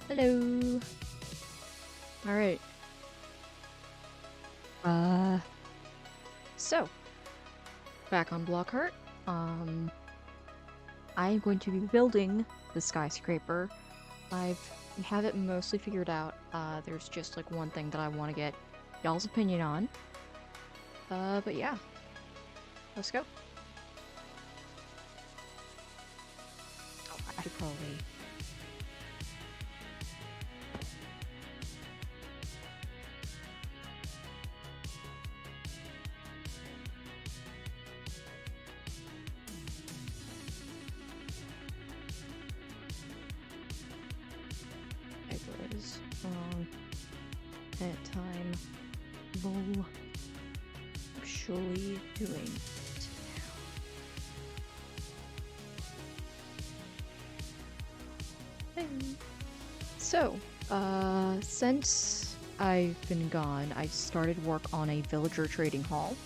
Hello. Alright. So back on BlockHeart. I'm going to be building the skyscraper. I have it mostly figured out. There's just like one thing that I want to get y'all's opinion on. But yeah. Let's go. Oh, I should probably... wrong at time. Lol. Actually doing it now. Hey. So, since I've been gone, I started work on a villager trading hall.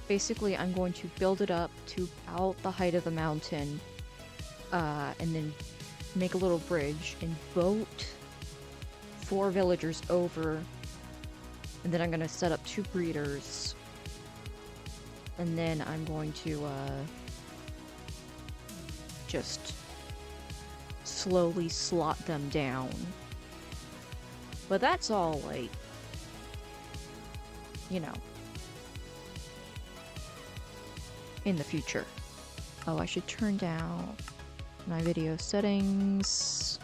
Basically, I'm going to build it up to about the height of the mountain, and then make a little bridge and boat 4 villagers over, and then I'm going to set up 2 breeders, and then I'm going to just slowly slot them down. But that's all, like, you know, in the future. Oh, I should turn down my video settings.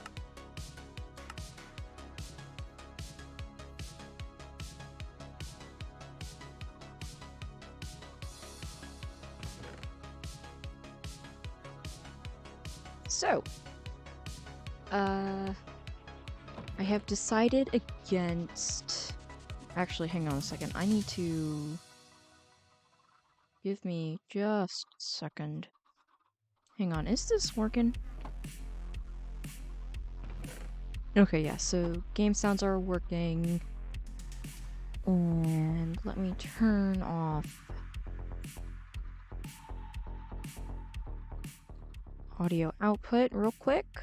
So, I have decided against... Actually, hang on a second. I need to... Give me just a second. Hang on, is this working? Okay, yeah, so game sounds are working. And let me turn off audio output real quick.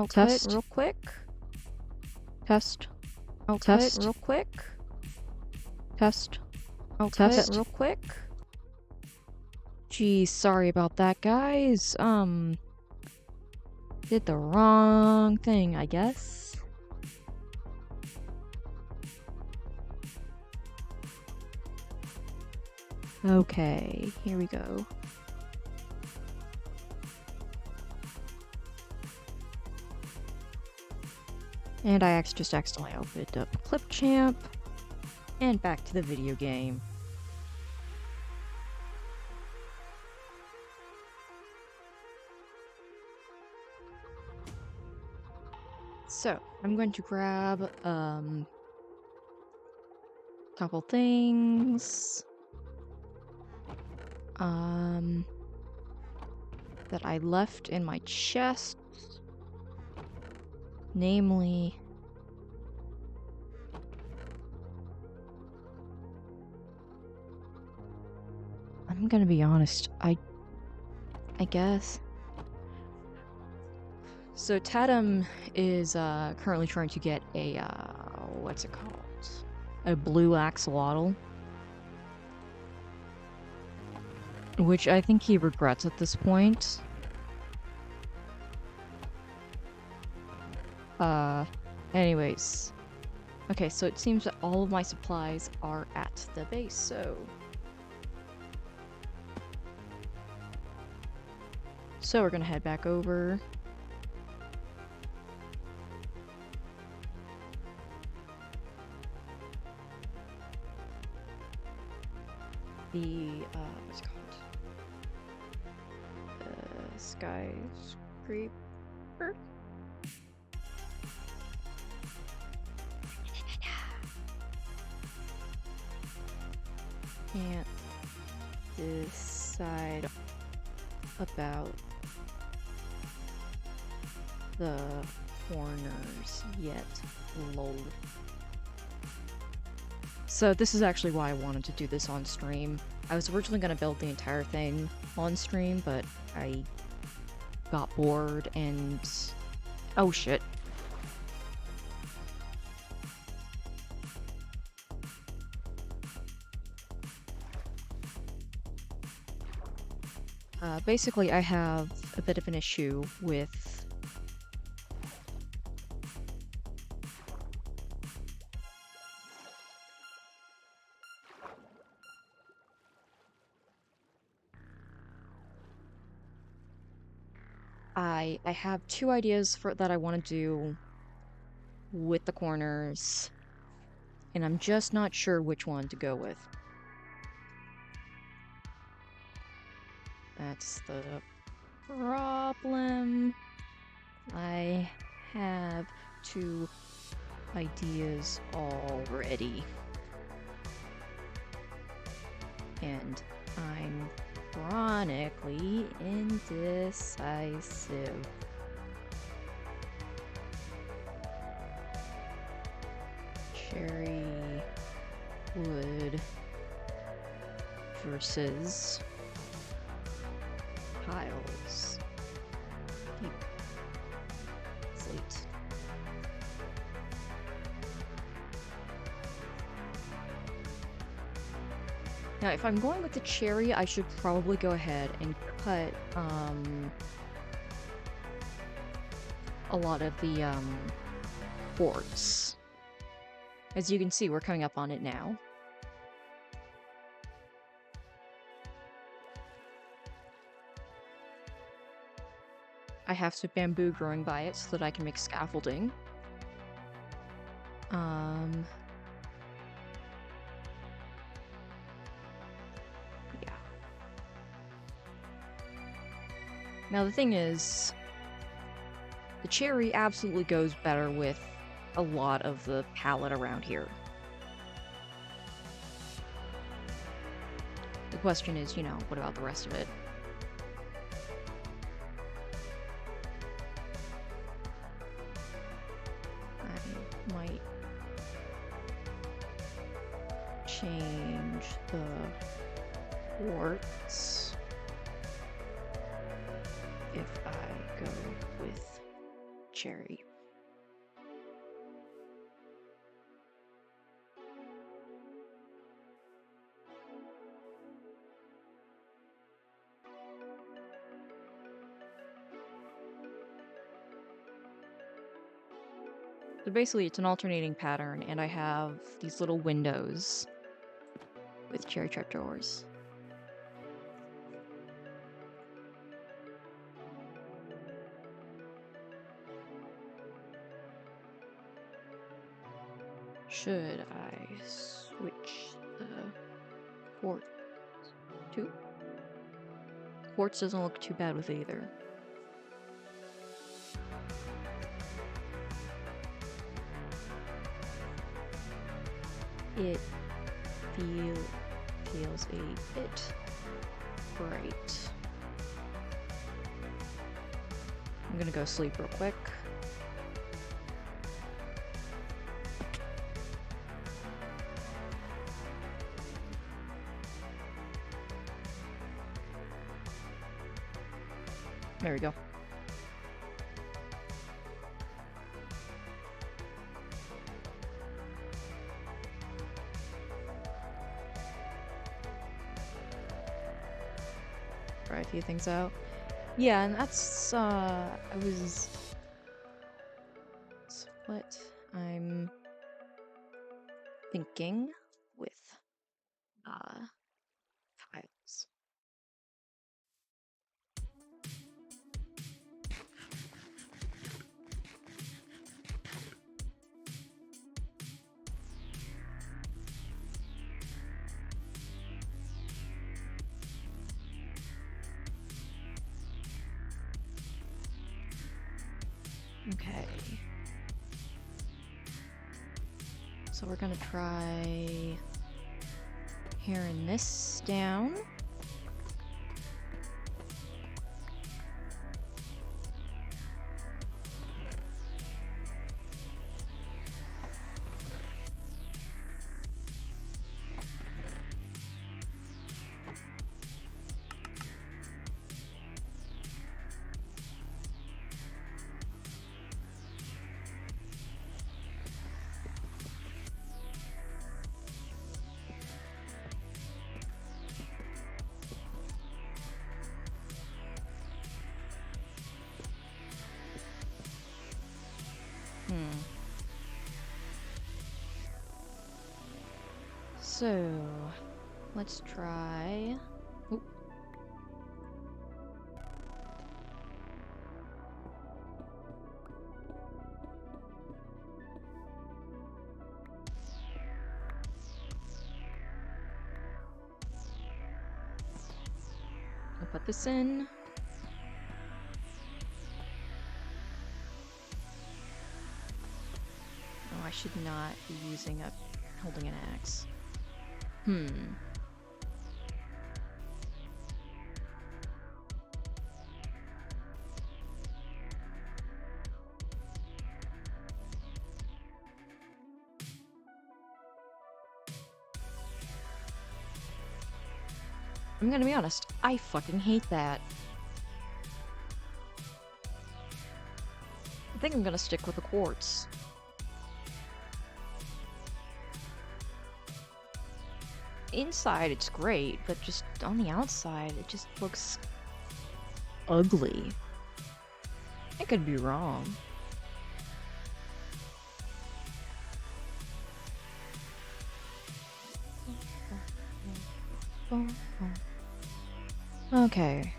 Test real quick. Test. Test real quick. Test. I'll test it real quick. Geez, sorry about that, guys. Did the wrong thing, I guess. Okay, here we go. And I just accidentally opened up Clipchamp. And back to the video game. So I'm going to grab couple things that I left in my chest, namely I'm gonna be honest, I guess. So Tatum is currently trying to get a what's it called? A blue axolotl. Which I think he regrets at this point. Anyways. Okay, so it seems that all of my supplies are at the base, so... So we're gonna head back over. The, what's it called? Skyscraper? Can't decide about the corners yet. Lol. So this is actually why I wanted to do this on stream. I was originally going to build the entire thing on stream, but I got bored and... Oh shit. Basically, I have a bit of an issue with... I have two ideas for that I want to do with the corners, and I'm just not sure which one to go with. That's the problem. I have two ideas already. And I'm chronically indecisive. Cherry wood versus piles. Deep slate. Now, if I'm going with the cherry, I should probably go ahead and cut a lot of the quartz. As you can see, we're coming up on it now. I have some bamboo growing by it so that I can make scaffolding. Yeah. Now the thing is, the cherry absolutely goes better with a lot of the palette around here. The question is, you know, what about the rest of it? I might change the quartz if I go with cherry. So basically it's an alternating pattern, and I have these little windows with cherry trapdoors. Should I switch the quartz to? Quartz doesn't look too bad with either. it feels a bit bright. I'm gonna go sleep real quick. There we go. Try a few things out. Yeah, and that's, that's what I'm thinking with, tiles. Okay. So we're gonna try paring this down. So, let's try... Oop. I'll put this in. Oh, I should not be holding an axe. I'm gonna be honest, I fucking hate that. I think I'm gonna stick with the quartz. Inside it's great, but just on the outside it just looks ugly. I could be wrong. Okay.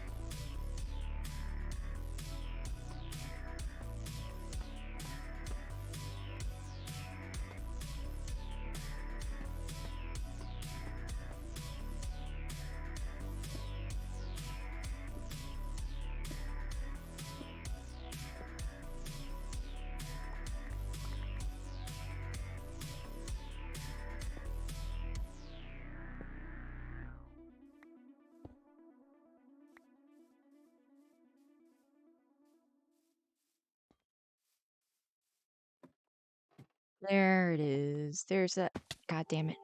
There it is. There's that. God damn it.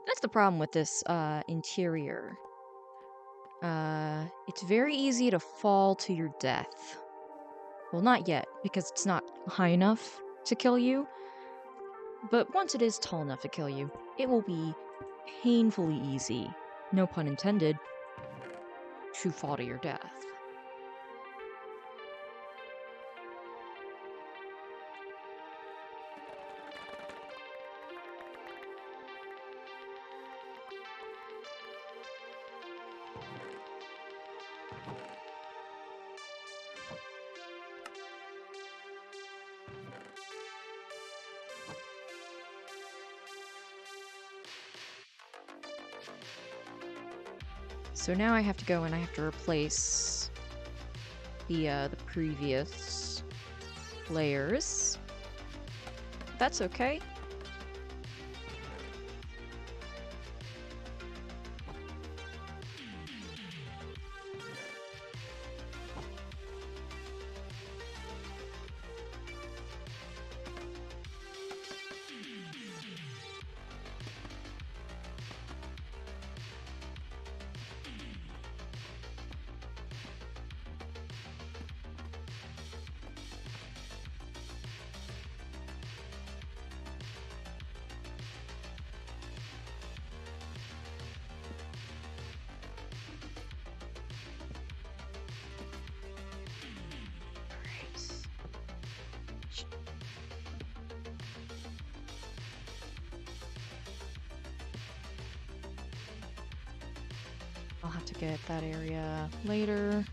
That's the problem with this interior. It's very easy to fall to your death. Well, not yet, because it's not high enough to kill you. But once it is tall enough to kill you, it will be painfully easy, no pun intended, to fall to your death. So now I have to go and I have to replace the previous layers. That's okay. I'll have to get that area later.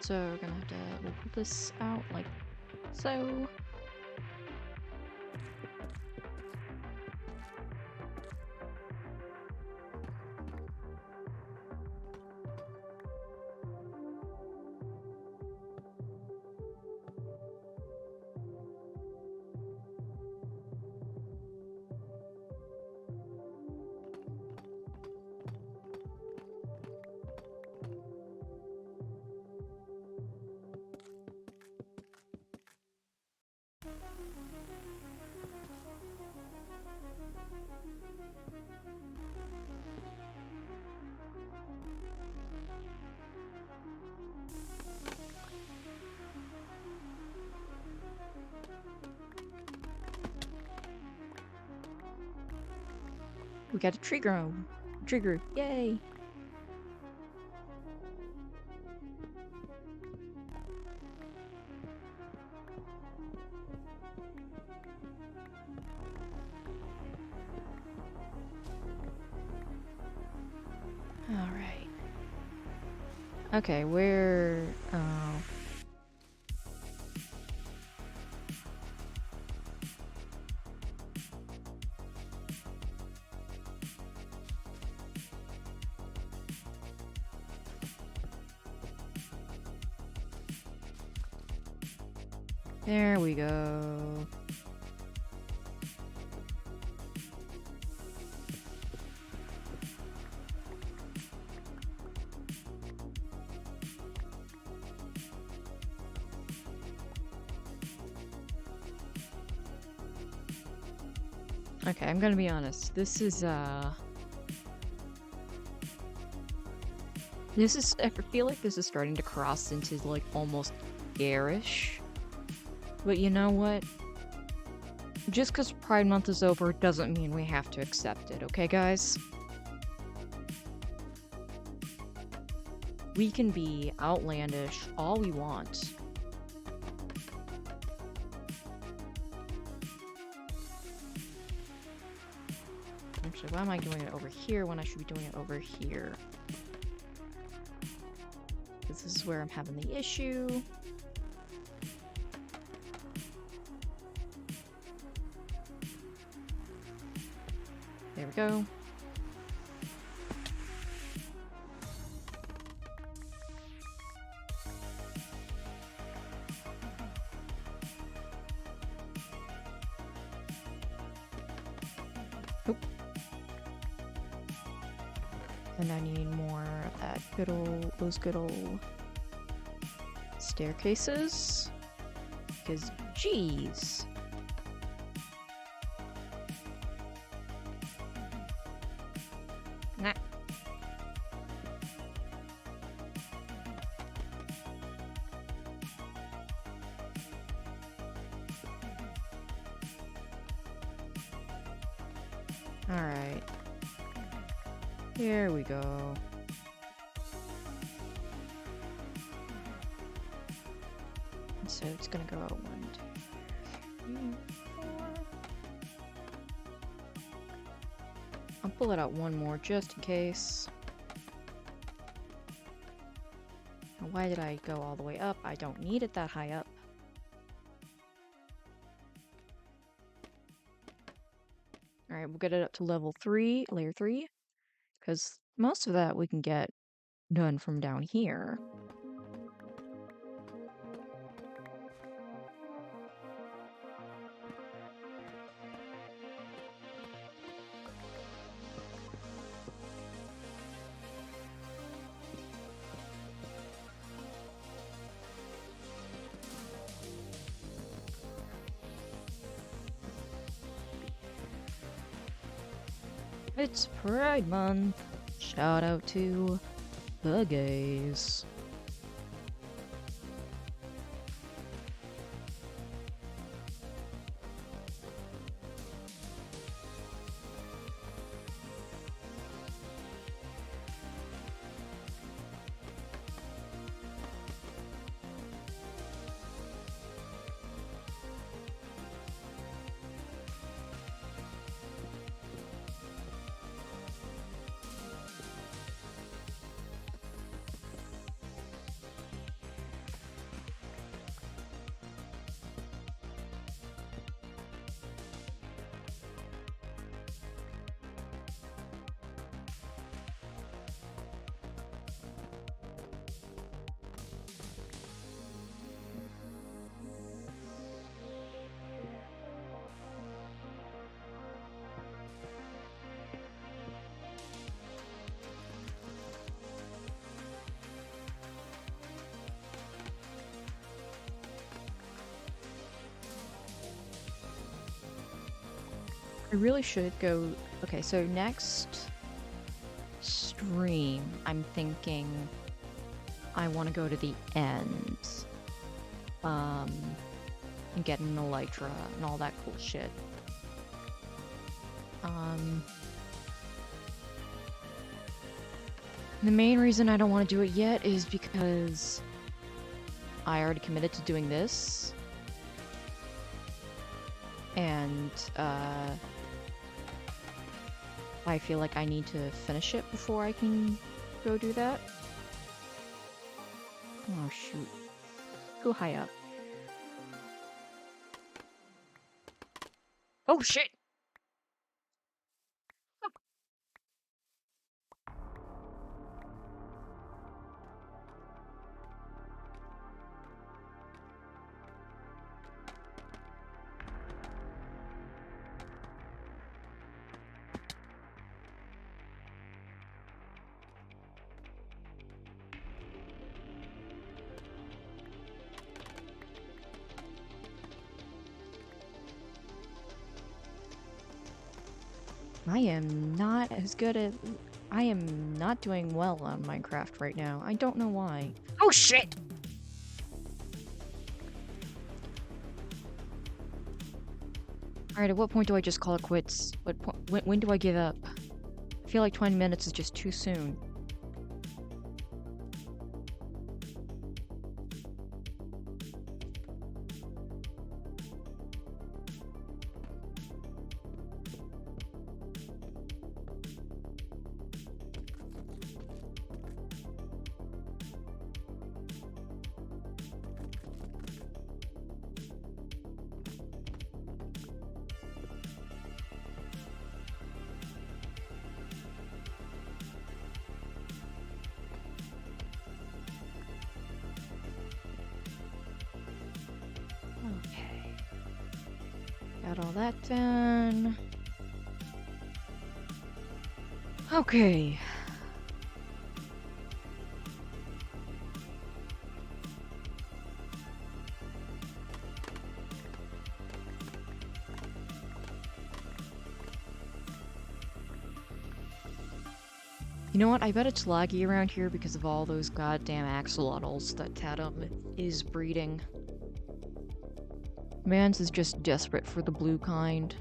So we're gonna have to, we'll pull this out like so. We got a tree grew. Yay! Alright. Okay, where... There we go. Okay, I'm gonna be honest. This is, I feel like this is starting to cross into, like, almost garish. But you know what? Just because Pride Month is over doesn't mean we have to accept it, okay, guys? We can be outlandish all we want. Actually, why am I doing it over here when I should be doing it over here? This is where I'm having the issue. There we go. Oop. And I need more of that those good old staircases. Because, geez. Nah. Alright. Here we go. So it's gonna go 1, 2, I'll pull it out one more just in case. Why did I go all the way up? I don't need it that high up. Alright, we'll get it up to level 3, layer 3, because most of that we can get done from down here. It's Pride Month. Shout out to the gays. I really should go... Okay, so next stream, I'm thinking I want to go to the end. And get an elytra and all that cool shit. The main reason I don't want to do it yet is because I already committed to doing this. And, I feel like I need to finish it before I can go do that. Oh, shoot. Go high up. Oh, shit! I am not as good at... I am not doing well on Minecraft right now. I don't know why. Oh shit! Alright, at what point do I just call it quits? When do I give up? I feel like 20 minutes is just too soon. Okay. Got all that done. Okay. You know what? I bet it's laggy around here because of all those goddamn axolotls that Tatum is breeding. Mans is just desperate for the blue kind.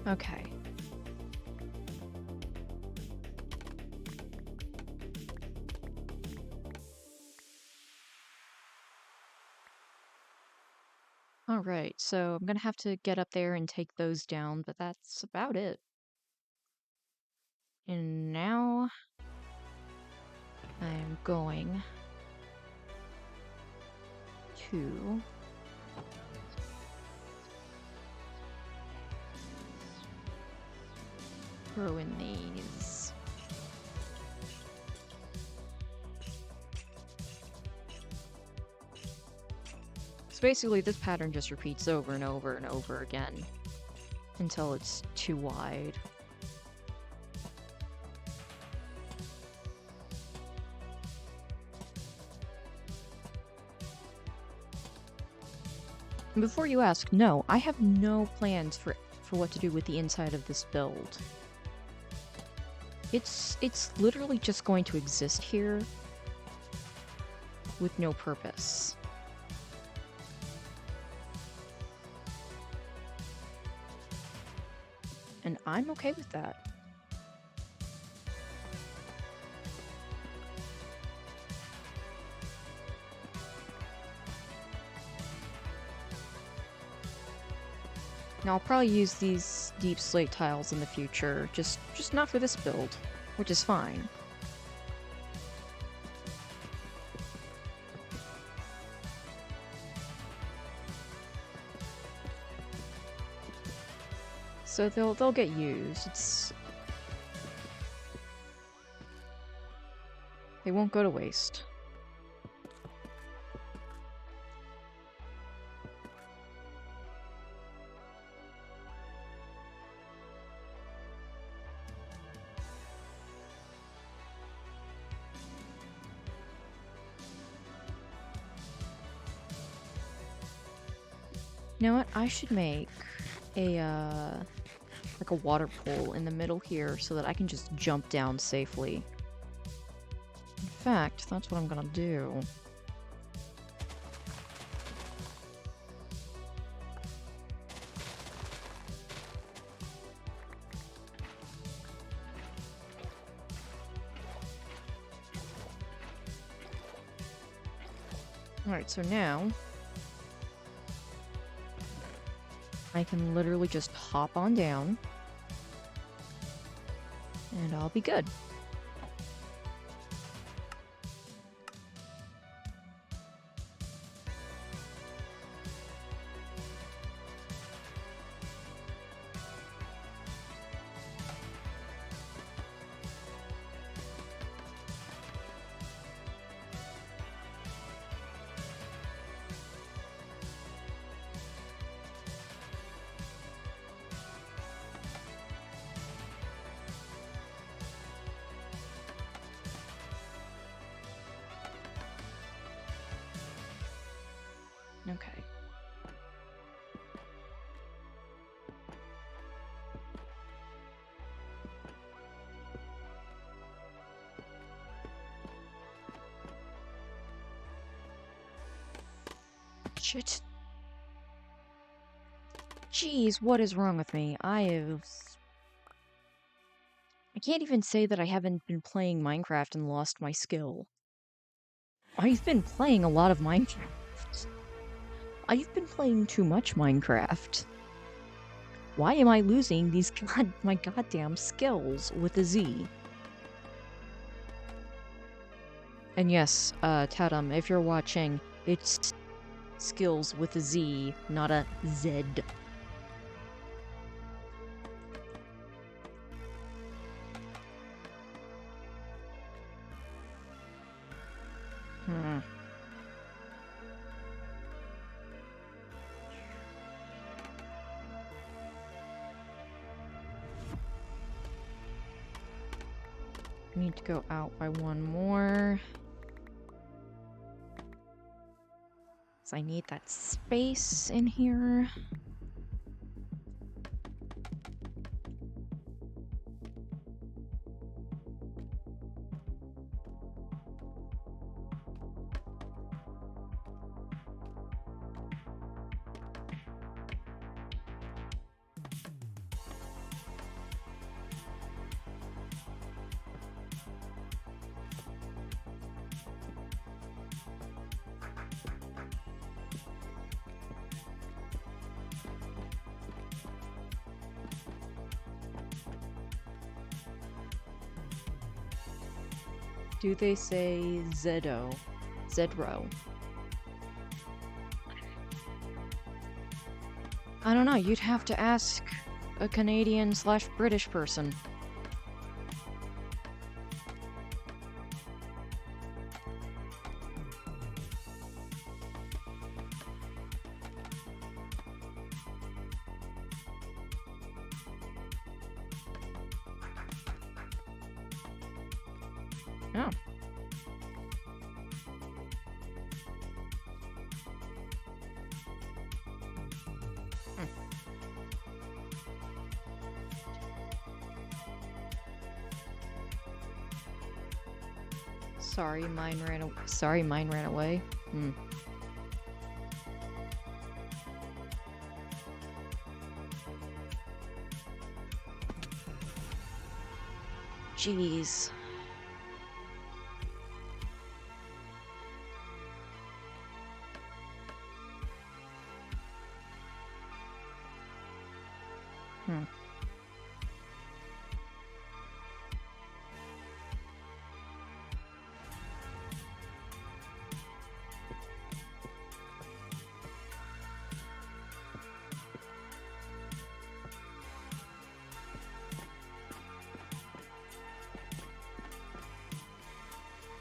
Okay. Alright, so I'm gonna have to get up there and take those down, but that's about it. And now I'm going to throw in these. So basically this pattern just repeats over and over and over again until it's too wide. And before you ask, no, I have no plans for what to do with the inside of this build. It's literally just going to exist here with no purpose. And I'm okay with that. Now I'll probably use these deep slate tiles in the future, just not for this build, which is fine. So they'll get used. They won't go to waste. You know what? I should make a like a water pool in the middle here so that I can just jump down safely. In fact, that's what I'm gonna do. Alright, so now I can literally just hop on down and I'll be good. Okay. Shit. Jeez, what is wrong with me? I can't even say that I haven't been playing Minecraft and lost my skill. I've been playing a lot of Minecraft. I've been playing too much Minecraft. Why am I losing these my goddamn skills with a Z? And yes, Tatum, if you're watching, it's skills with a Z, not a Z. I need to go out by one more. So I need that space in here. Do they say Zedo? Zedro? I don't know, you'd have to ask a Canadian/British person. Oh. Sorry, mine ran away. Jeez.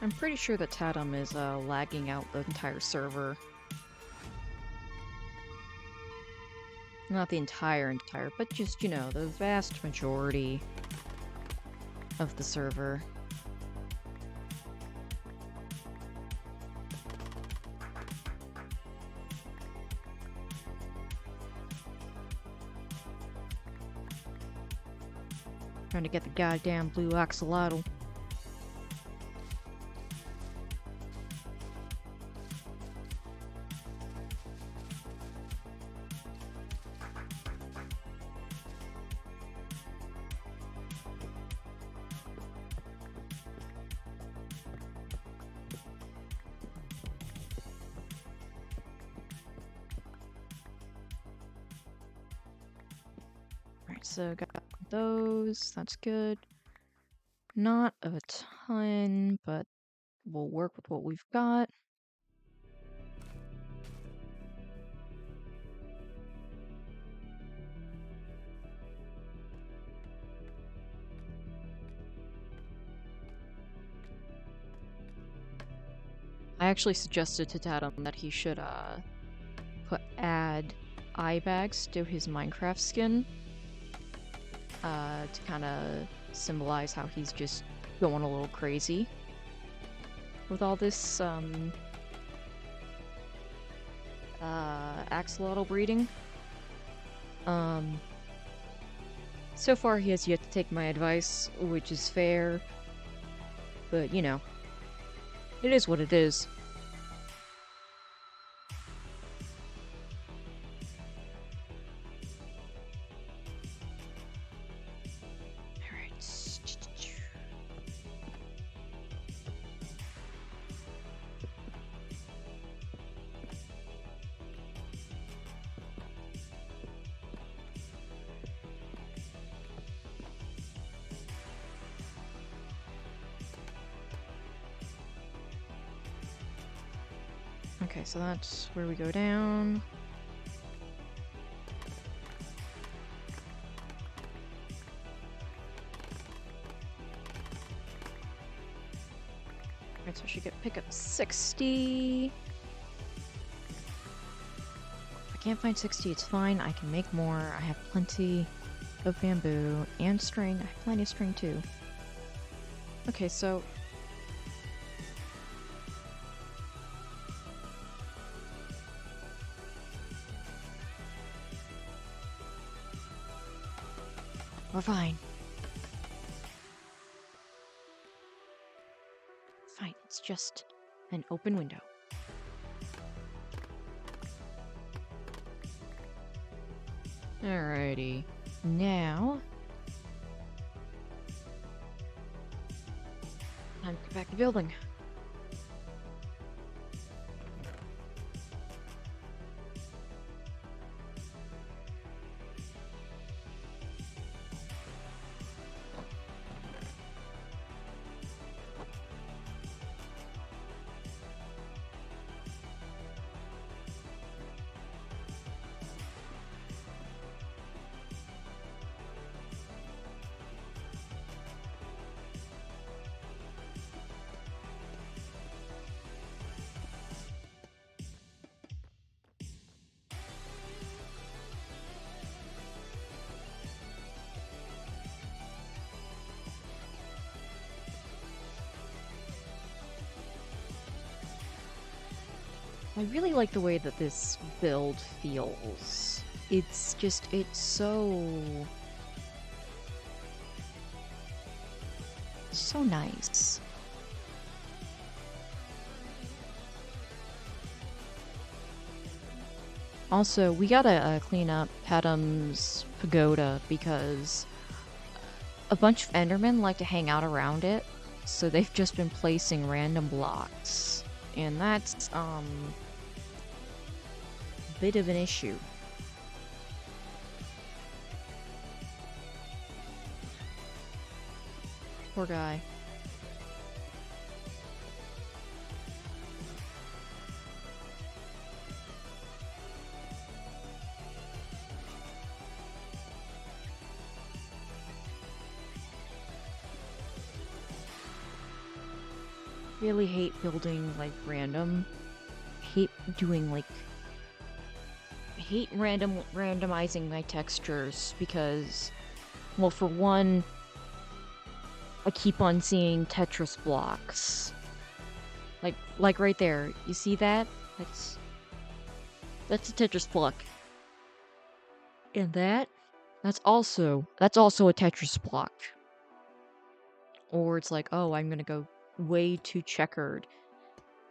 I'm pretty sure that Tatum is lagging out the entire server. Not the entire, but just, you know, the vast majority of the server. Trying to get the goddamn blue axolotl. Alright, so got those, that's good. Not a ton, but we'll work with what we've got. I actually suggested to Tatum that he should add eye bags to his Minecraft skin to kind of symbolize how he's just going a little crazy with all this axolotl breeding. So far he has yet to take my advice, which is fair, but you know, it is what it is. Okay, so that's where we go down. Alright, so I should pick up 60. If I can't find 60, it's fine. I can make more. I have plenty of bamboo and string. I have plenty of string too. Okay, so we're fine. Fine, it's just an open window. Alrighty. Now, time to get back to building. I really like the way that this build feels. It's so nice. Also, we gotta clean up Pedum's pagoda because a bunch of Endermen like to hang out around it, so they've just been placing random blocks. And that's, a bit of an issue. Poor guy. Really hate building, like, random. Hate doing, like... hate randomizing my textures because, well, for one, I keep on seeing Tetris blocks. Like right there. You see that? That's a Tetris block. And that's also a Tetris block. Or it's like, oh, I'm gonna go way too checkered.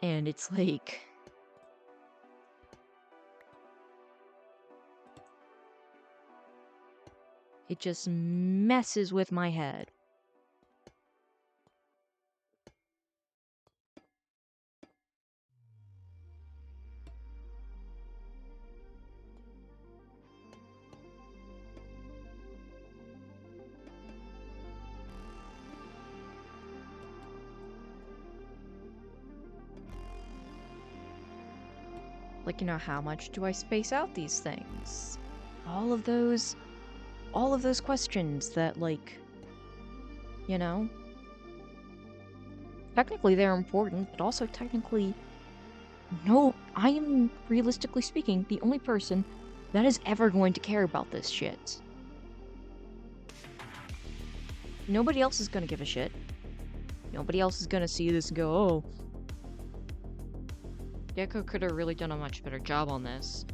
And it's like... it just messes with my head. Like, you know, how much do I space out these things? All of those questions that, like, you know, technically they're important, but also technically, no, I am, realistically speaking, the only person that is ever going to care about this shit. Nobody else is gonna give a shit. Nobody else is gonna see this and go, oh, Gecko could have really done a much better job on this.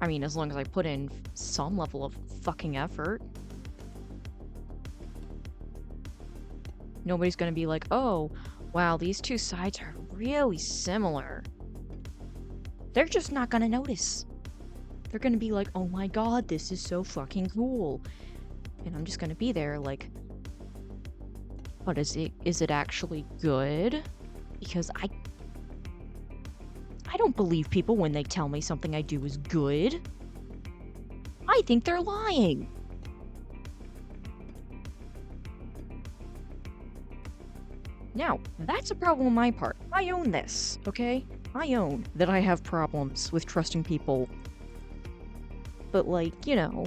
I mean, as long as I put in some level of fucking effort. Nobody's gonna be like, oh, wow, these two sides are really similar. They're just not gonna notice. They're gonna be like, oh my god, this is so fucking cool. And I'm just gonna be there like, but is it actually good? Because I don't believe people when they tell me something I do is good. I think they're lying. Now, that's a problem on my part. I own this, okay? I own that I have problems with trusting people. But, like, you know...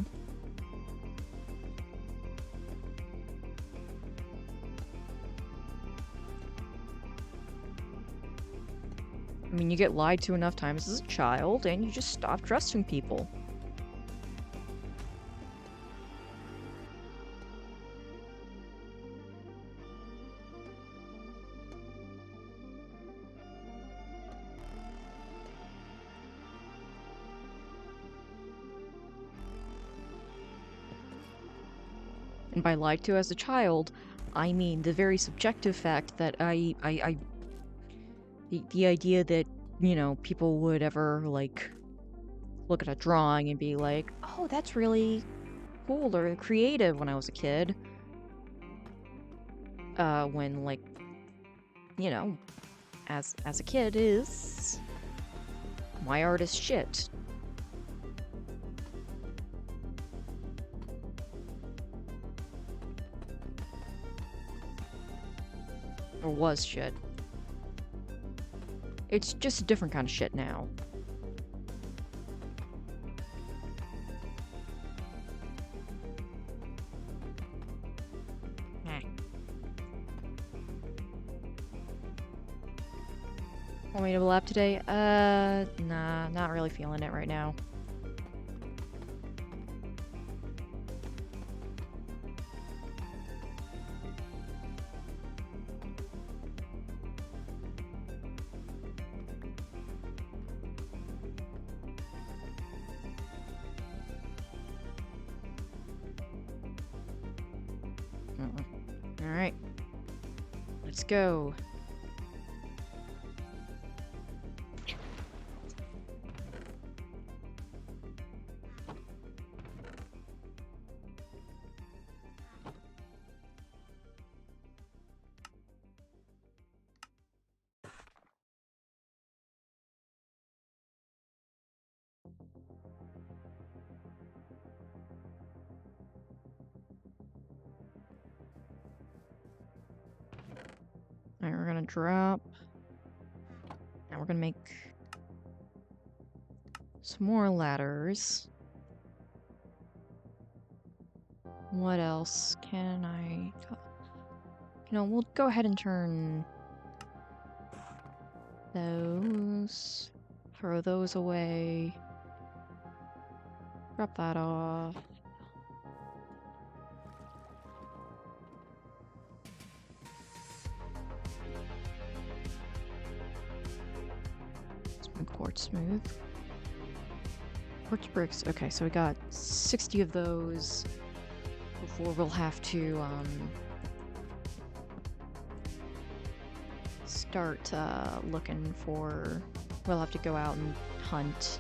I mean, you get lied to enough times as a child, and you just stop trusting people. And by lied to as a child, I mean the very subjective fact that the idea that, you know, people would ever, like, look at a drawing and be like, oh, that's really cool or creative when I was a kid. When, like, you know, as a kid is... my art is shit. Or was shit. It's just a different kind of shit now. Want me to lap today? Nah, not really feeling it right now. Alright. Let's go. Alright, we're gonna drop. Now we're gonna make some more ladders. What else can I... You know, we'll go ahead and turn those. Throw those away. Drop that off. Quartz smooth. Quartz bricks. Okay, so we got 60 of those before we'll have to start looking for. We'll have to go out and hunt.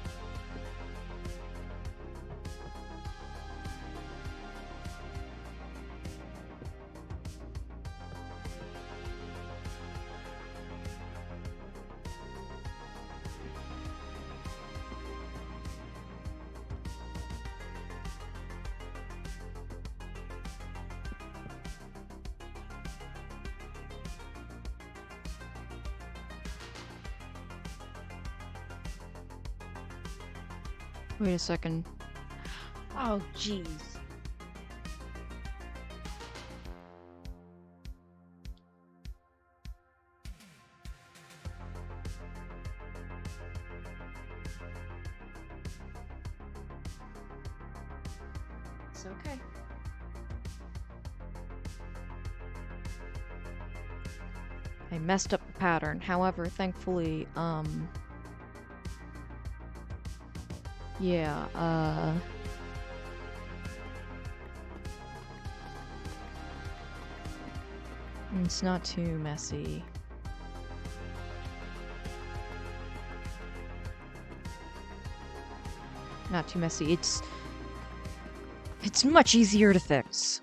Wait a second. Oh, jeez. It's okay. I messed up the pattern. However, thankfully, yeah, it's not too messy. Not too messy. It's much easier to fix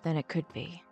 than it could be.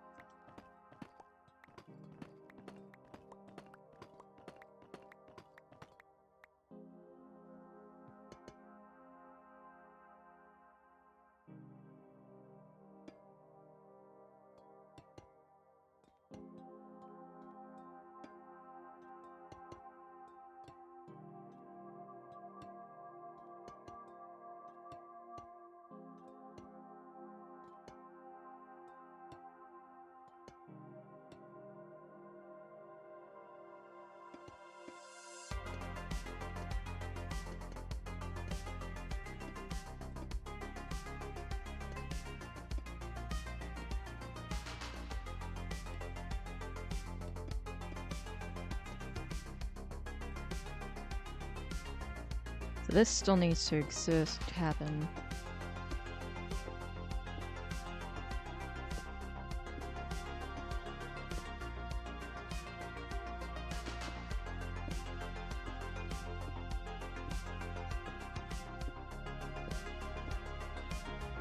So this still needs to exist to happen.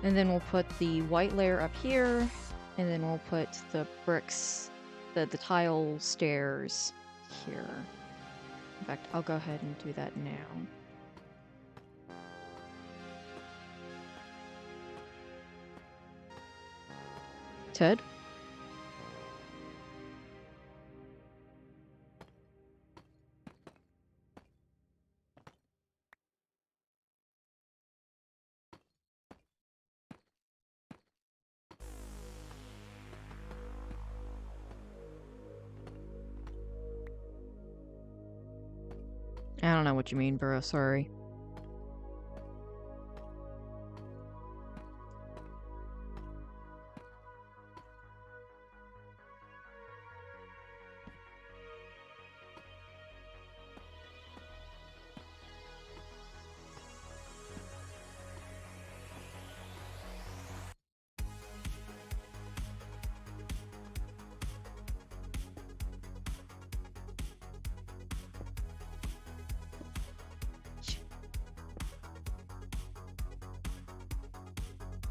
And then we'll put the white layer up here, and then we'll put the bricks, the tile stairs here. In fact, I'll go ahead and do that now. Ted? I don't know what you mean, bro. Sorry.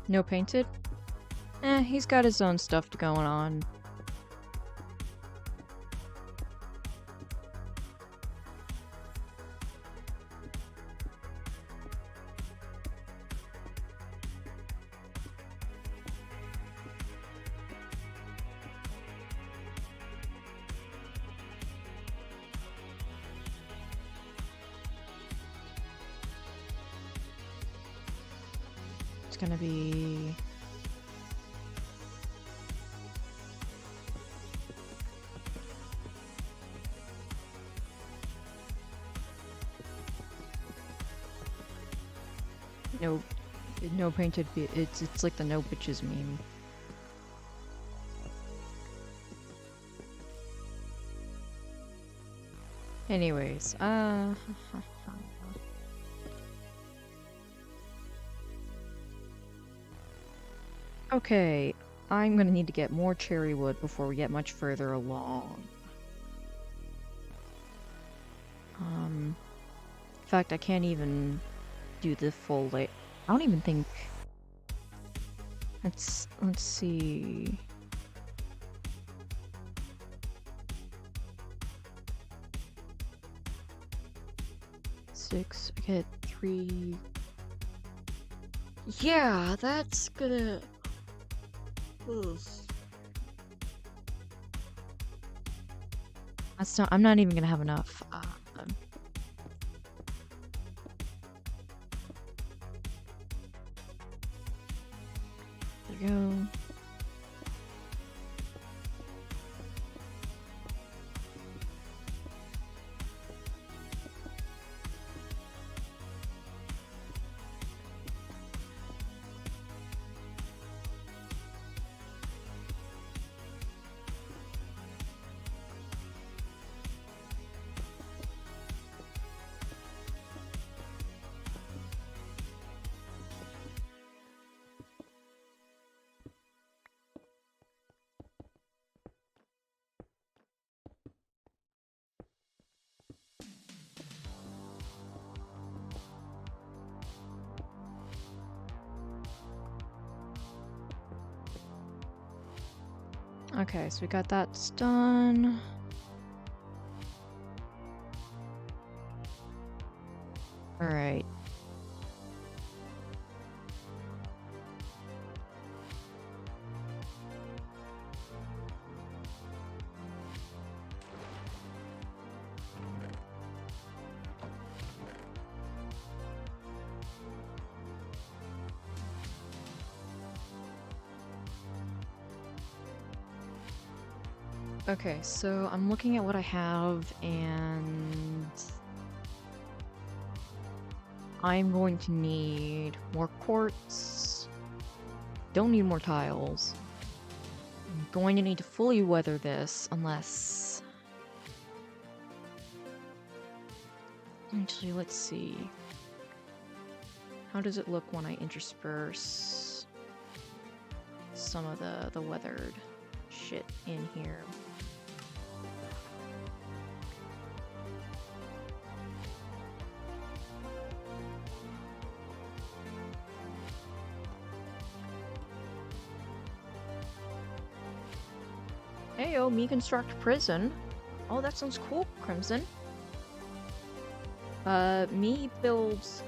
No painted? He's got his own stuff going on. It's gonna be... No painted. It's like the no bitches meme. Anyways, okay, I'm gonna need to get more cherry wood before we get much further along. In fact, I can't even do the full I don't even think... Let's see... Six, I get 3... Yeah, that's gonna... Ugh. That's not... I'm not even gonna have enough. There we go. Okay, so we got that done. Alright. Okay, so I'm looking at what I have, and I'm going to need more quartz. Don't need more tiles. I'm going to need to fully weather this, unless... Actually, let's see. How does it look when I intersperse some of the weathered shit in here? Heyo, me construct prison. Oh, that sounds cool, Crimson. Me builds,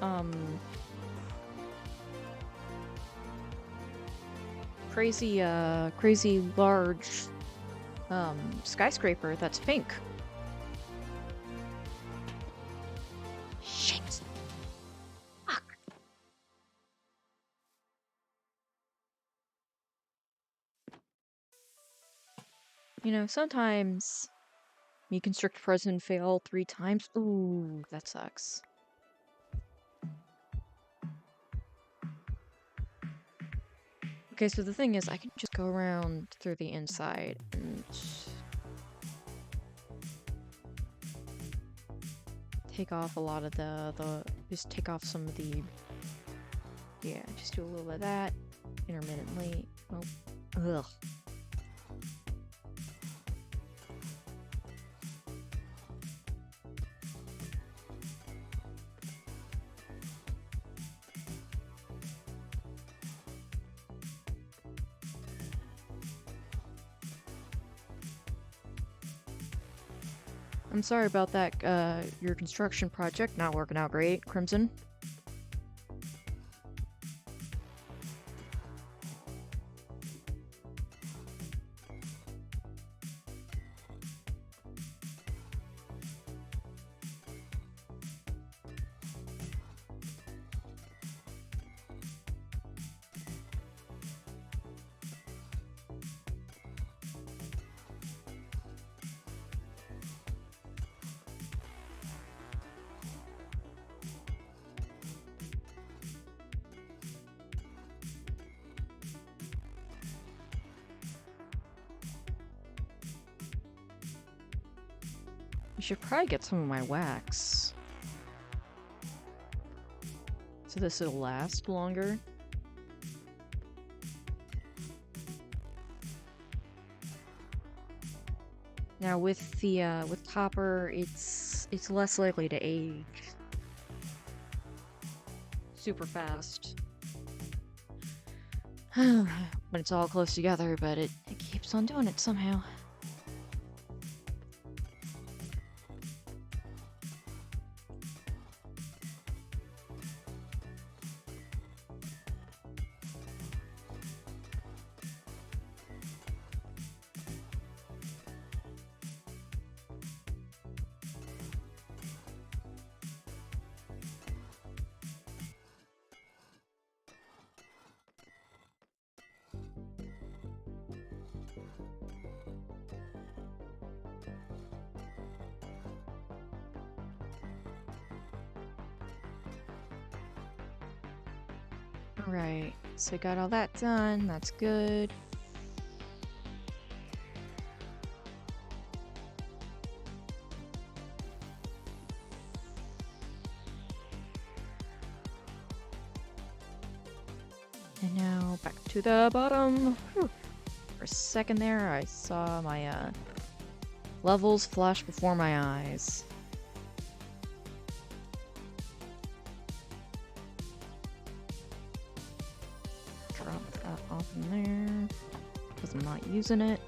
crazy large, skyscraper that's pink. Shit! Fuck! You know, sometimes me construct prison fail 3 times. Ooh, that sucks. Okay, so the thing is, I can just go around through the inside and take off a lot of just take off some of the, yeah, just do a little bit of that intermittently. Oh, ugh. I'm sorry about that, your construction project not working out great, Crimson. I should probably get some of my wax. So this will last longer. Now with the with copper, it's less likely to age super fast. When it's all close together, but it keeps on doing it somehow. Alright, so I got all that done, that's good. And now back to the bottom. Whew. For a second there, I saw my levels flash before my eyes. Drop that off in there, because I'm not using it.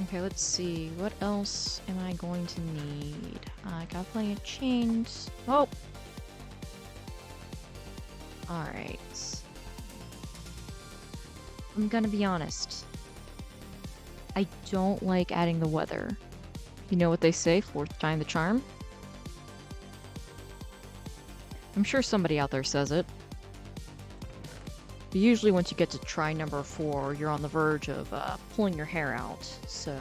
Okay, let's see. What else am I going to need? I got plenty of chains. Oh! Alright. I'm gonna be honest. I don't like adding the weather. You know what they say, fourth time the charm? I'm sure somebody out there says it. But usually once you get to try number 4, you're on the verge of pulling your hair out, so...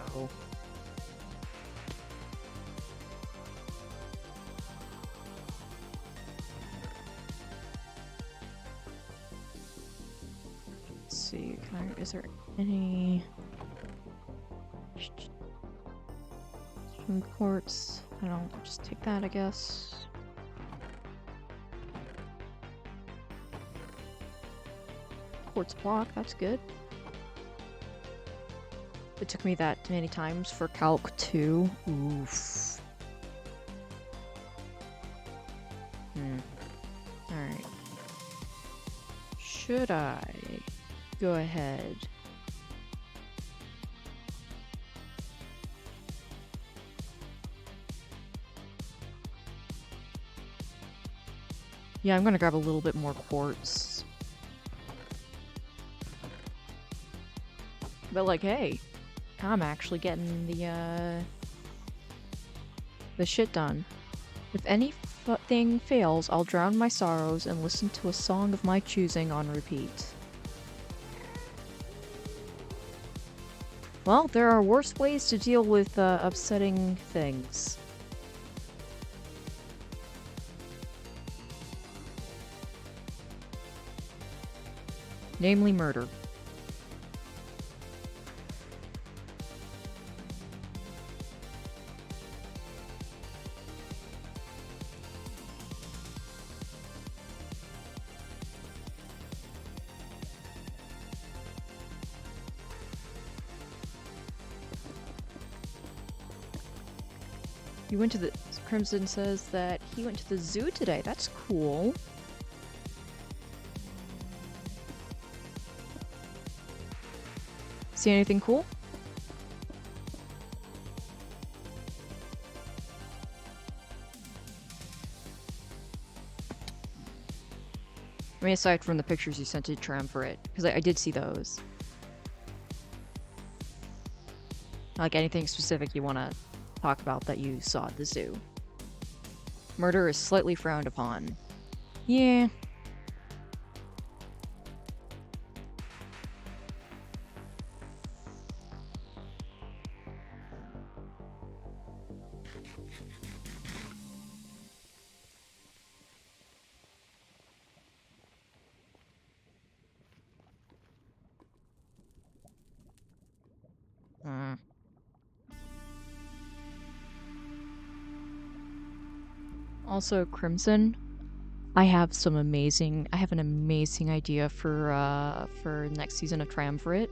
Let's see, is there any... String quartz? I don't know, I'll just take that, I guess. Quartz block, that's good. It took me that many times for Calc 2. Oof. Alright. Should I go ahead? Yeah, I'm gonna grab a little bit more quartz. But like, hey, I'm actually getting the shit done. If anything fails, I'll drown my sorrows and listen to a song of my choosing on repeat. Well, there are worse ways to deal with upsetting things. Namely murder. You went to the... Crimson says that he went to the zoo today. That's cool. See anything cool? I mean, aside from the pictures you sent to Triumvirate, because I did see those. Like, anything specific you want to talk about that you saw at the zoo. Murder is slightly frowned upon. Yeah. Also, Crimson, I have an amazing idea for next season of Triumvirate.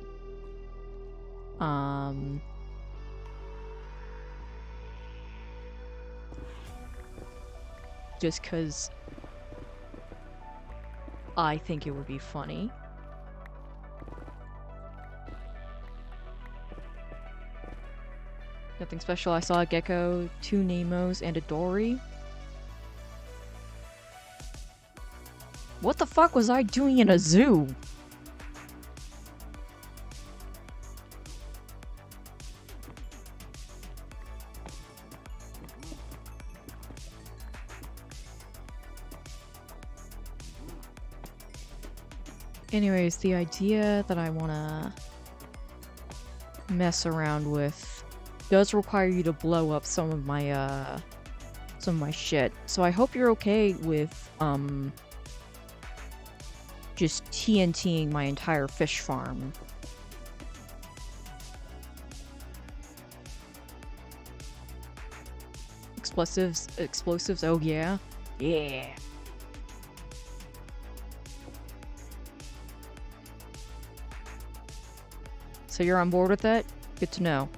Just cause I think it would be funny. Nothing special. I saw a gecko, 2 Nemos, and a Dory. What the fuck was I doing in a zoo? Anyways, the idea that I wanna mess around with does require you to blow up some of my shit. So I hope you're okay with, just TNTing my entire fish farm. Explosives, oh yeah? Yeah. So you're on board with that? Good to know.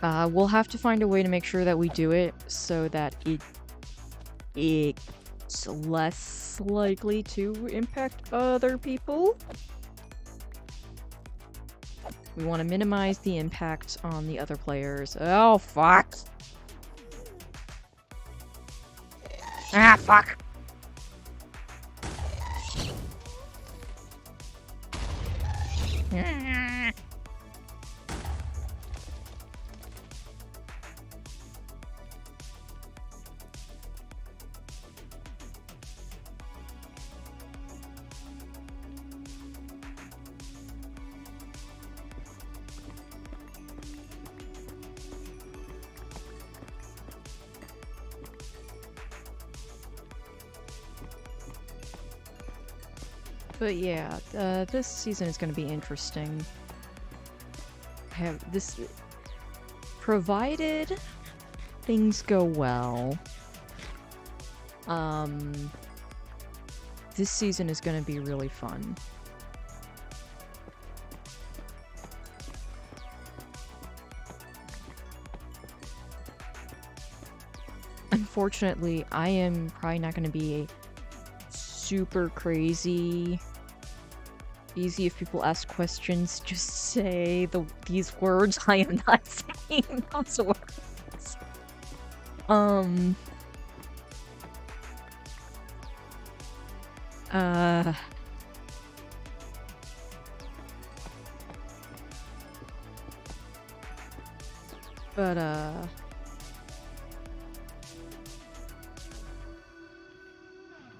We'll have to find a way to make sure that we do it so that it's less likely to impact other people. We want to minimize the impact on the other players. Oh, fuck! Ah, fuck! But yeah, this season is going to be interesting. Provided things go well, this season is going to be really fun. Unfortunately, I am probably not going to be super crazy easy if people ask questions. Just say these words. I am not saying those words.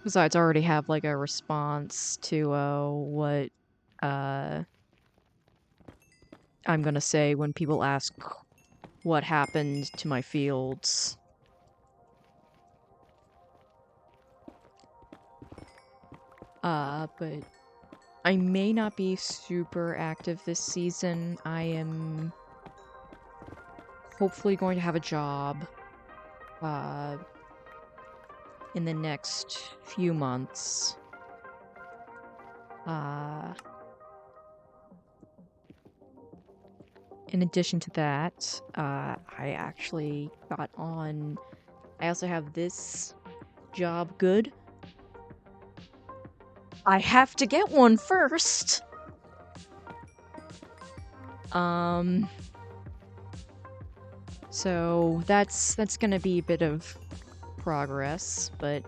Besides, I already have, like, a response to, what, I'm gonna say when people ask what happened to my fields. But I may not be super active this season. I am hopefully going to have a job, in the next few months. in addition to that, I actually got on... I also have this job good. I have to get one first! So that's gonna be a bit of progress, but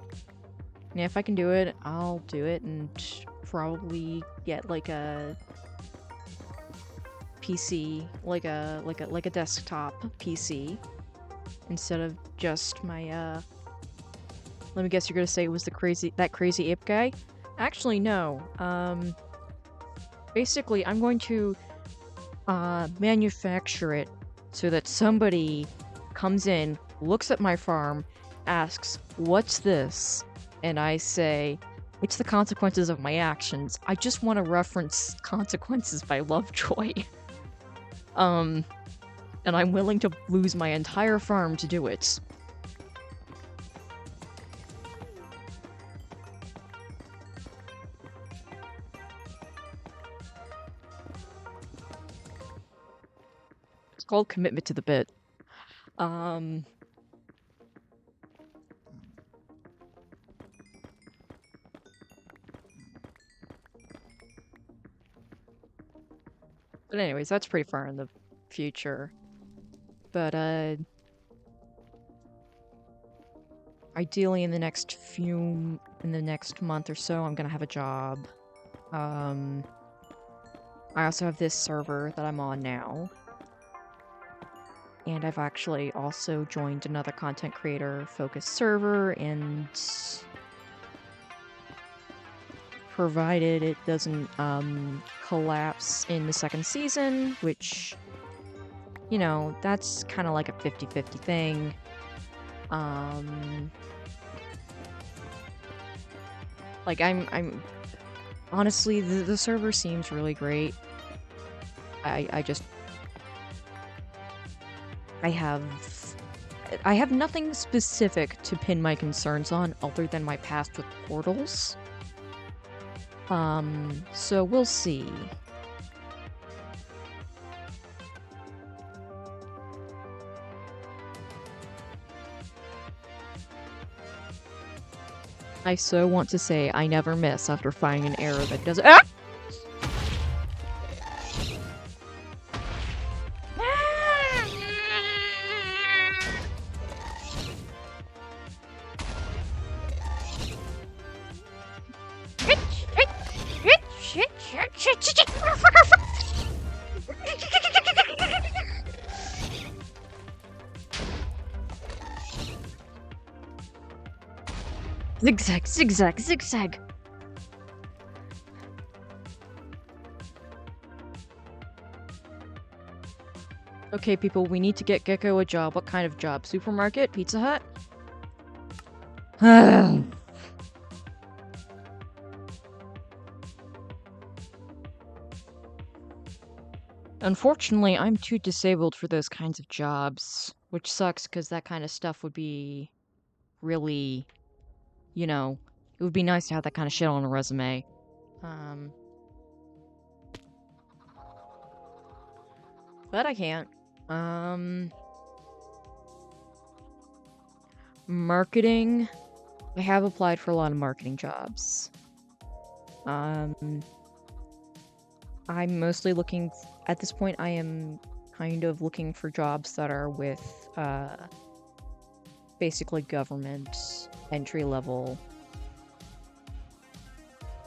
yeah, if I can do it, I'll do it and probably get like a PC, like a desktop PC instead of just my let me guess, you're gonna say it was that crazy ape guy? Actually, no. Basically, I'm going to manufacture it so that somebody comes in, looks at my farm, asks, "What's this?" And I say, "It's the consequences of my actions. I just want to reference Consequences by Lovejoy." And I'm willing to lose my entire farm to do it. It's called commitment to the bit. But anyways, that's pretty far in the future. But, ideally in the next month or so, I'm gonna have a job. I also have this server that I'm on now. And I've actually also joined another content creator focused server, and provided it doesn't collapse in the second season, which, you know, that's kind of like a 50-50 thing. Like, I'm honestly, the server seems really great. I have nothing specific to pin my concerns on other than my past with portals. So we'll see. I so want to say I never miss after finding an error that doesn't— ah! Zigzag, zigzag, zigzag! Okay, people, we need to get Gecko a job. What kind of job? Supermarket? Pizza Hut? Unfortunately, I'm too disabled for those kinds of jobs, which sucks because that kind of stuff would be really, you know, it would be nice to have that kind of shit on a resume. But I can't. Marketing. I have applied for a lot of marketing jobs. I'm mostly looking, at this point, I am kind of looking for jobs that are with, basically government, entry level.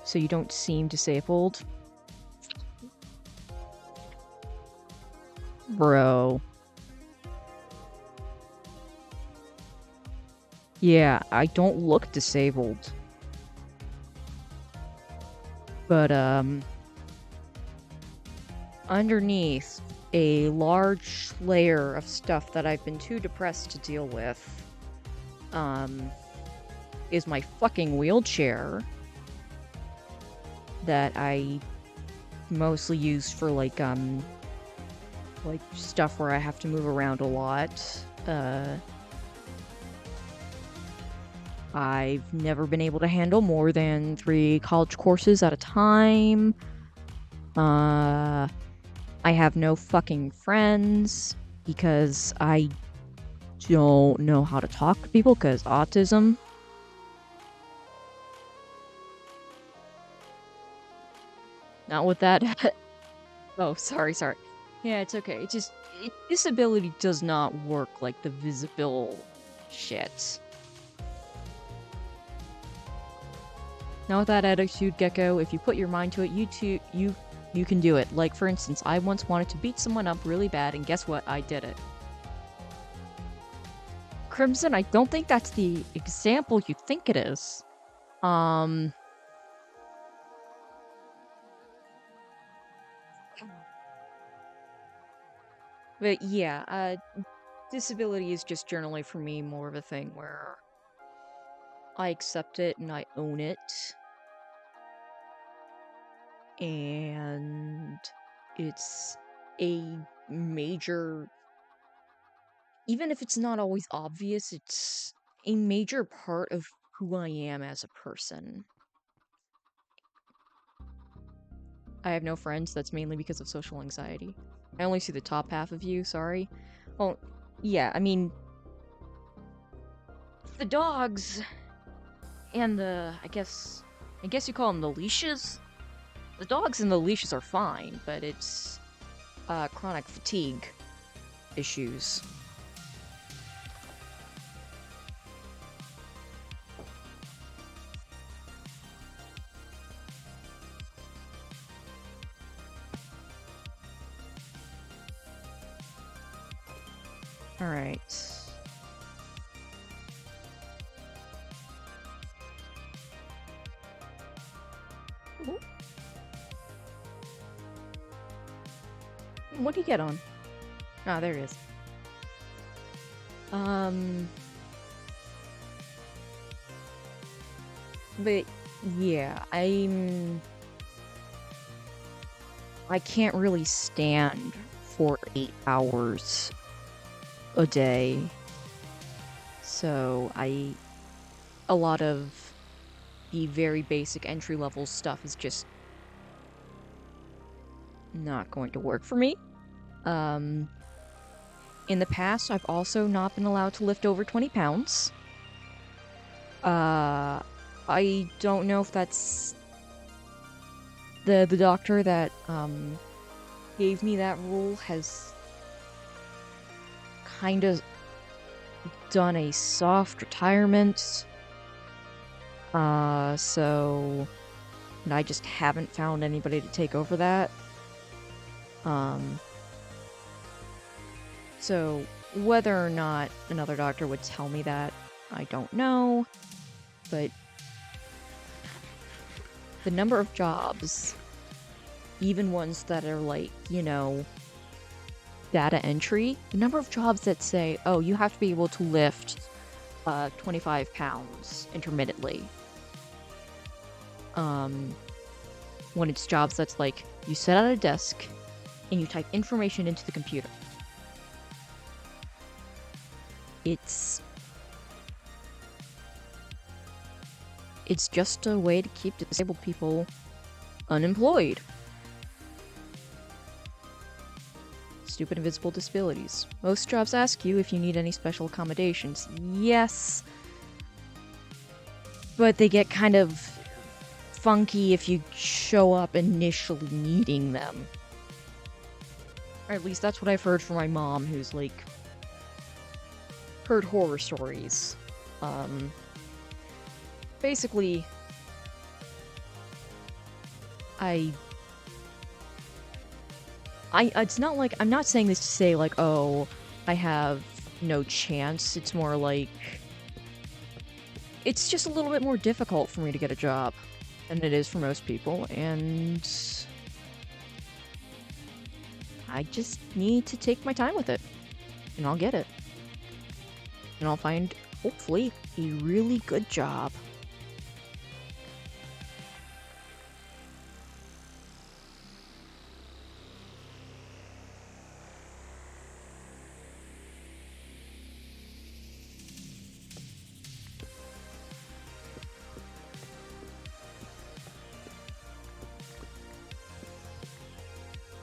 So you don't seem disabled. Bro. Yeah, I don't look disabled. But, underneath a large layer of stuff that I've been too depressed to deal with, is my fucking wheelchair that I mostly use for, like stuff where I have to move around a lot. I've never been able to handle more than 3 college courses at a time. I have no fucking friends because I don't know how to talk to people because autism. Not with that. Oh, sorry. Yeah, it's okay. Disability does not work like the visible shit. Now with that attitude, Gecko, if you put your mind to it, you can do it. Like, for instance, I once wanted to beat someone up really bad, and guess what? I did it. Crimson, I don't think that's the example you think it is. But yeah, disability is just generally for me more of a thing where I accept it and I own it. And it's a major, even if it's not always obvious, it's a major part of who I am as a person. I have no friends, that's mainly because of social anxiety. I only see the top half of you, sorry. Well, yeah, I mean, the dogs and I guess you call them the leashes? The dogs and the leashes are fine, but it's chronic fatigue issues. Alright. What do you get on? Ah, there it is. But yeah, I can't really stand for 8 hours a day. So a lot of the very basic entry-level stuff is just not going to work for me. In the past, I've also not been allowed to lift over 20 pounds. I don't know if that's the doctor that gave me that rule has kind of done a soft retirement. So and I just haven't found anybody to take over that. So whether or not another doctor would tell me that, I don't know. But the number of jobs, even ones that are like, you know, data entry, the number of jobs that say, oh, you have to be able to lift 25 pounds intermittently. When it's jobs that's like, you sit at a desk and you type information into the computer. It's just a way to keep disabled people unemployed. Stupid invisible disabilities. Most jobs ask you if you need any special accommodations. Yes, but they get kind of funky if you show up initially needing them. Or at least that's what I've heard from my mom, who's like heard horror stories. Basically, it's not like, I'm not saying this to say like, oh, I have no chance. It's more like, it's just a little bit more difficult for me to get a job than it is for most people, and I just need to take my time with it, and I'll get it. And I'll find, hopefully, a really good job.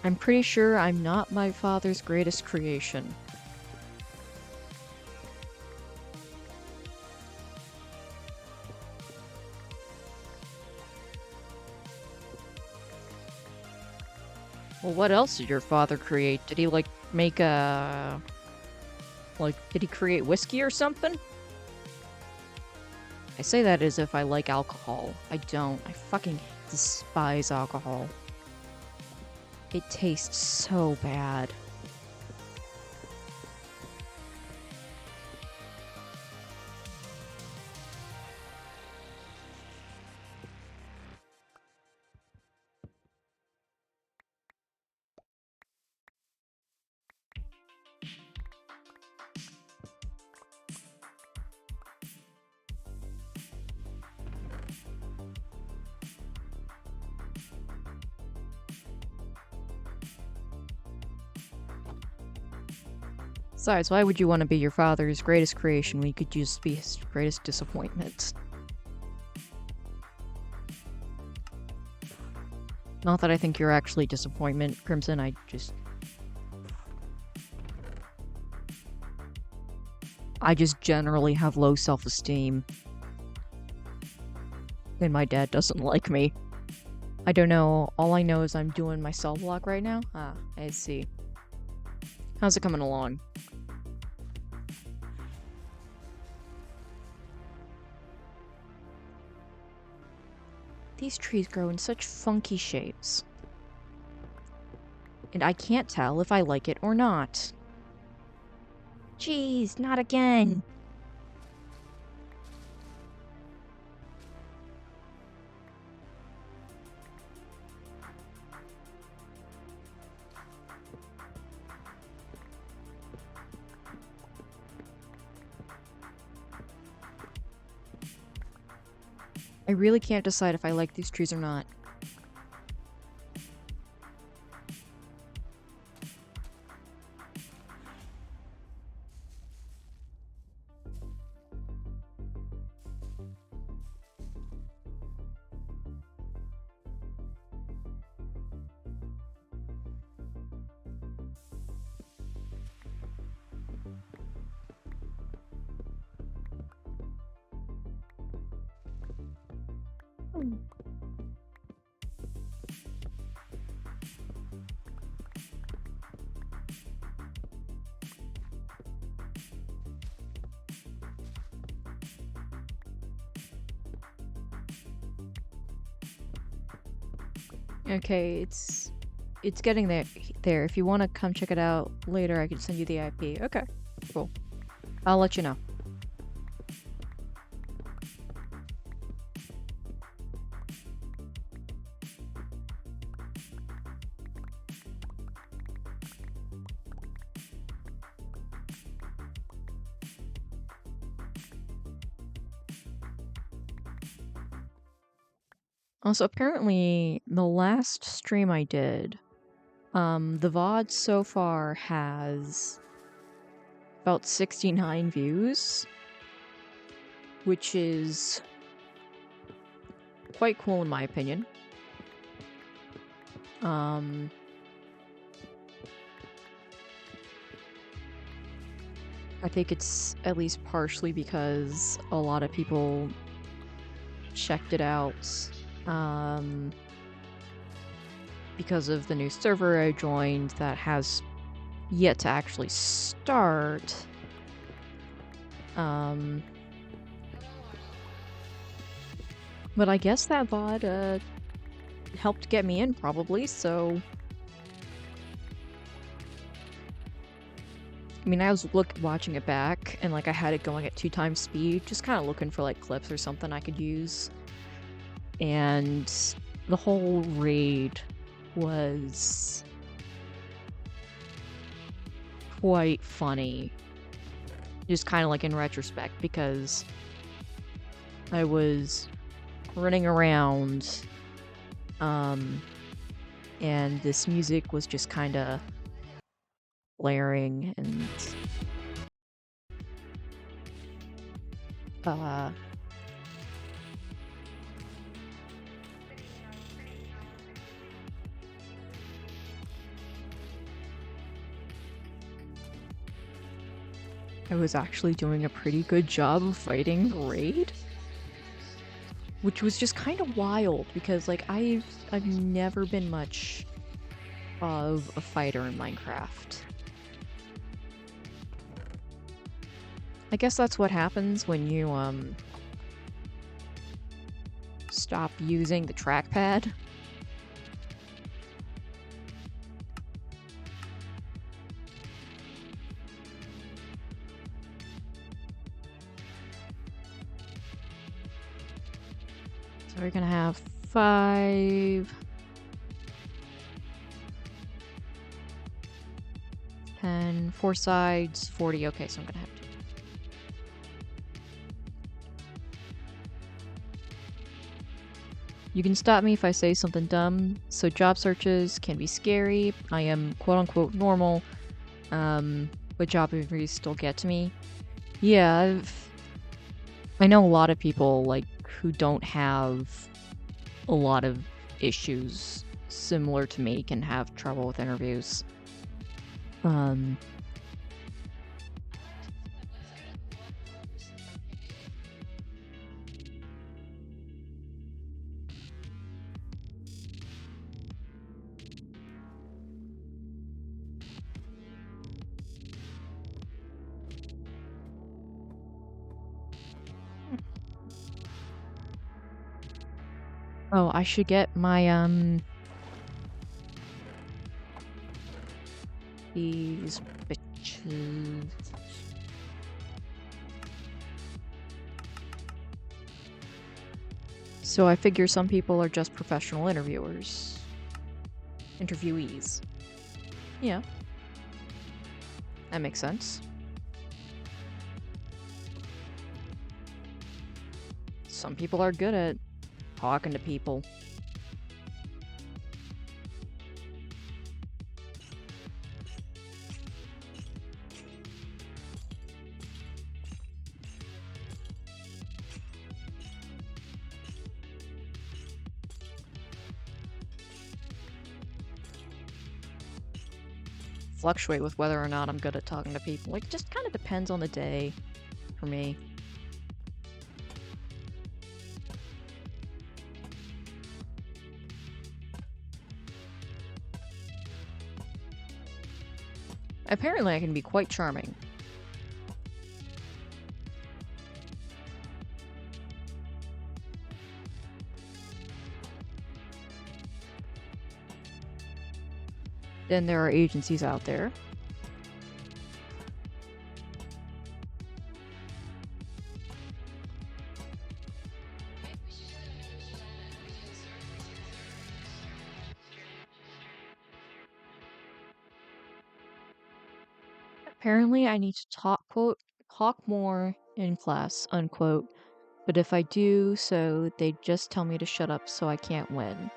I'm pretty sure I'm not my father's greatest creation. Well, what else did your father create? Did he, like, make a... Like, did he create whiskey or something? I say that as if I like alcohol. I don't. I fucking despise alcohol. It tastes so bad. Besides, why would you want to be your father's greatest creation when you could just be his greatest disappointment? Not that I think you're actually disappointment, Crimson, I just generally have low self-esteem. And my dad doesn't like me. I don't know, all I know is I'm doing my cell block right now. Ah, I see. How's it coming along? These trees grow in such funky shapes. And I can't tell if I like it or not. Jeez, not again. I really can't decide if I like these trees or not. Okay, it's getting there. If you want to come check it out later, I can send you the IP. Okay, cool. I'll let you know. Also, apparently, the last stream I did, the VOD so far has about 69 views, which is quite cool in my opinion. I think it's at least partially because a lot of people checked it out, because of the new server I joined that has yet to actually start. But I guess that VOD, helped get me in, probably, so... I mean, I was watching it back, and, like, I had it going at 2 times speed, just kind of looking for, like, clips or something I could use. And the whole raid was quite funny. Just kind of, like, in retrospect, because I was running around, and this music was just kind of blaring, and I was actually doing a pretty good job of fighting the raid, which was just kind of wild because like I've never been much of a fighter in Minecraft. I guess that's what happens when you stop using the trackpad. So we're gonna have 5, 10, 4 sides, 40. Okay, so I'm gonna have to. You can stop me if I say something dumb. So job searches can be scary. I am quote-unquote normal. But job interviews still get to me. Yeah, I know a lot of people like who don't have a lot of issues similar to me can have trouble with interviews. Oh, I should get my these bitches. So I figure some people are just professional interviewers. Interviewees. Yeah. That makes sense. Some people are good at talking to people. Fluctuate with whether or not I'm good at talking to people. Like, it just kind of depends on the day for me. Apparently I can be quite charming. Then there are agencies out there. Apparently I need to talk more in class, unquote. But if I do so, they just tell me to shut up so I can't win.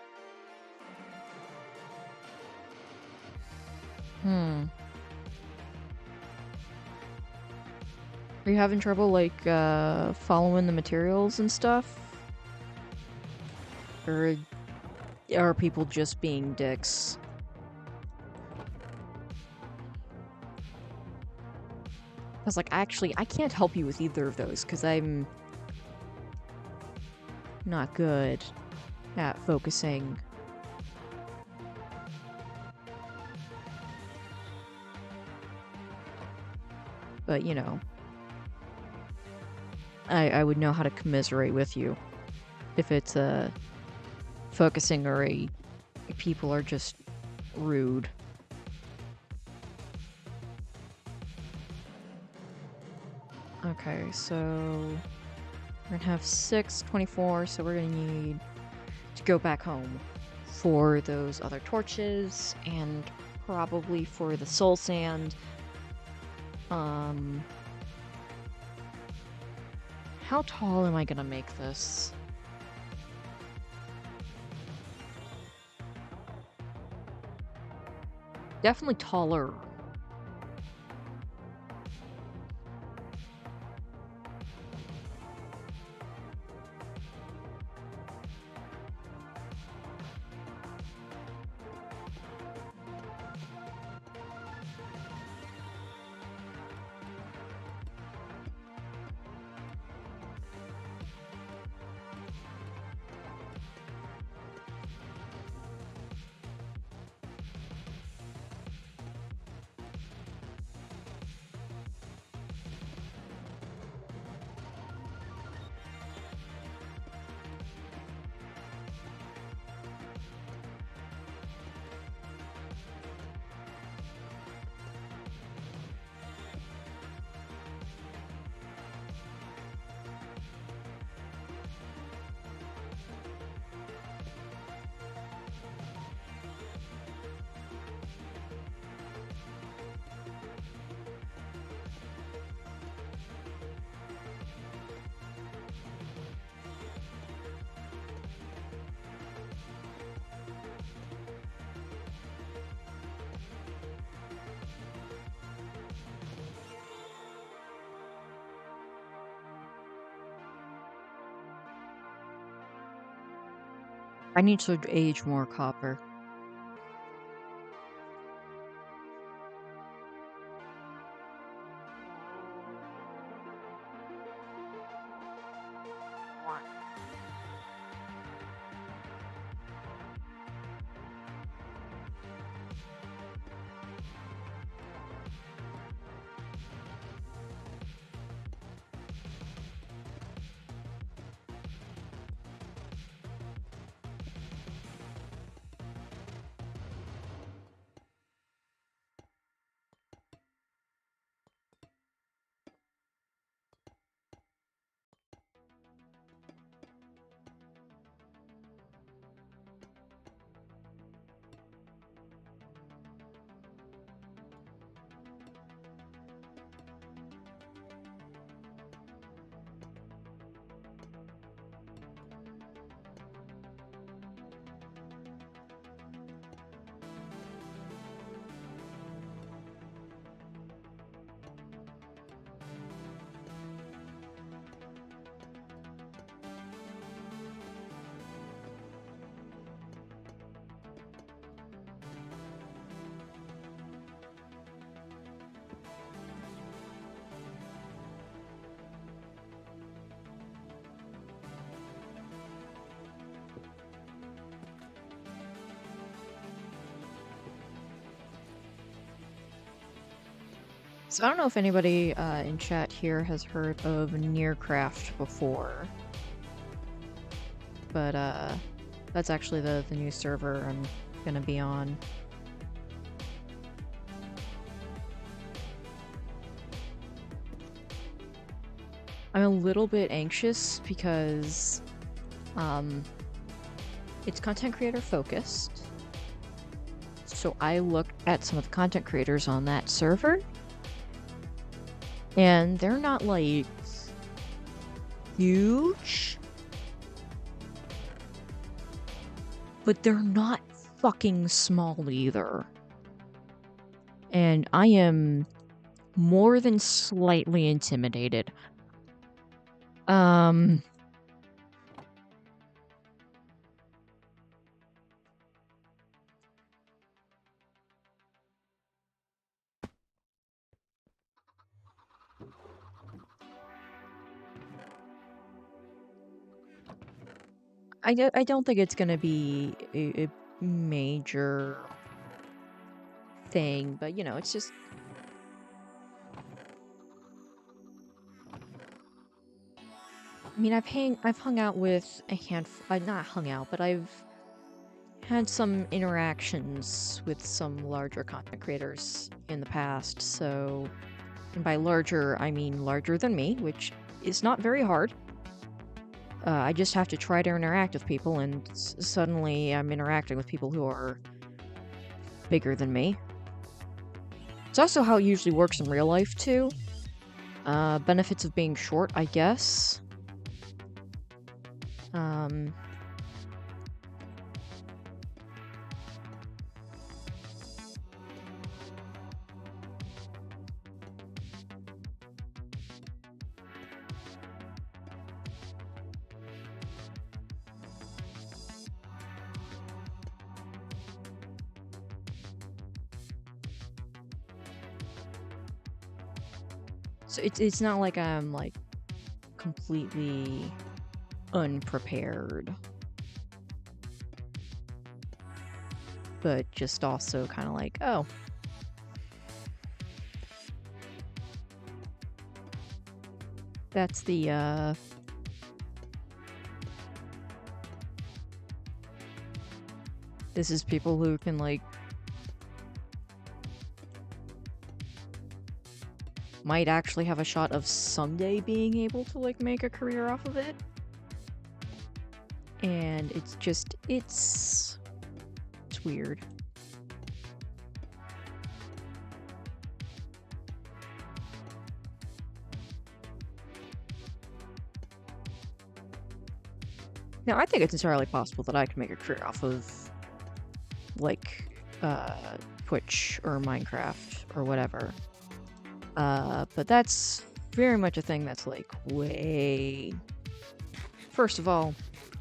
Are you having trouble, like, following the materials and stuff? Or are people just being dicks? Because, like, actually, I can't help you with either of those, because I'm not good at focusing. But, you know, I would know how to commiserate with you if it's focusing or people are just rude. Okay, so we're gonna have 6, 24, so we're gonna need to go back home for those other torches and probably for the soul sand. How tall am I gonna make this? Definitely taller. I need to age more copper. So I don't know if anybody in chat here has heard of Nearcraft before, but that's actually the new server I'm gonna be on. I'm a little bit anxious because it's content creator focused. So I looked at some of the content creators on that server, and they're not like huge, but they're not fucking small either. And I am more than slightly intimidated. I don't think it's gonna be a major thing, but you know, it's just. I mean, I've hung out with a handful. Not hung out, but I've had some interactions with some larger content creators in the past. So, and by larger, I mean larger than me, which is not very hard. I just have to try to interact with people, and suddenly I'm interacting with people who are bigger than me. It's also how it usually works in real life, too. Benefits of being short, I guess. So it's not like I'm like completely unprepared, but just also kind of like, oh, that's the this is people who can like might actually have a shot of someday being able to like make a career off of it. And it's just it's weird. Now, I think it's entirely possible that I could make a career off of like Twitch or Minecraft or whatever. But that's very much a thing that's like way... First of all,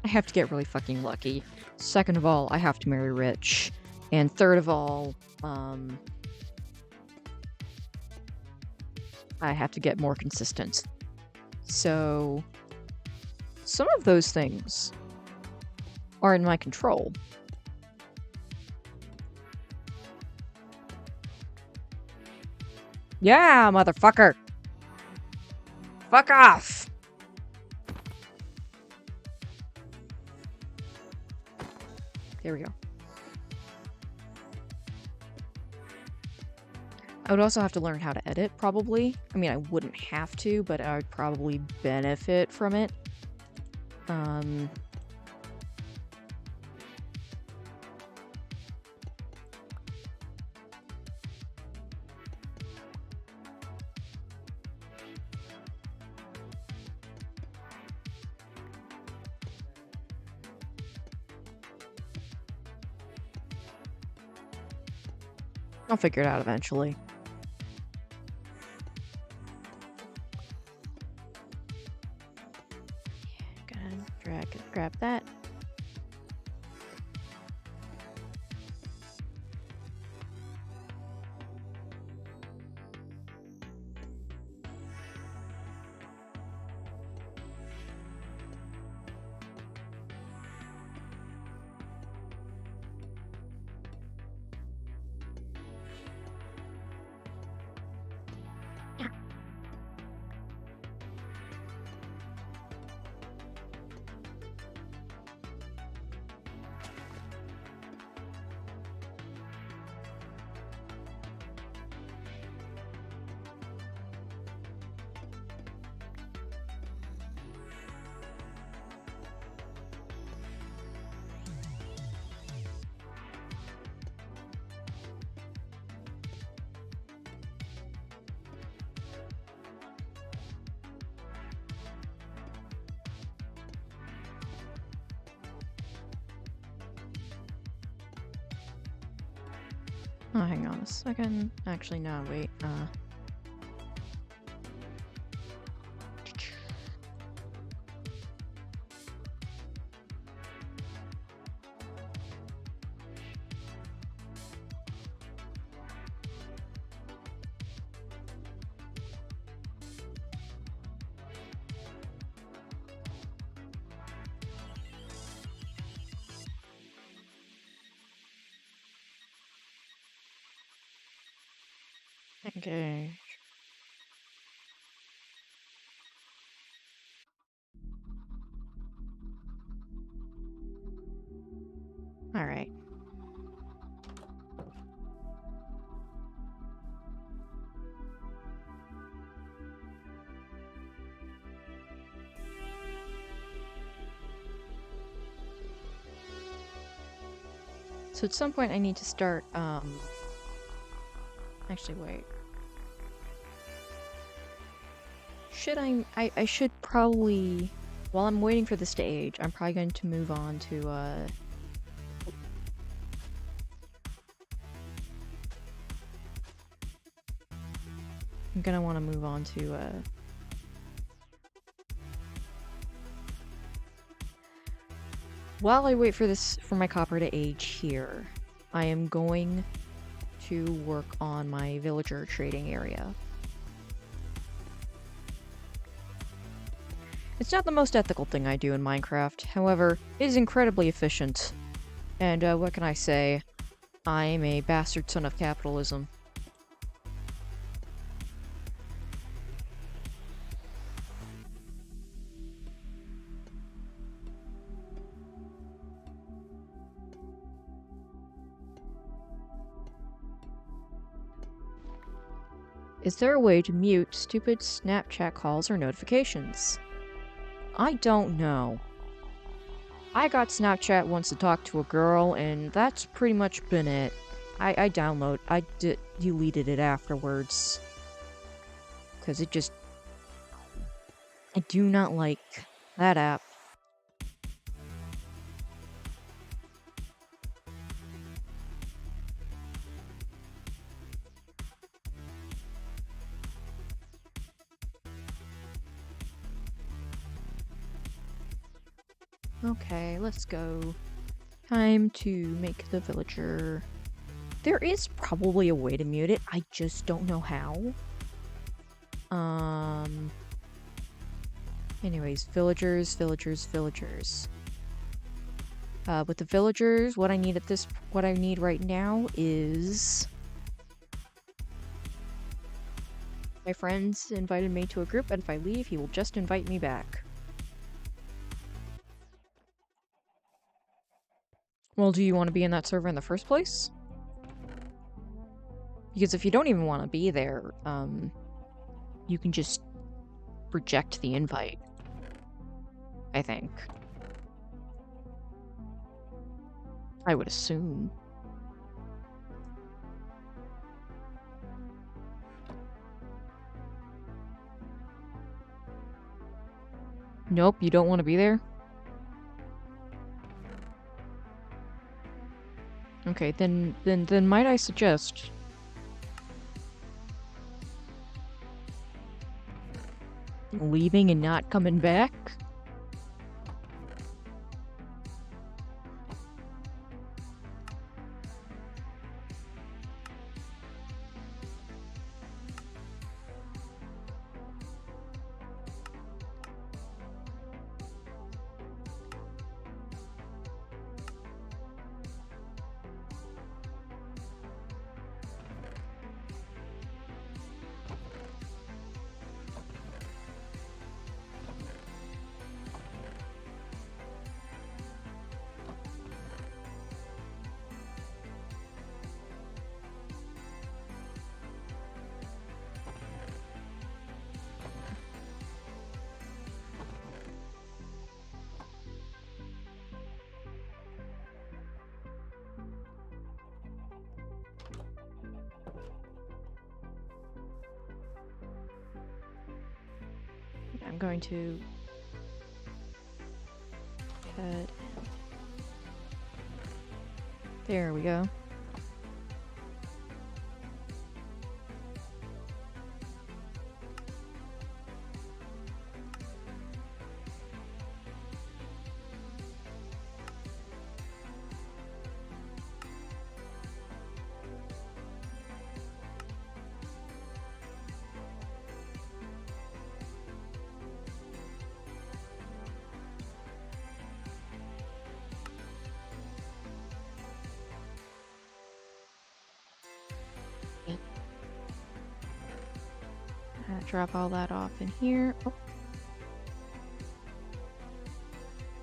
I have to get really fucking lucky. Second of all, I have to marry rich. And third of all, I have to get more consistent. So, some of those things are in my control. Yeah, motherfucker! Fuck off! There we go. I would also have to learn how to edit, probably. I mean, I wouldn't have to, but I would probably benefit from it. I'll figure it out eventually. Gonna grab that. Oh, hang on a second. Actually, no, wait. Okay. All right. So at some point I need to start, actually, wait. Should I should probably, while I'm waiting for this to age, I'm probably going to move on to, I'm gonna want to move on to, while I wait for my copper to age here, I am going to work on my villager trading area. It's not the most ethical thing I do in Minecraft, however, it is incredibly efficient. And, what can I say? I'm a bastard son of capitalism. Is there a way to mute stupid Snapchat calls or notifications? I don't know. I got Snapchat once to talk to a girl, and that's pretty much been it. I deleted it afterwards. Because it just... I do not like that app. Okay, let's go. Time to make the villager. There is probably a way to mute it. I just don't know how. Anyways, villagers. With the villagers, what I need right now is my friends invited me to a group, and if I leave, he will just invite me back. Well, do you want to be in that server in the first place? Because if you don't even want to be there, you can just reject the invite, I think. I would assume. Nope, you don't want to be there? Okay, then might I suggest leaving and not coming back? I'm going to head. There we go. Drop all that off in here. Oh.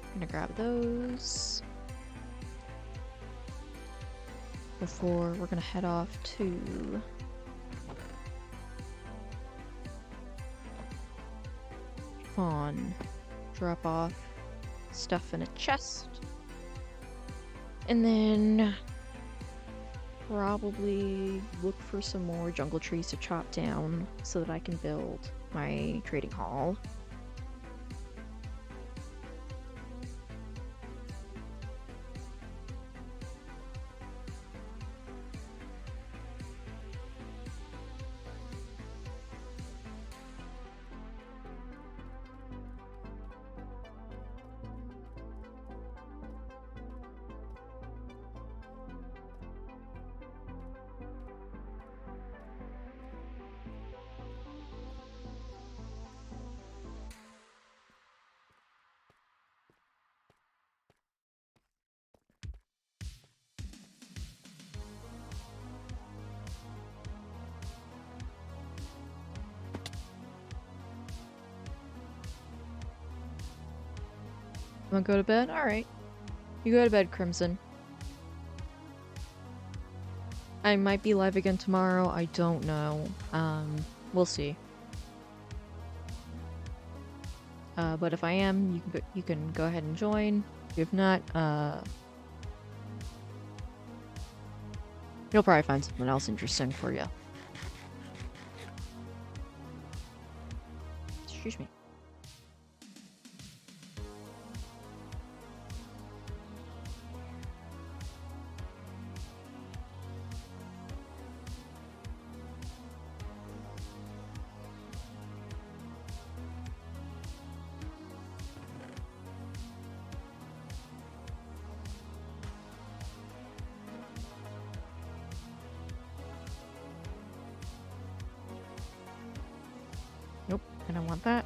I'm gonna grab those before we're gonna head off to Fawn. Drop off stuff in a chest. And then probably look for some more jungle trees to chop down so that I can build my trading hall. Wanna go to bed? Alright. You go to bed, Crimson. I might be live again tomorrow, I don't know. We'll see. But if I am, you can go ahead and join. If not, you'll probably find something else interesting for you. Excuse me. And I want that.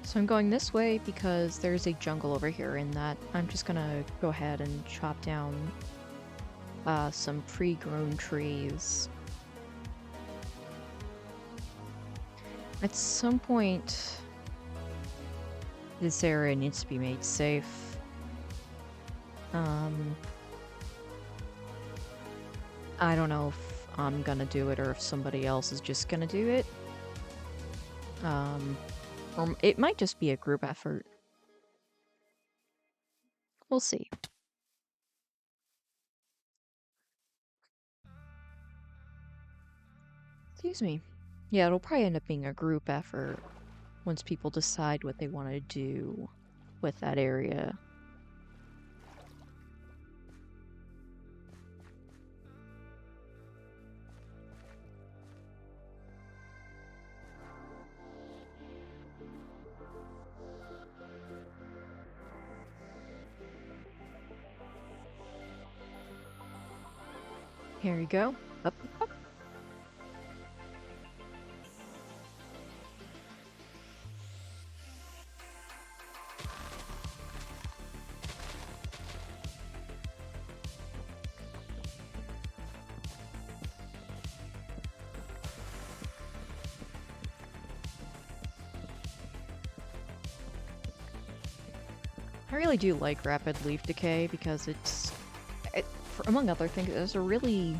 So I'm going this way because there's a jungle over here, and that I'm just gonna go ahead and chop down some pre-grown trees. At some point, this area needs to be made safe. I don't know if I'm gonna do it or if somebody else is just gonna do it. Or it might just be a group effort. We'll see. Excuse me. Yeah, it'll probably end up being a group effort once people decide what they want to do with that area. Here you go. Up, up. I really do like rapid leaf decay because among other things, it's a really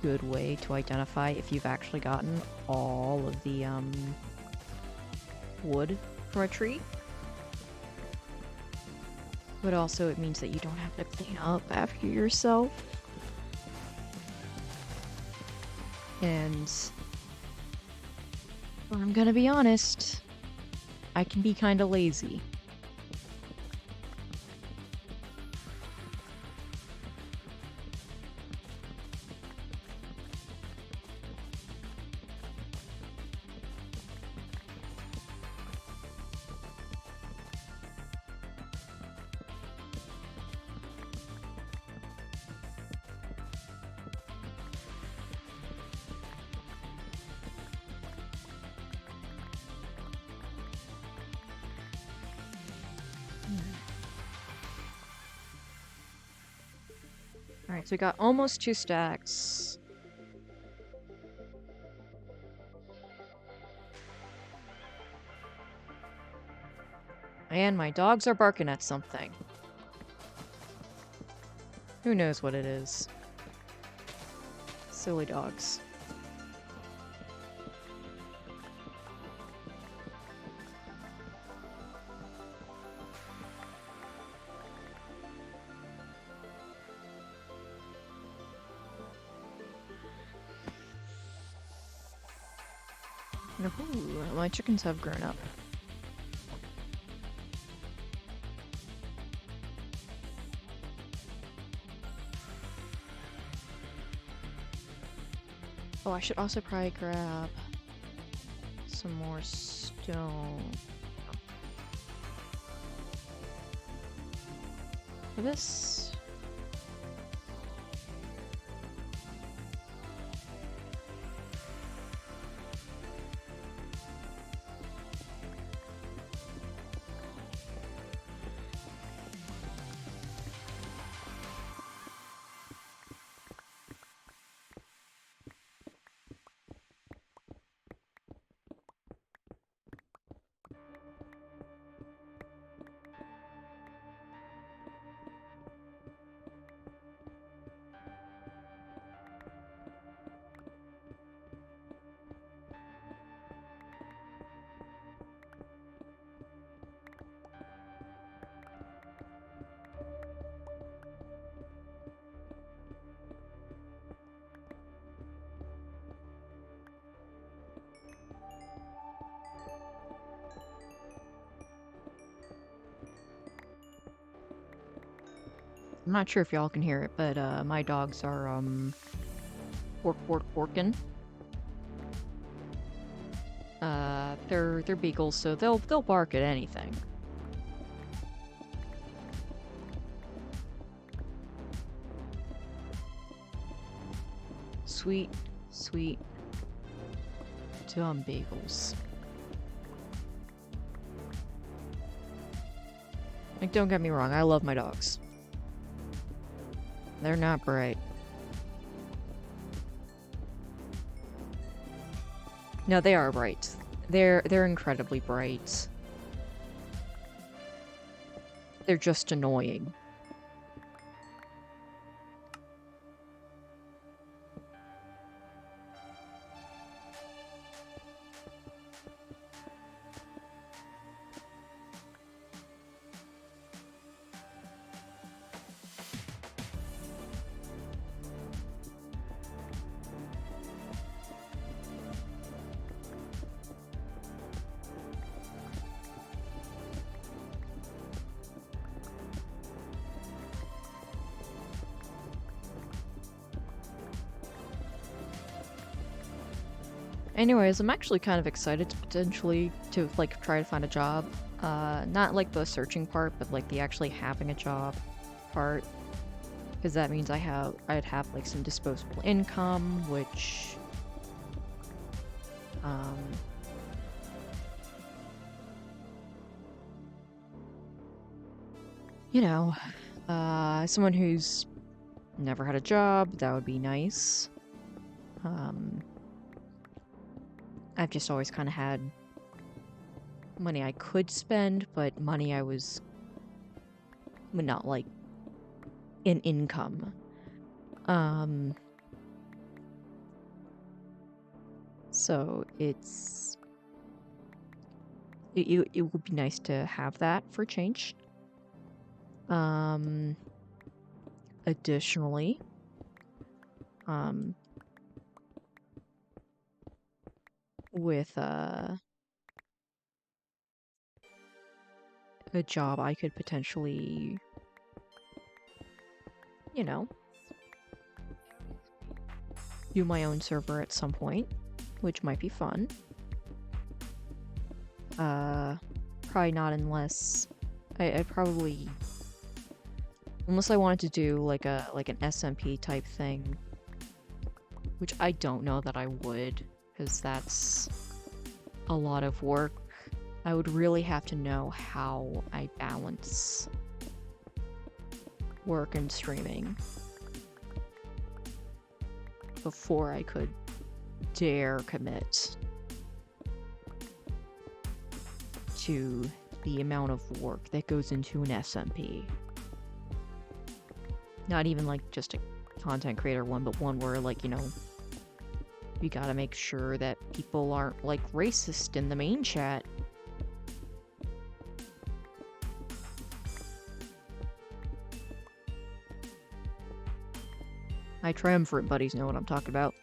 good way to identify if you've actually gotten all of the wood from a tree. But also it means that you don't have to clean up after yourself. And I'm gonna be honest, I can be kinda lazy. Alright, so we got almost 2 stacks. And my dogs are barking at something. Who knows what it is? Silly dogs. Ooh, my chickens have grown up. Oh, I should also probably grab some more stone. For this. I'm not sure if y'all can hear it, but my dogs are borking. They're beagles, so they'll bark at anything. Sweet, sweet, dumb bagels. Like, don't get me wrong, I love my dogs. They're not bright. No, they are bright. They're incredibly bright. They're just annoying. Anyways, I'm actually kind of excited to potentially like try to find a job. Not like the searching part, but like the actually having a job part. Because that means I'd have like some disposable income, which you know, someone who's never had a job, that would be nice. I've just always kind of had money I could spend, but money I was not like an income. So it would be nice to have that for a change. Additionally, with a job I could potentially, you know, do my own server at some point, which might be fun. Probably not unless I probably, unless I wanted to do like an SMP type thing, which I don't know that I would, because that's a lot of work. I would really have to know how I balance work and streaming before I could dare commit to the amount of work that goes into an SMP. Not even like just a content creator one, but one where like, you know, you gotta make sure that people aren't like racist in the main chat. My triumvirate buddies know what I'm talking about.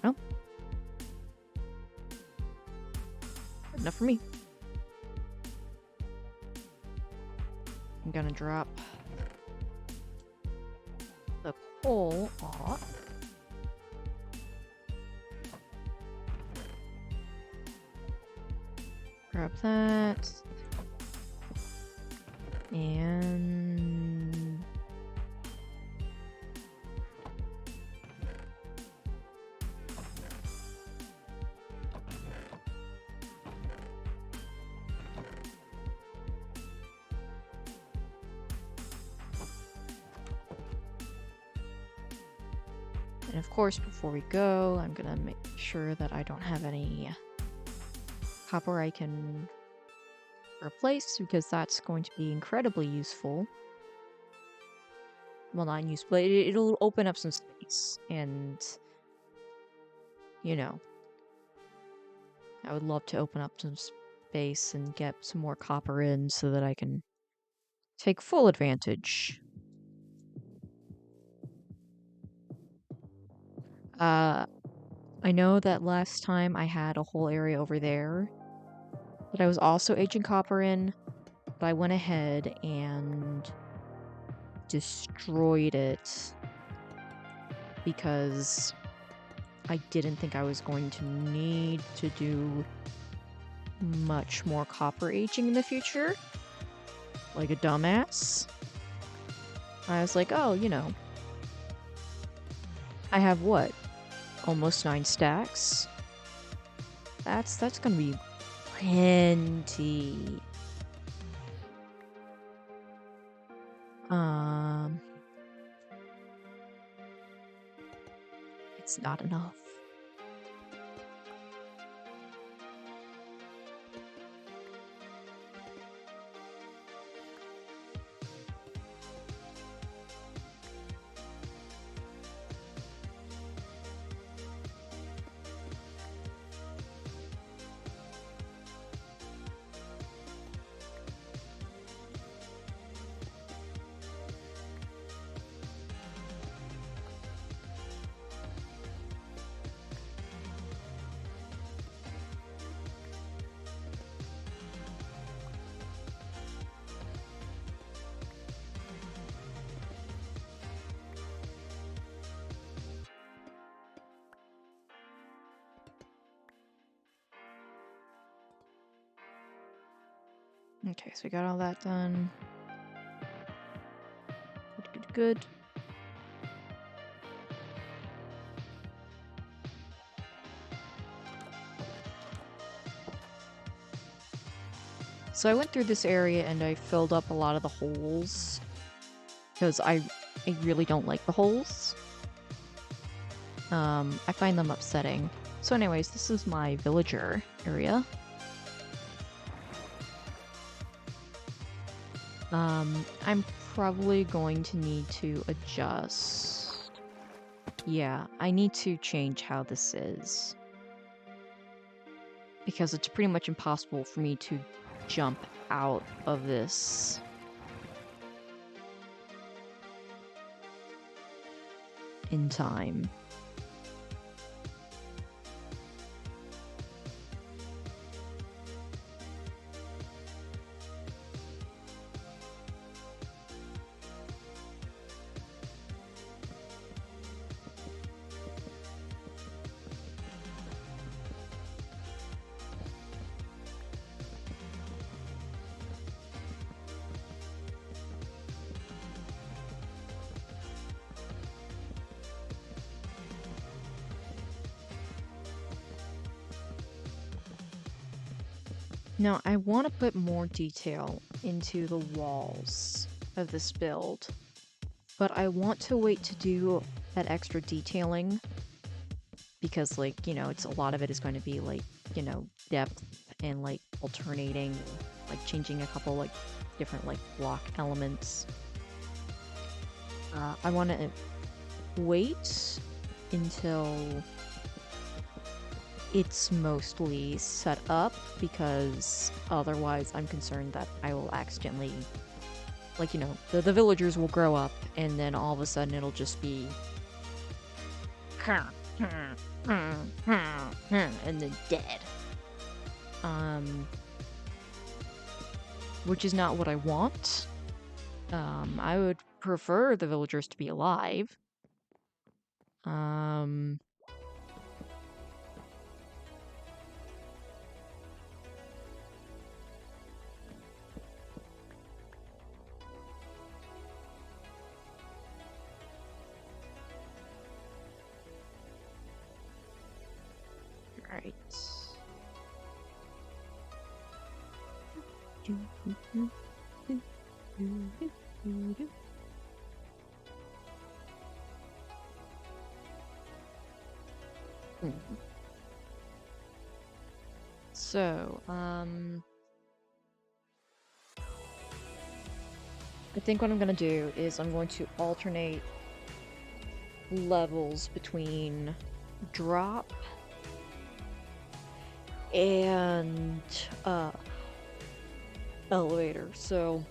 Well, enough for me. I'm gonna drop the coal off. Grab that. And of course, before we go, I'm gonna make sure that I don't have any copper I can replaced because that's going to be incredibly useful. Well, not useful, but it'll open up some space, and you know, I would love to open up some space and get some more copper in so that I can take full advantage. I know that last time I had a whole area over there that I was also aging copper in, but I went ahead and destroyed it because I didn't think I was going to need to do much more copper aging in the future. Like a dumbass. I was like, oh, you know, I have what? Almost 9 stacks? That's gonna be plenty. It's not enough. Okay, so we got all that done. Good. So I went through this area and I filled up a lot of the holes because I really don't like the holes. I find them upsetting. So anyways, this is my villager area. I'm probably going to need to adjust. Yeah, I need to change how this is. Because it's pretty much impossible for me to jump out of this. In time. Now, I want to put more detail into the walls of this build, but I want to wait to do that extra detailing because, like, you know, it's a lot of it is going to be, like, you know, depth and, like, alternating, like, changing a couple, like, different, like, block elements. I want to wait until it's mostly set up because otherwise I'm concerned that I will accidentally, like, you know, the villagers will grow up and then all of a sudden it'll just be and then dead. Which is not what I want. I would prefer the villagers to be alive. Right. So, I think what I'm gonna do is I'm going to alternate levels between drop and elevator. So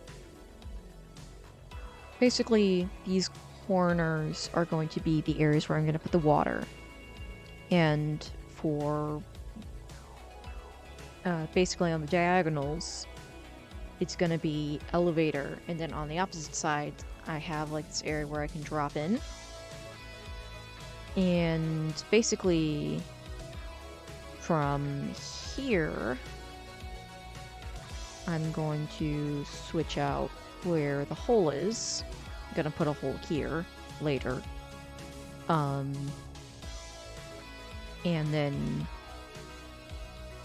basically these corners are going to be the areas where I'm going to put the water, and for basically on the diagonals it's going to be elevator, and then on the opposite side I have like this area where I can drop in. And basically from here I'm going to switch out where the hole is. I'm gonna put a hole here later. And then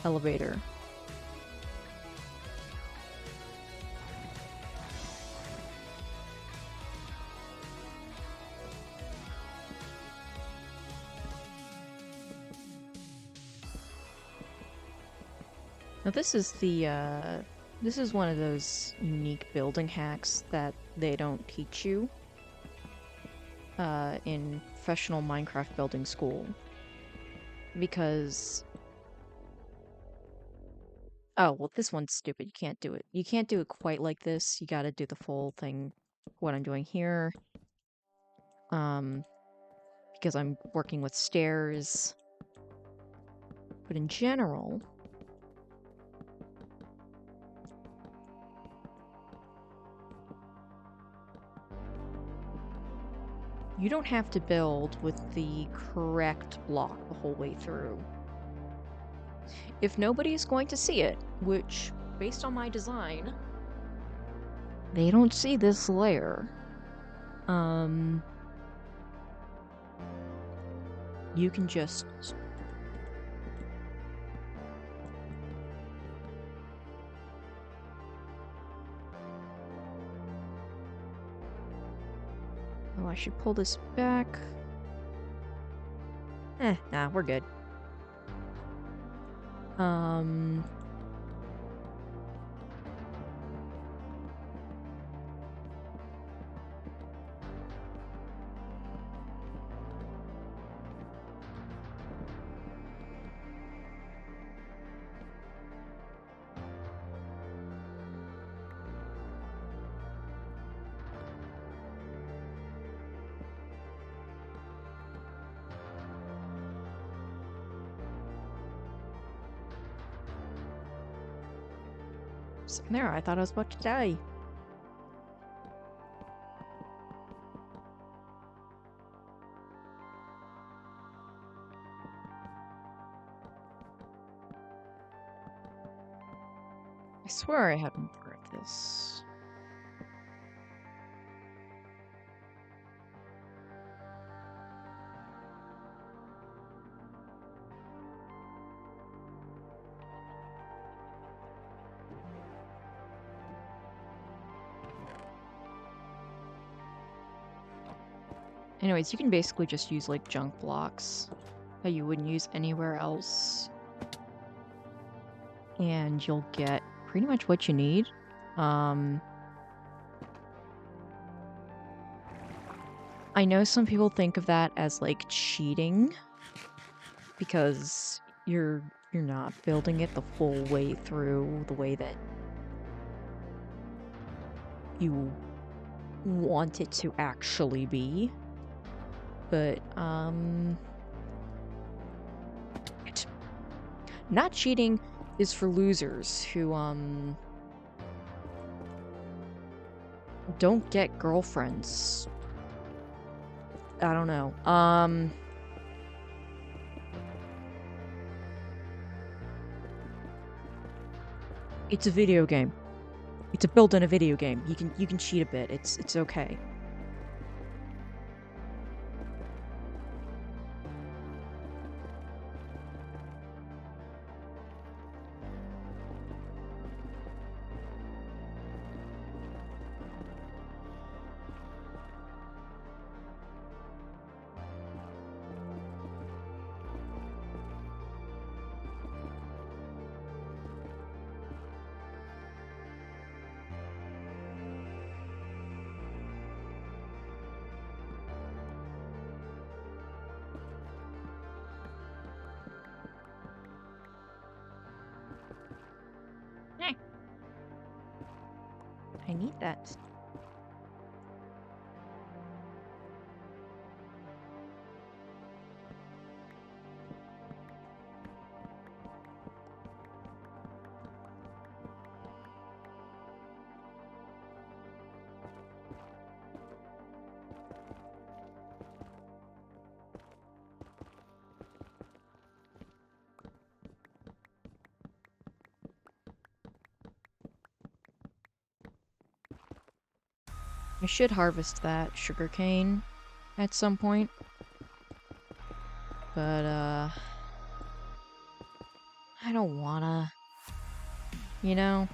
elevator. Now this is this is one of those unique building hacks that they don't teach you in professional Minecraft building school. Because... oh, well, this one's stupid. You can't do it. You can't do it quite like this. You gotta do the full thing, what I'm doing here. Because I'm working with stairs. But in general... you don't have to build with the correct block the whole way through. If nobody's going to see it, which, based on my design, they don't see this layer, you can just... oh, I should pull this back. Nah, we're good. Sitting there, I thought I was about to die. I swear I haven't heard this. Anyways, you can basically just use like junk blocks that you wouldn't use anywhere else, and you'll get pretty much what you need. I know some people think of that as like cheating because you're not building it the full way through the way that you want it to actually be. But not cheating is for losers who don't get girlfriends. I don't know. It's a video game. It's a build in a video game. You can cheat a bit. It's okay. I need that. I should harvest that sugarcane at some point. But, I don't wanna. You know?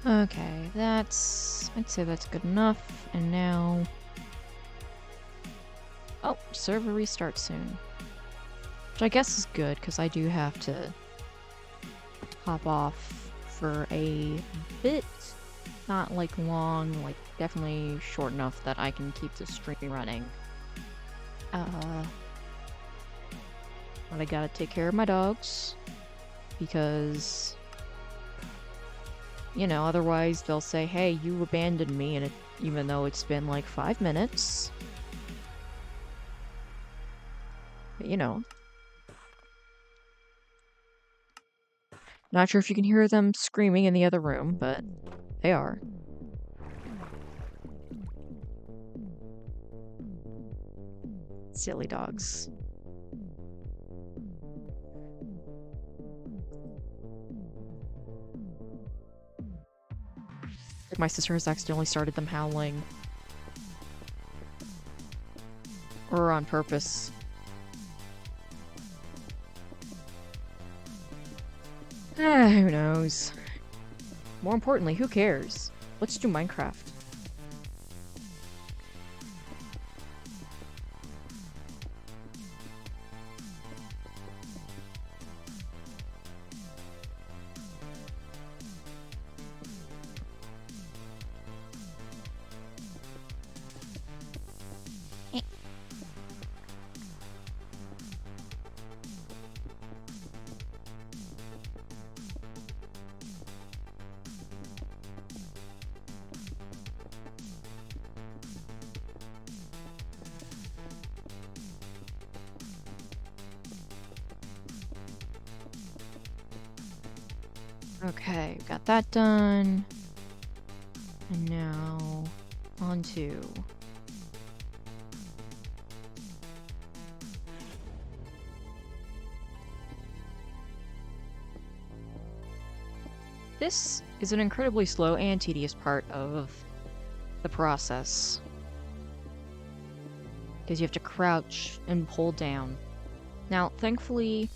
Okay, I'd say that's good enough. And now... Oh, server restart soon. Which I guess is good, because I do have to hop off for a bit. Not, like, long, like, definitely short enough that I can keep the stream running. But I gotta take care of my dogs, because... You know, otherwise they'll say, hey, you abandoned me, and even though it's been like 5 minutes. But, you know. Not sure if you can hear them screaming in the other room, but they are. Silly dogs. My sister has accidentally started them howling. Or on purpose. Who knows? More importantly, who cares? Let's do Minecraft. Okay, got that done. And now, on to... This is an incredibly slow and tedious part of the process. Because you have to crouch and pull down. Now, thankfully,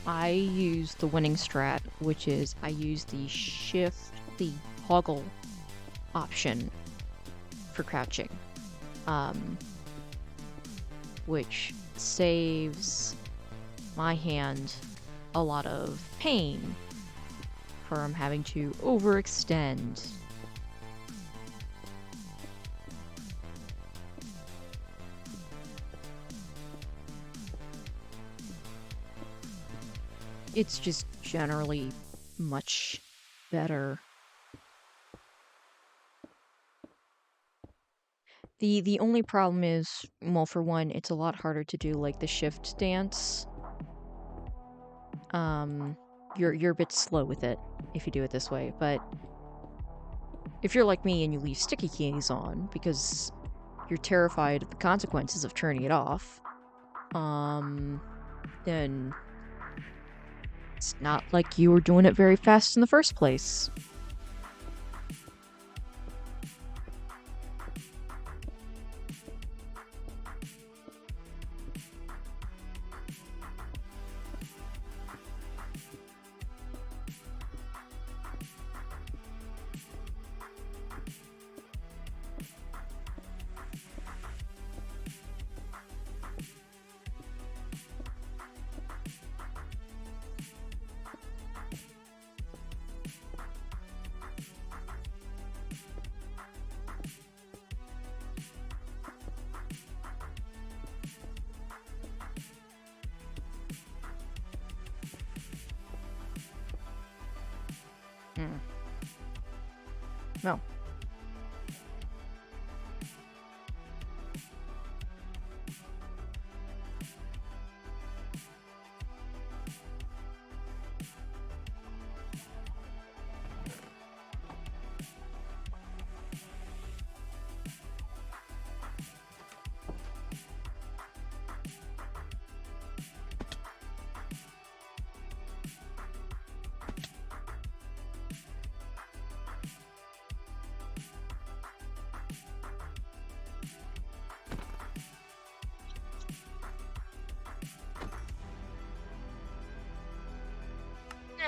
I use the winning strat, which is I use the toggle option for crouching, which saves my hand a lot of pain from having to overextend. It's just generally much better. The only problem is, well, for one, it's a lot harder to do like the shift dance. You're a bit slow with it if you do it this way, but if you're like me and you leave sticky keys on because you're terrified of the consequences of turning it off, then it's not like you were doing it very fast in the first place. No.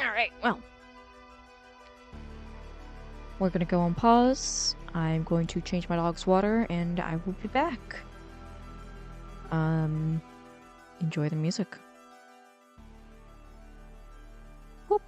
Alright, well. We're gonna go on pause. I'm going to change my dog's water, and I will be back. Enjoy the music. Whoop.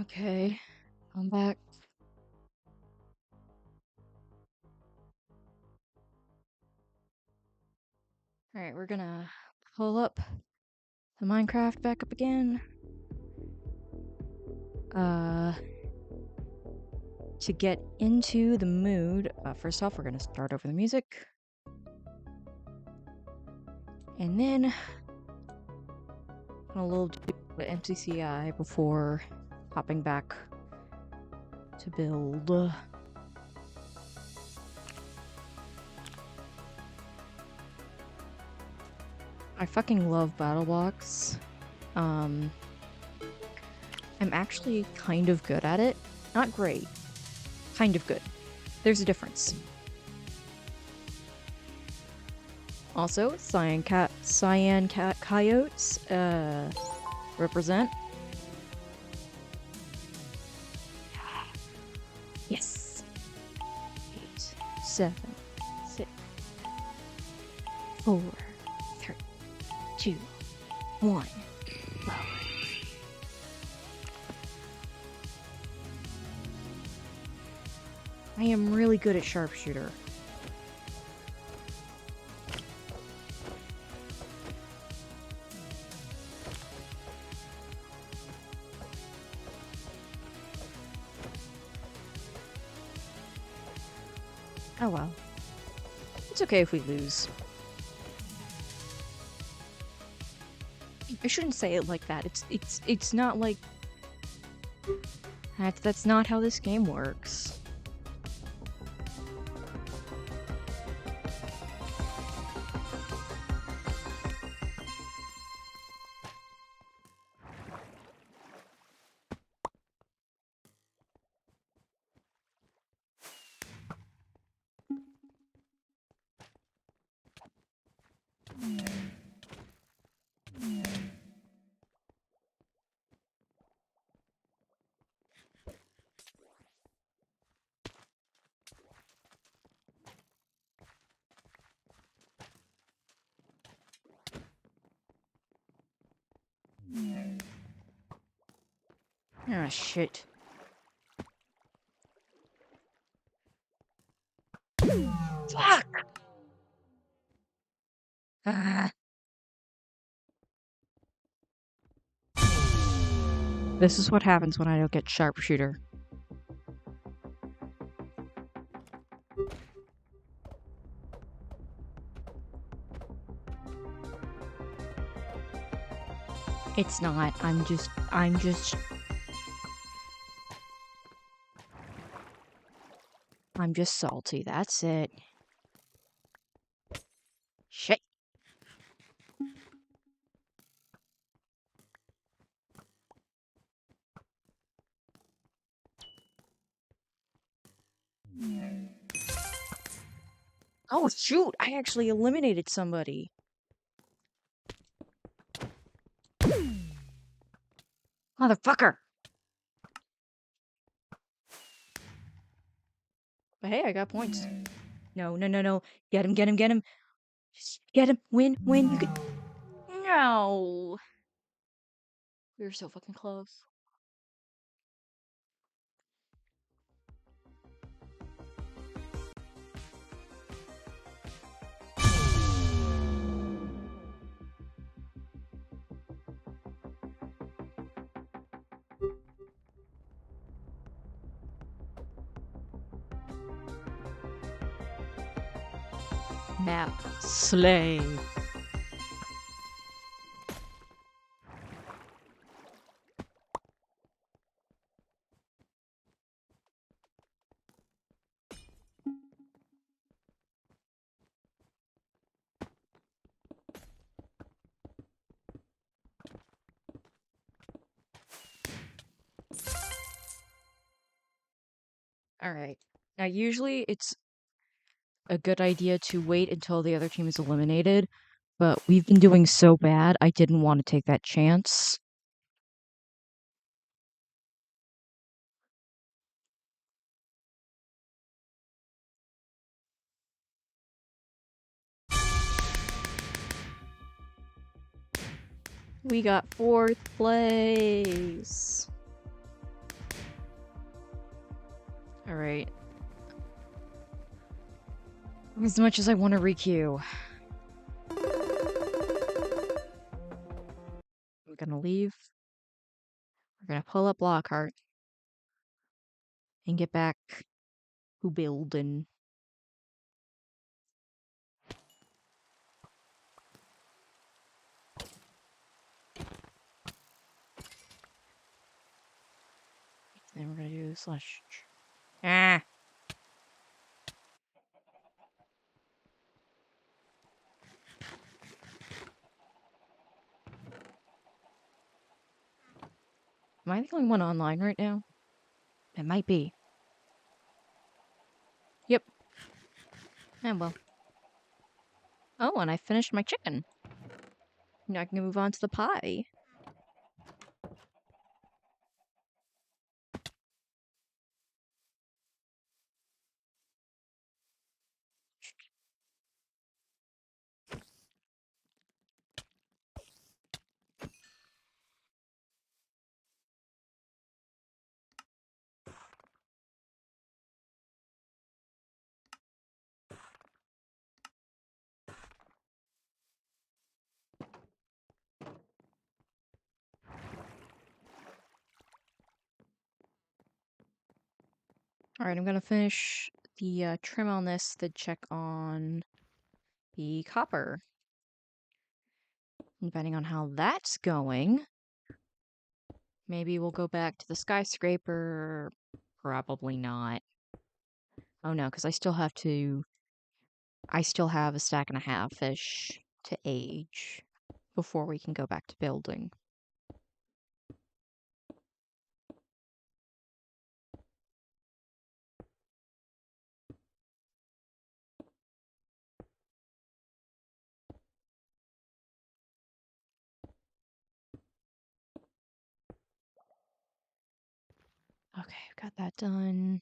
Okay, I'm back. Alright, we're gonna pull up the Minecraft back up again. To get into the mood, first off, we're gonna start over the music. And then a little bit of MCCI before hopping back to build. I fucking love battle blocks. I'm actually kind of good at it. Not great. Kind of good. There's a difference. Also, cyan coyotes, represent. Yes. 8, 7, 6, 4, 3, 2, 1. Go. I am really good at sharpshooter. Oh well. It's okay if we lose. I shouldn't say it like that. It's not like that's not how this game works. Ah, shit. Fuck! Ah. This is what happens when I don't get sharpshooter. It's not. I'm just salty. That's it. Shit. Oh shoot! I actually eliminated somebody. Motherfucker! But hey, I got points. No, no, no, no. Get him, get him, get him. Just get him. Win, win. You could. No. We were so fucking close. Map slay. Alright. Now, usually it's a good idea to wait until the other team is eliminated, but we've been doing so bad, I didn't want to take that chance. We got 4th place. As much as I want to requeue. I'm gonna leave. We're gonna pull up Lockhart and get back to building. Then we're gonna do slash. Ah! Am I the only one online right now? It might be. Yep. And well. Oh, and I finished my chicken. Now I can move on to the pie. Alright, I'm gonna finish the trim on this, then check on the copper. Depending on how that's going, maybe we'll go back to the skyscraper. Probably not. Oh no, because I still have a stack and a half fish to age before we can go back to building. Okay, I've got that done.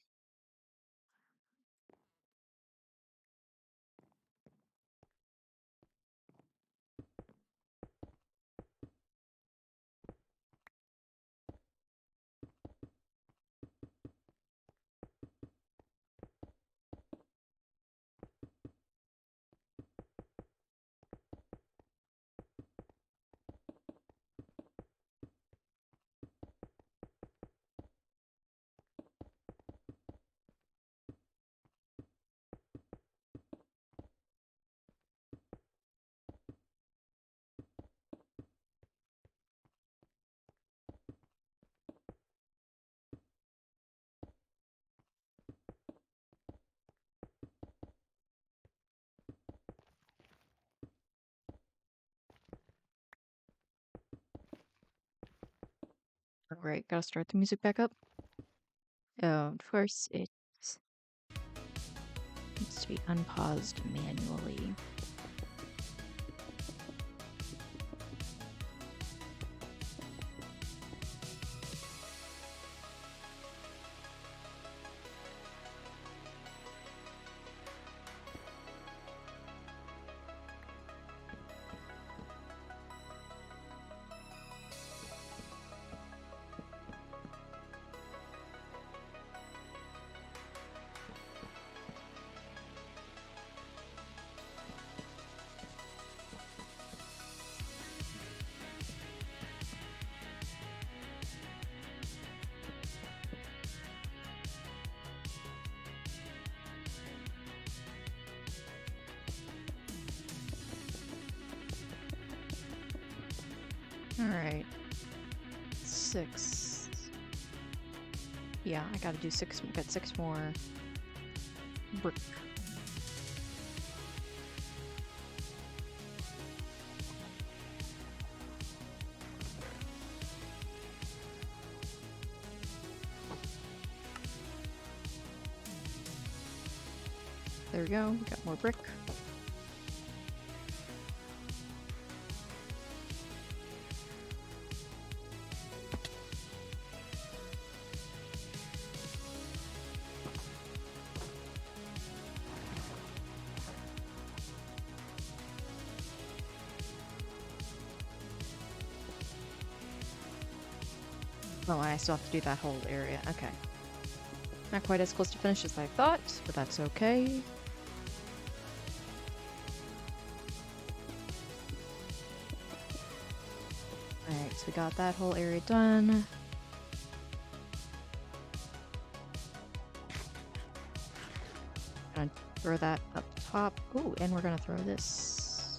Alright, gotta start the music back up. Oh, of course, it needs to be unpaused manually. Alright. 6. Yeah, I gotta do 6. We've got 6 more brick. There we go, we got more brick. Oh, I still have to do that whole area. Okay. Not quite as close to finish as I thought, but that's okay. so we got that whole area done. Gonna throw that up top. Ooh, and we're gonna throw this.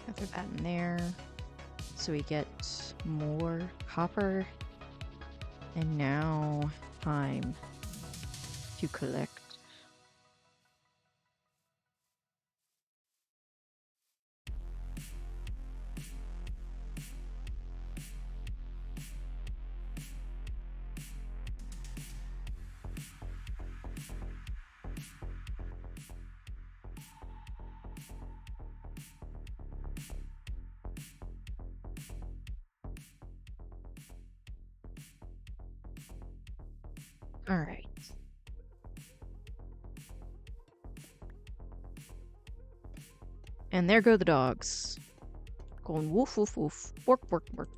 I'll throw that in there. So we get more copper. And now time to collect. All right. And there go the dogs. Going woof woof woof. Work, work, work.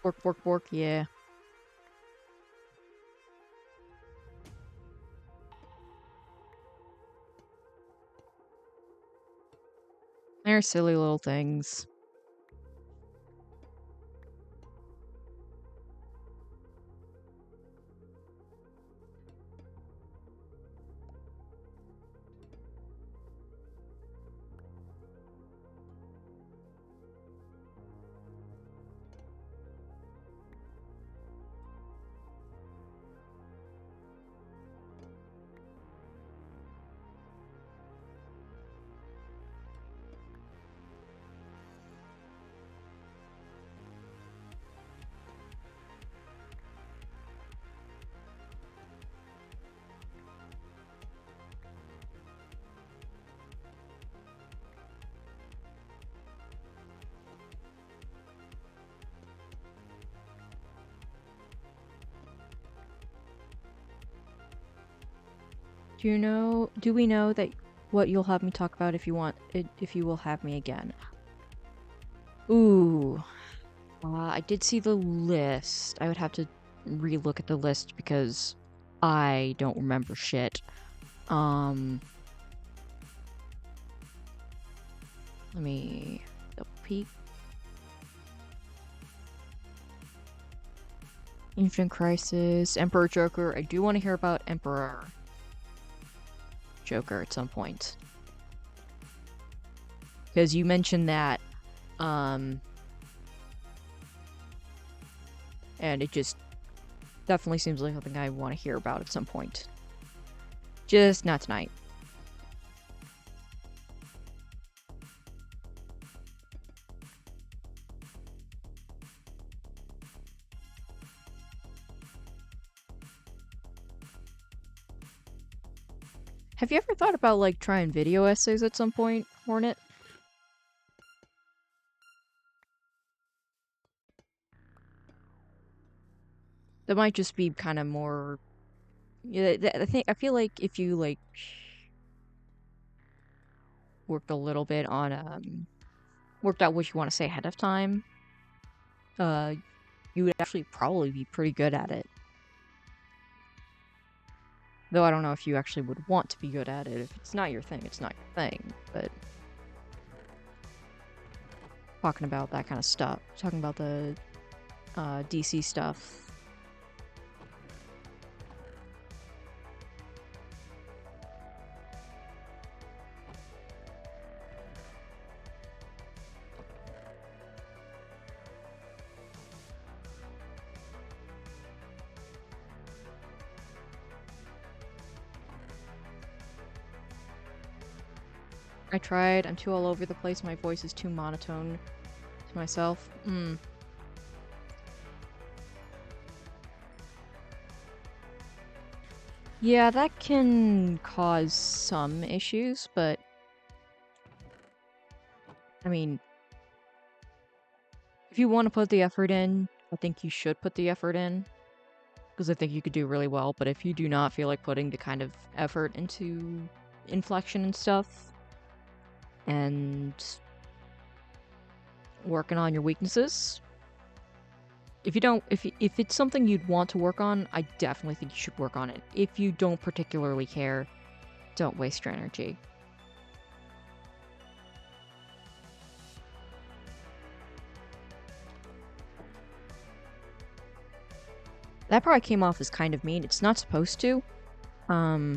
Work, work, work, yeah. They're silly little things. Do we know that what you'll have me talk about if you want it, if you will have me again? Ooh. I did see the list. I would have to relook at the list because I don't remember shit. Let me double peek. Infinite Crisis, Emperor Joker. I do want to hear about Emperor Joker at some point. Because you mentioned that, and it just definitely seems like something I want to hear about at some point. Just not tonight. Have you ever thought about, like, trying video essays at some point, Hornet? That might just be kind of more... Yeah, I feel like if you, like, worked a little bit on, worked out what you want to say ahead of time, you would actually probably be pretty good at it. Though I don't know if you actually would want to be good at it. If it's not your thing, it's not your thing. But talking about that kind of stuff. Talking about the DC stuff. I tried. I'm too all over the place. My voice is too monotone to myself. Yeah, that can cause some issues, but... I mean... If you want to put the effort in, I think you should put the effort in, because I think you could do really well. But if you do not feel like putting the kind of effort into inflection and stuff, and working on your weaknesses, if it's something you'd want to work on, I definitely think you should work on it. If you don't particularly care, don't waste your energy. That probably came off as kind of mean. It's not supposed to. I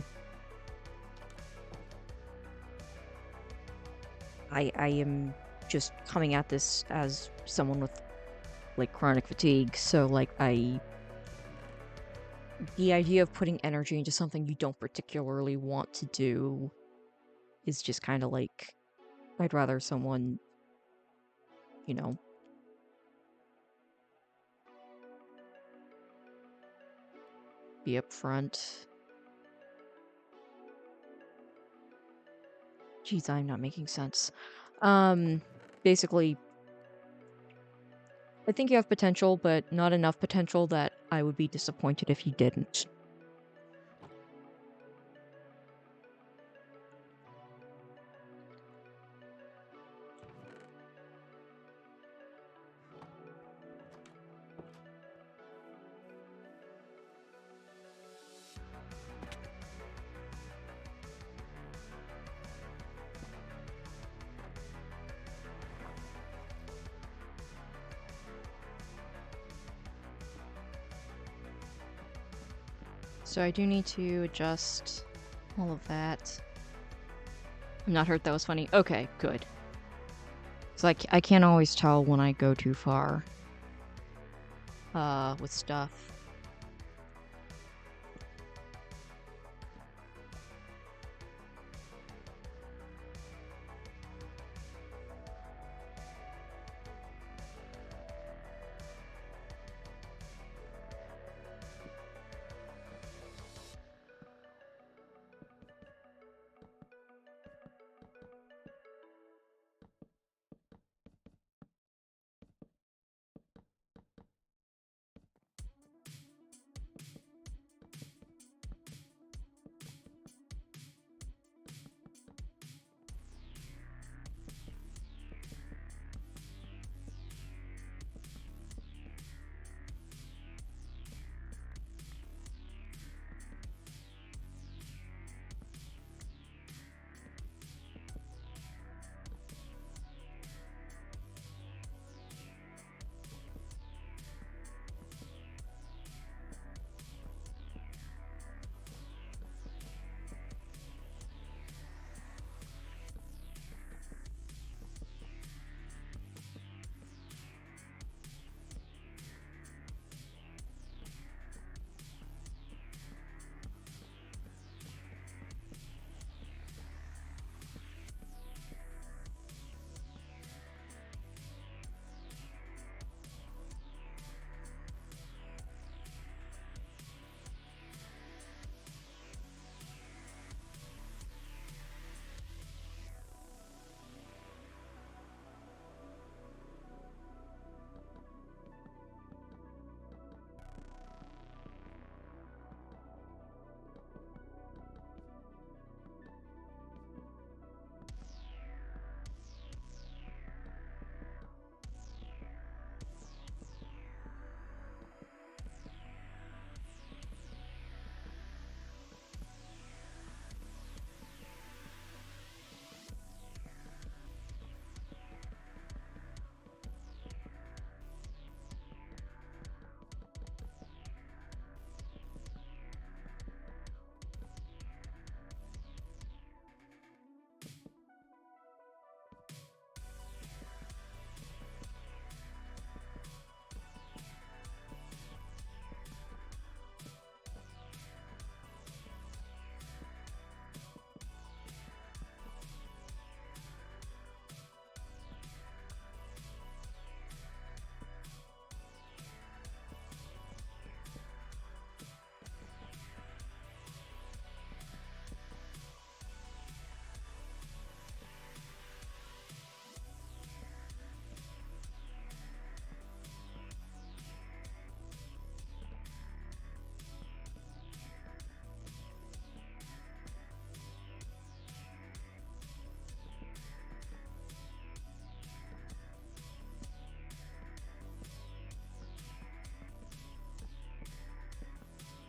am just coming at this as someone with, like, chronic fatigue, so, like, the idea of putting energy into something you don't particularly want to do is just kind of like, I'd rather someone, you know, be upfront. Jeez, I'm not making sense. Basically, I think you have potential, but not enough potential that I would be disappointed if you didn't. So I do need to adjust all of that. I'm not hurt, that was funny. Okay, good. It's like, I can't always tell when I go too far with stuff.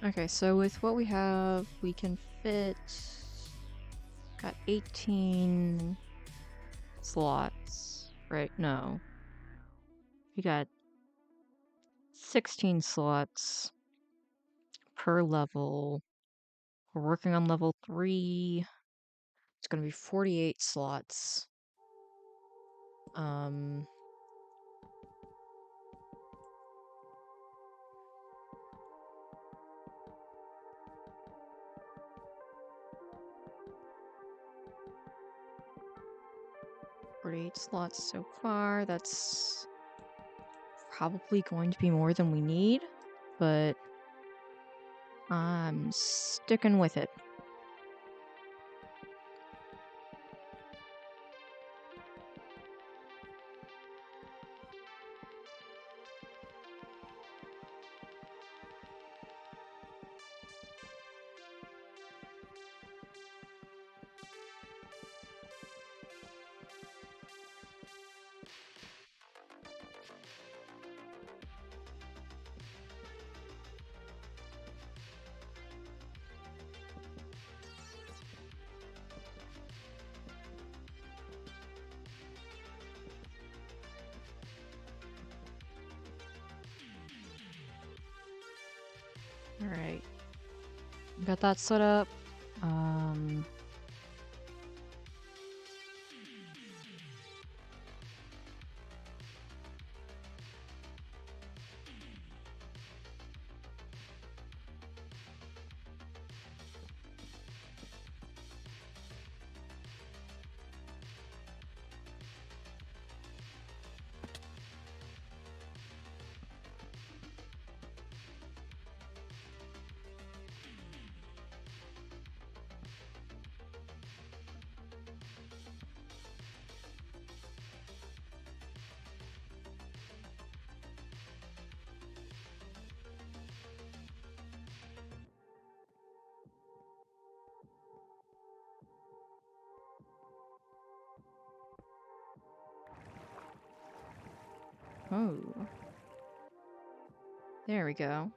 Okay, so with what we have, we can fit... Got 18 slots, right? No. We got 16 slots per level. We're working on level 3. It's gonna be 48 slots. 48 slots so far. That's probably going to be more than we need, but I'm sticking with it. Alright. Got that set up. Oh. There we go.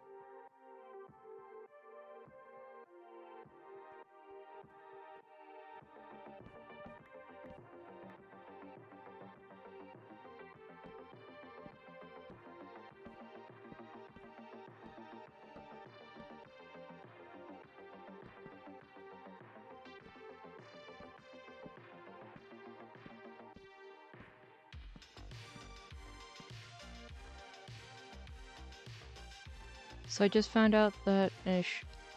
So I just found out that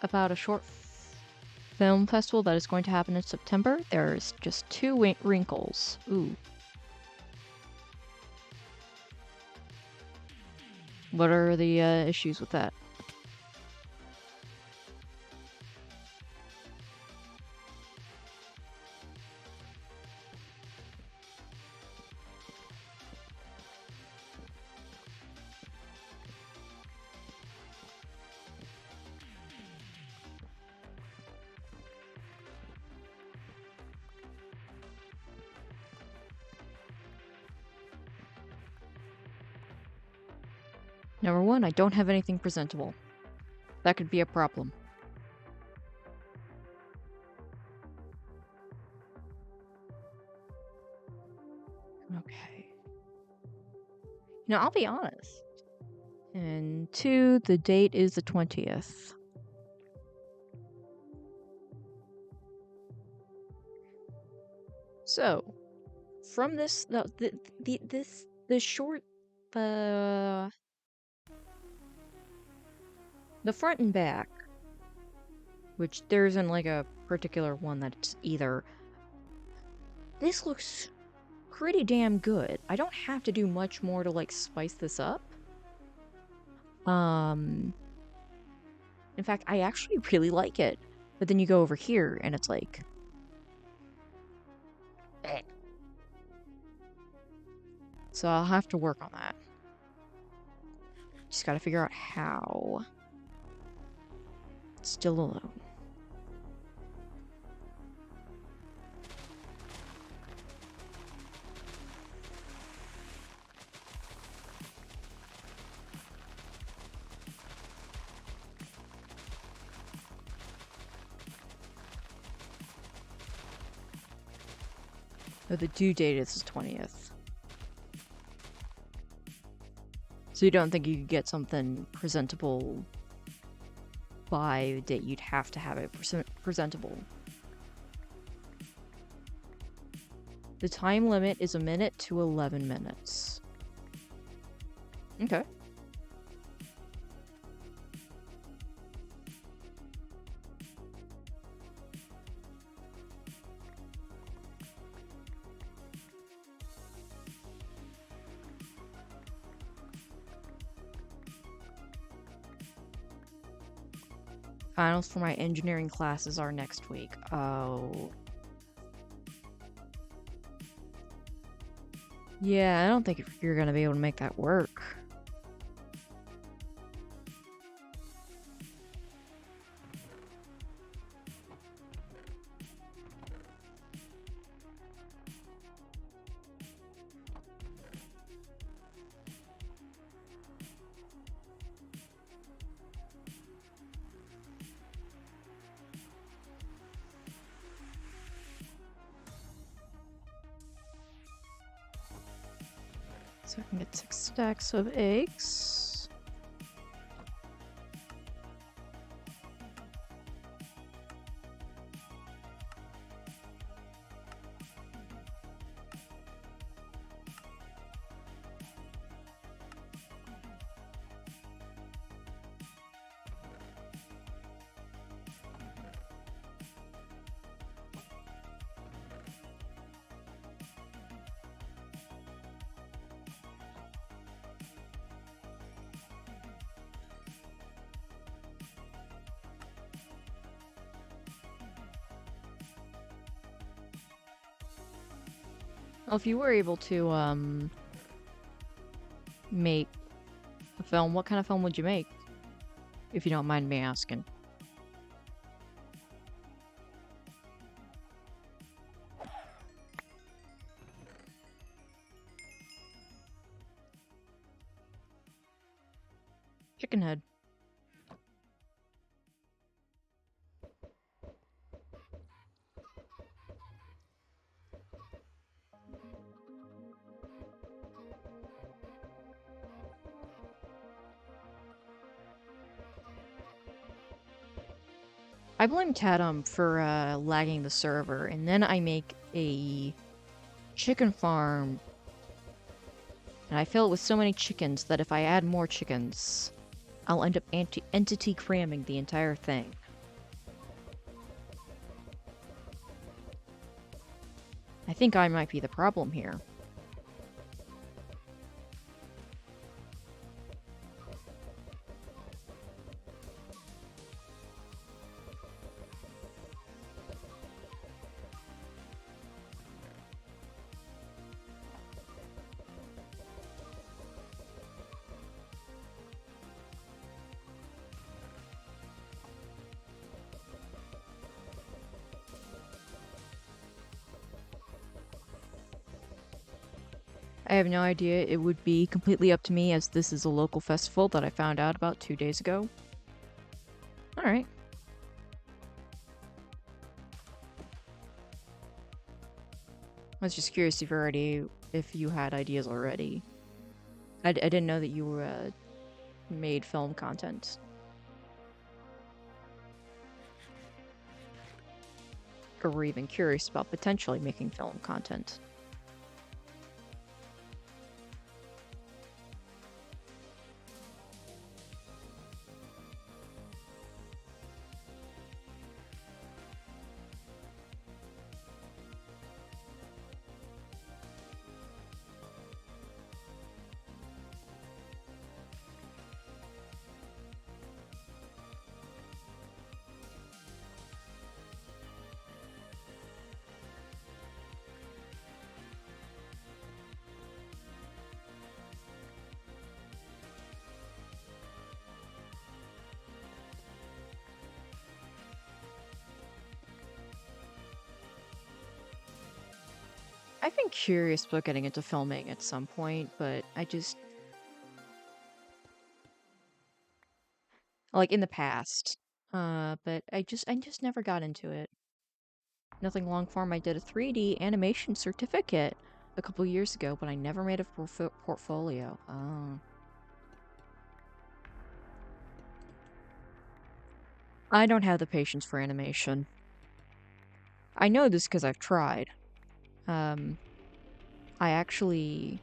about a short film festival that is going to happen in September. There's just 2 wrinkles. Ooh. What are the issues with that? Number 1, I don't have anything presentable. That could be a problem. Okay. You know, I'll be honest. And 2, the date is the 20th. So, from this, no, the short, the front and back, which there isn't like a particular one that's either. This looks pretty damn good. I don't have to do much more to like spice this up. In fact, I actually really like it. But then you go over here and it's like, eh. So I'll have to work on that. Just gotta figure out how. Still alone. Oh, the due date is the 20th. So you don't think you could get something presentable by the date you'd have to have it presentable? The time limit is 1 minute to 11 minutes. Okay. Finals for my engineering classes are next week. Oh. Yeah, I don't think you're gonna be able to make that work. So I can get 6 stacks of eggs. Well, if you were able to, make a film, what kind of film would you make? If you don't mind me asking. Chicken head. I blame Tatum for lagging the server, and then I make a chicken farm, and I fill it with so many chickens that if I add more chickens, I'll end up entity cramming the entire thing. I think I might be the problem here. I have no idea. It would be completely up to me, as this is a local festival that I found out about 2 days ago. Alright. I was just curious if you had ideas already. I didn't know that you made film content. Or were even curious about potentially making film content. I've been curious about getting into filming at some point, but I just... like, in the past. But I just never got into it. Nothing long form. I did a 3D animation certificate a couple years ago, but I never made a portfolio. Oh. I don't have the patience for animation. I know this because I've tried. I actually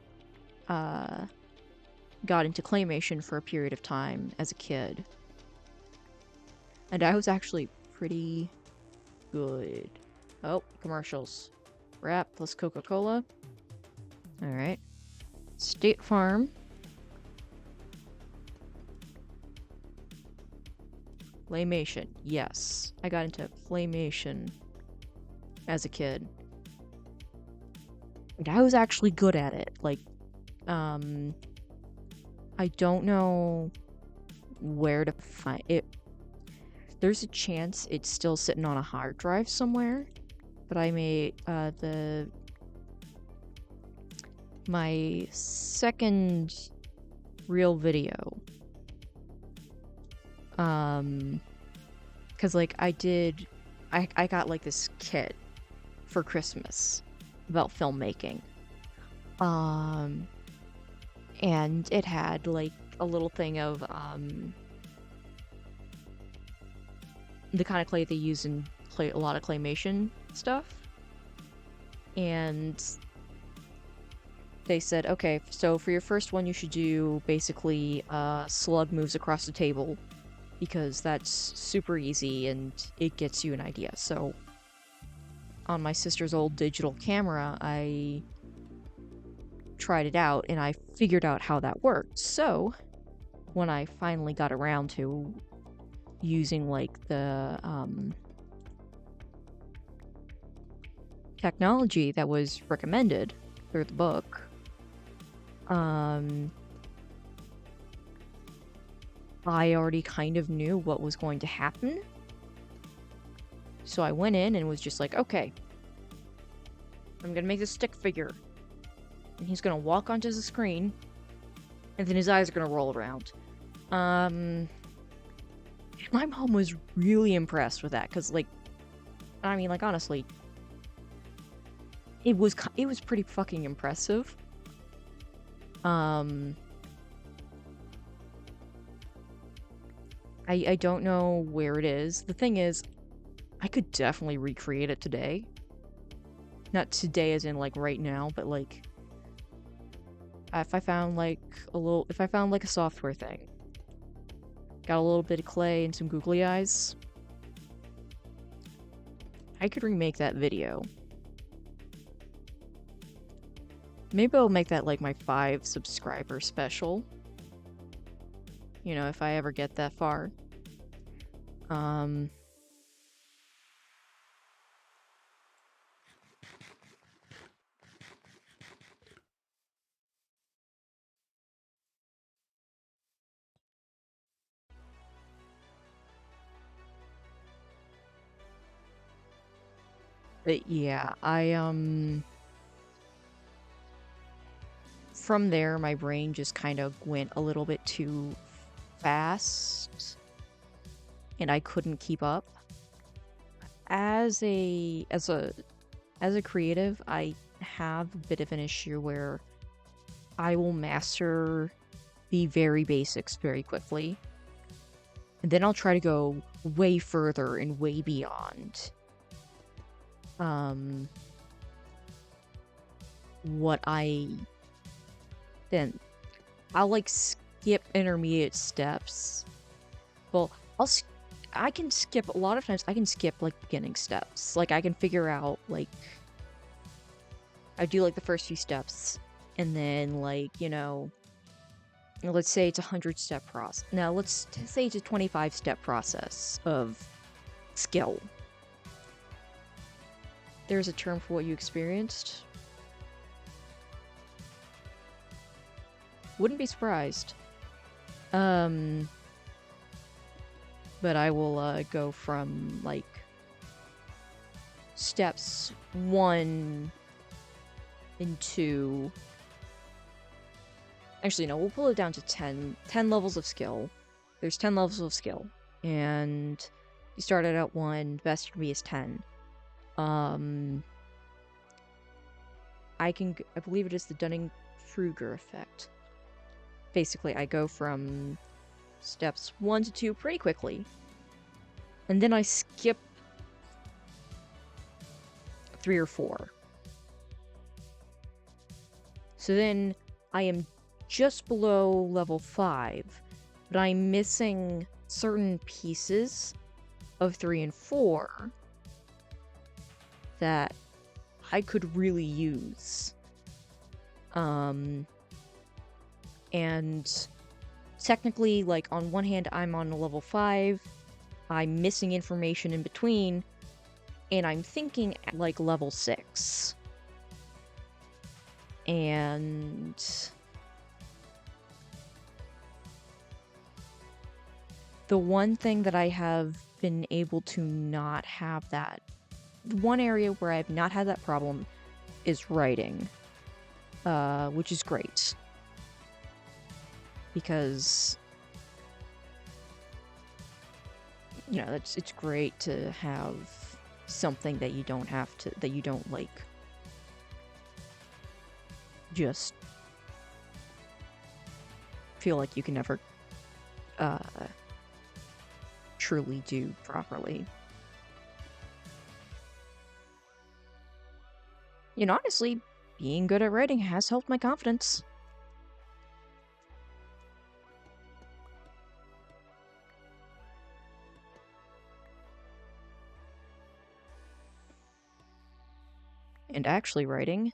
got into claymation for a period of time as a kid. And I was actually pretty good. Oh, commercials. Wrap plus Coca-Cola. Alright. State Farm. Claymation. Yes. I got into claymation as a kid. And I was actually good at it. Like, I don't know where to find it. There's a chance it's still sitting on a hard drive somewhere, but I made my second real video. Cause like I got like this kit for Christmas about filmmaking. And it had like a little thing of the kind of clay they use in a lot of claymation stuff. And they said, okay, so for your first one you should do basically slug moves across the table, because that's super easy and it gets you an idea. So on my sister's old digital camera, I tried it out and I figured out how that worked. So when I finally got around to using like the technology that was recommended through the book, I already kind of knew what was going to happen. So I went in and was just like, okay, I'm gonna make this stick figure. And he's gonna walk onto the screen, and then his eyes are gonna roll around. My mom was really impressed with that, because, like, I mean, like, honestly, it was pretty fucking impressive. I don't know where it is. The thing is, I could definitely recreate it today. Not today as in, like, right now, but, like, if I found, like, a software thing, got a little bit of clay and some googly eyes, I could remake that video. Maybe I'll make that, like, my 5 subscriber special. You know, if I ever get that far. But yeah, from there, my brain just kind of went a little bit too fast, and I couldn't keep up. As a creative, I have a bit of an issue where I will master the very basics very quickly, and then I'll try to go way further and way beyond what I'll like skip intermediate steps. Well, I can skip, a lot of times I can skip like beginning steps. Like I can figure out, like, I do like the first few steps, and then, like, you know, let's say it's a 100-step process. Now let's say it's a 25-step process of skill. There's a term for what you experienced. Wouldn't be surprised. But I will go from, like, steps 1 and 2. Actually, no, we'll pull it down to 10 levels of skill. There's 10 levels of skill, and you started at 1, best you can be is 10. I believe it is the Dunning-Kruger effect. Basically, I go from steps 1 to 2 pretty quickly, and then I skip 3 or 4. So then I am just below level 5, but I'm missing certain pieces of 3 and 4 that I could really use. And technically, like, on one hand, I'm on a level 5, I'm missing information in between, and I'm thinking at, like, level 6. And the one thing that I have been able to not have that, one area where I've not had that problem is writing, which is great. Because, you know, it's great to have something that you don't have to, that you don't, like, just feel like you can never truly do properly. You know, honestly, being good at writing has helped my confidence. And actually writing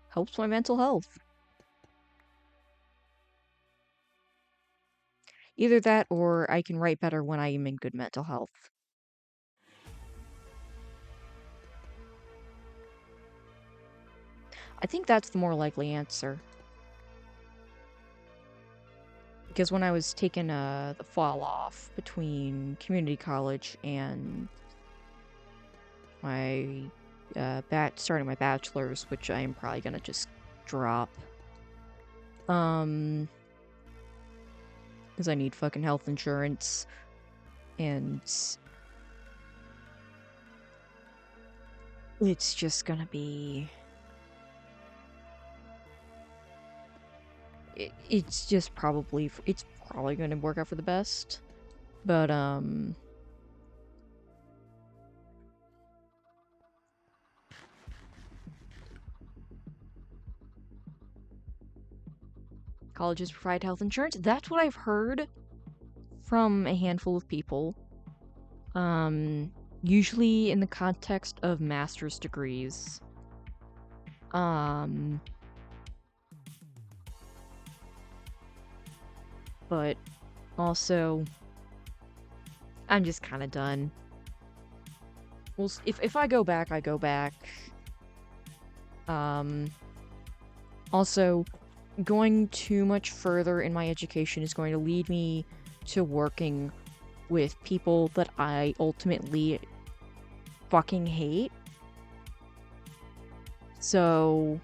helps my mental health. Either that, or I can write better when I am in good mental health. I think that's the more likely answer. Because when I was taking the fall off between community college and my starting my bachelor's, which I am probably gonna just drop. Because I need fucking health insurance, and it's just gonna be... It's just probably... It's probably gonna work out for the best. But, colleges provide health insurance. That's what I've heard from a handful of people. Usually in the context of master's degrees. But also, I'm just kind of done. Well, if I go back, I go back. Also, going too much further in my education is going to lead me to working with people that I ultimately fucking hate. So,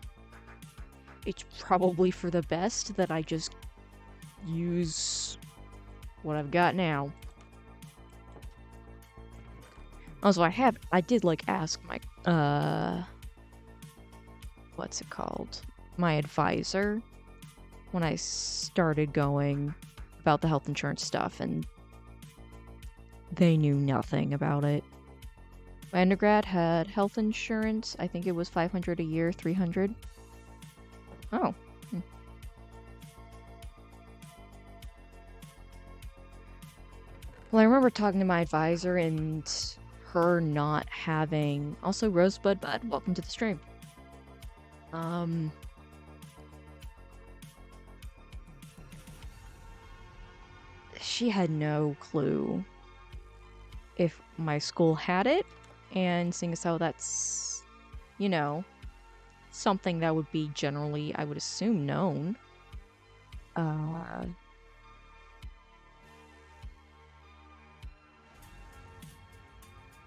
it's probably for the best that I just use what I've got now. Also, I did, like, ask my, what's it called? My advisor when I started going about the health insurance stuff, and they knew nothing about it. My undergrad had health insurance. I think it was $500 a year, $300. Oh. Well, I remember talking to my advisor and her not having... Also, Rosebud Bud, welcome to the stream. She had no clue if my school had it, and seeing as how that's, you know, something that would be generally, I would assume, known.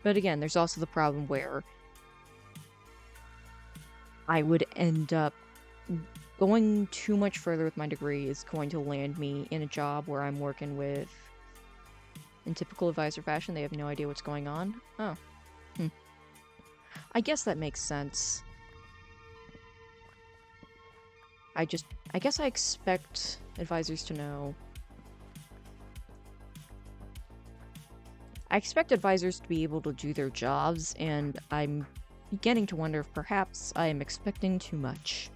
But again, there's also the problem where I would end up going too much further with my degree is going to land me in a job where I'm working with, in typical advisor fashion, they have no idea what's going on. Oh. I guess that makes sense. I guess I expect advisors to know. I expect advisors to be able to do their jobs, and I'm beginning to wonder if perhaps I am expecting too much.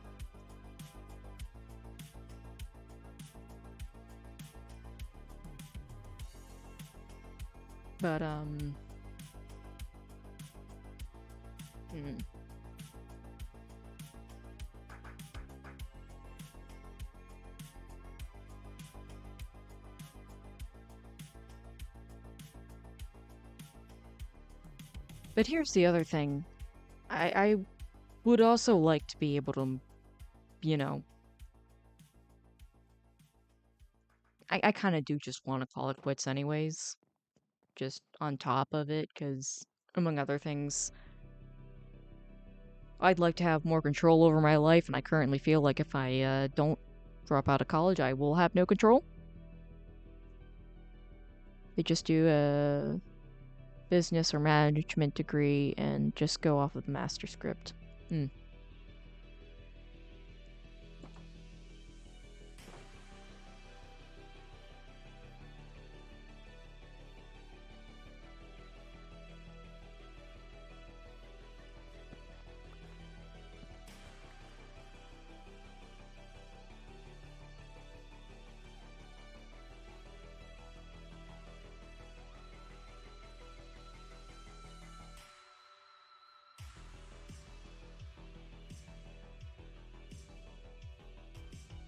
But, But here's the other thing. I would also like to be able to, you know... I kind of do just want to call it quits anyways. Just on top of it, because, among other things, I'd like to have more control over my life, and I currently feel like if I don't drop out of college, I will have no control. They just do a business or management degree and just go off of the master script.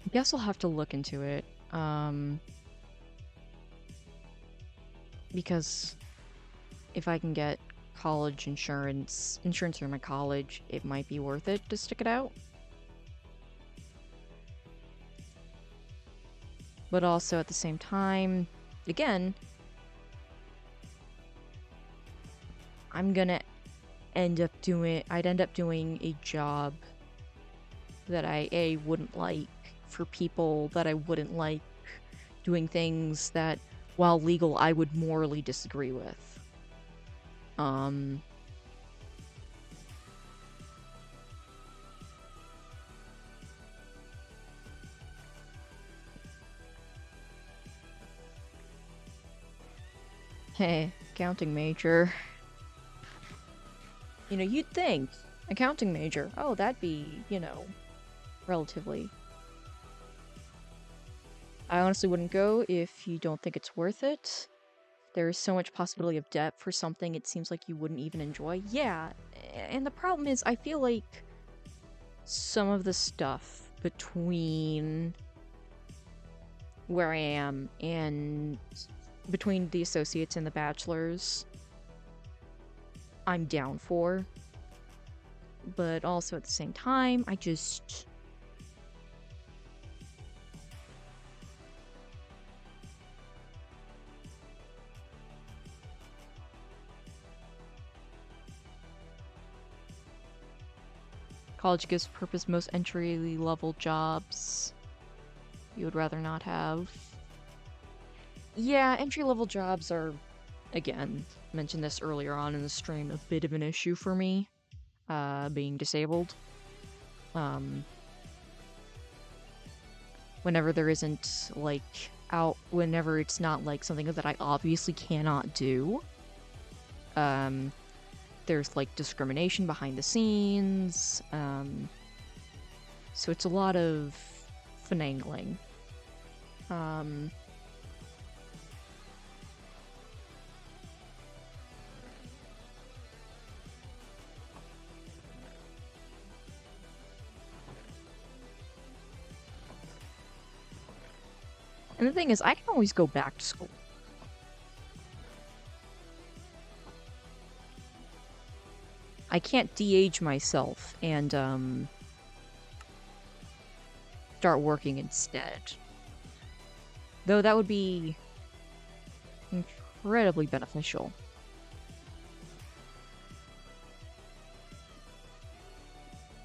I guess I'll have to look into it. Because if I can get college insurance through my college, it might be worth it to stick it out. But also at the same time, again, I'd end up doing a job that I wouldn't like, for people that I wouldn't like, doing things that, while legal, I would morally disagree with. Hey, accounting major. You know, you'd think, accounting major, oh, that'd be, relatively... I honestly wouldn't go if you don't think it's worth it. There's so much possibility of debt for something it seems like you wouldn't even enjoy. Yeah, and the problem is, I feel like some of the stuff between where I am and between the associates and the bachelors, I'm down for. But also at the same time, I just... College gives purpose most entry-level jobs you would rather not have. Yeah, entry-level jobs are, again, mentioned this earlier on in the stream, a bit of an issue for me, being disabled. Whenever there isn't, whenever it's not, something that I obviously cannot do, there's, discrimination behind the scenes, so it's a lot of finagling. And the thing is, I can always go back to school. I can't de-age myself and, start working instead. Though that would be incredibly beneficial.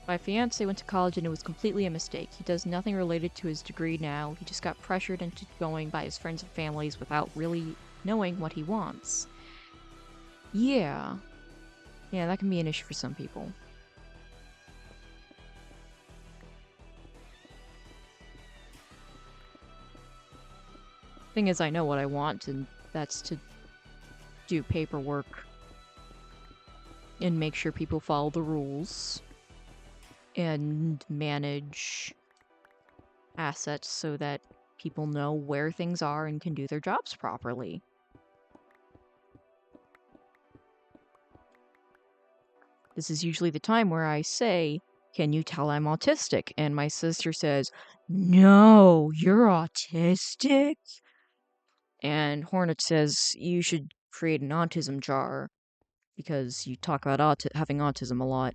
My fiancé went to college and it was completely a mistake. He does nothing related to his degree now. He just got pressured into going by his friends and families without really knowing what he wants. Yeah. Yeah, that can be an issue for some people. Thing is, I know what I want, and that's to do paperwork and make sure people follow the rules and manage assets so that people know where things are and can do their jobs properly. This is usually the time where I say, "Can you tell I'm autistic?" And my sister says, "No, you're autistic?" And Hornet says, "You should create an autism jar because you talk about having autism a lot."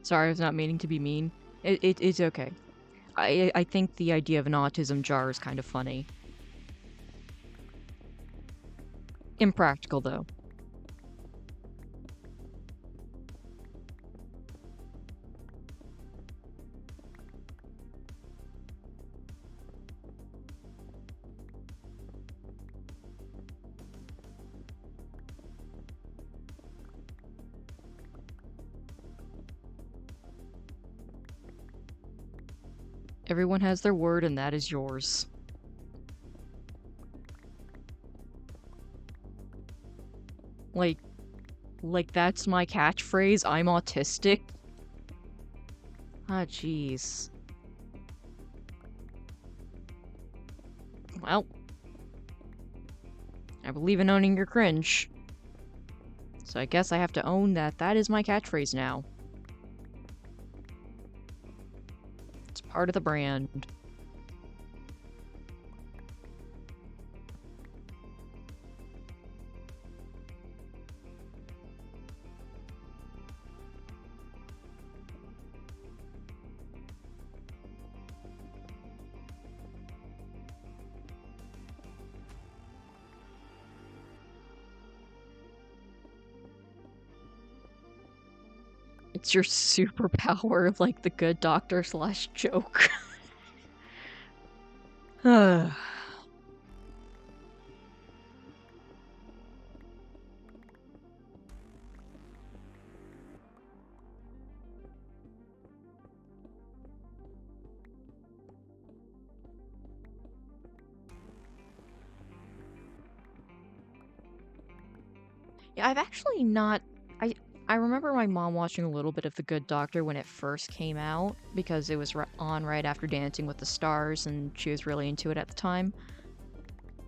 Sorry, I was not meaning to be mean. It's okay. I think the idea of an autism jar is kind of funny. Impractical, though. Everyone has their word, and that is yours. Like that's my catchphrase. I'm autistic. Ah, jeez. Well, I believe in owning your cringe. So I guess I have to own that that is my catchphrase now. It's part of the brand. It's your superpower, like the good doctor / joke. Yeah, I've actually not. I remember my mom watching a little bit of The Good Doctor when it first came out because it was on right after Dancing with the Stars, and she was really into it at the time.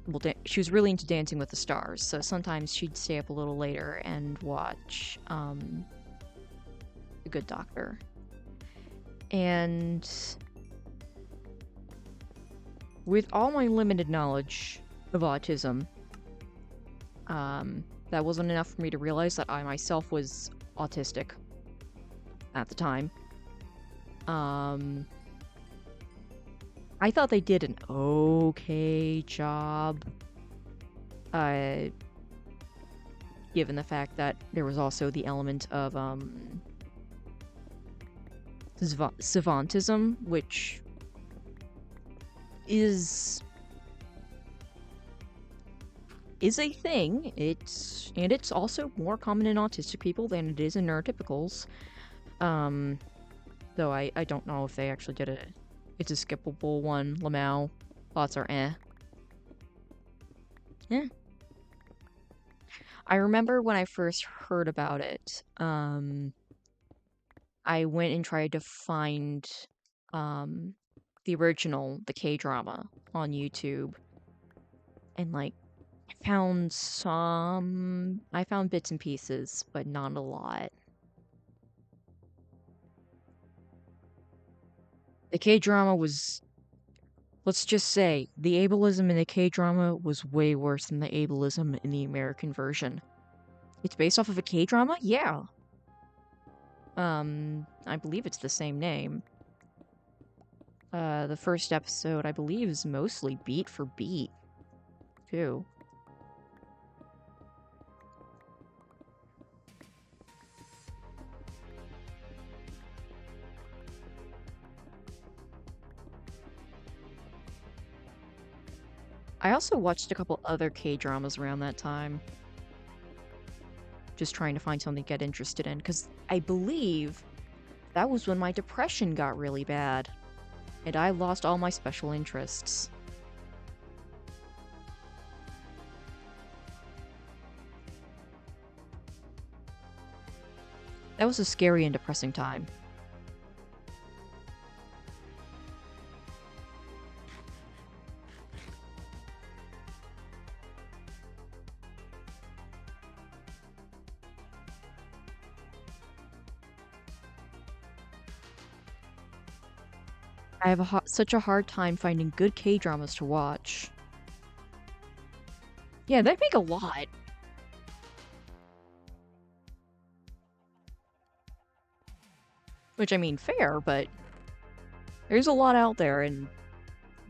Well, she was really into Dancing with the Stars, so sometimes she'd stay up a little later and watch The Good Doctor. And with all my limited knowledge of autism, that wasn't enough for me to realize that I myself was autistic at the time. I thought they did an okay job, given the fact that there was also the element of, savantism, which is a thing. It's also more common in autistic people than it is in neurotypicals. Though I don't know if they actually did it. It's a skippable one. Lamau thoughts are eh. Yeah. I remember when I first heard about it, I went and tried to find the original, the K-drama on YouTube. And like I found bits and pieces, but not a lot. The K-drama was, let's just say, the ableism in the K-drama was way worse than the ableism in the American version. It's based off of a K-drama? Yeah. I believe it's the same name. The first episode, I believe, is mostly beat for beat, too. I also watched a couple other K-dramas around that time. Just trying to find something to get interested in, because I believe that was when my depression got really bad, and I lost all my special interests. That was a scary and depressing time. I have such a hard time finding good K-dramas to watch. Yeah, they make a lot. Which, I mean, fair, but there's a lot out there, and,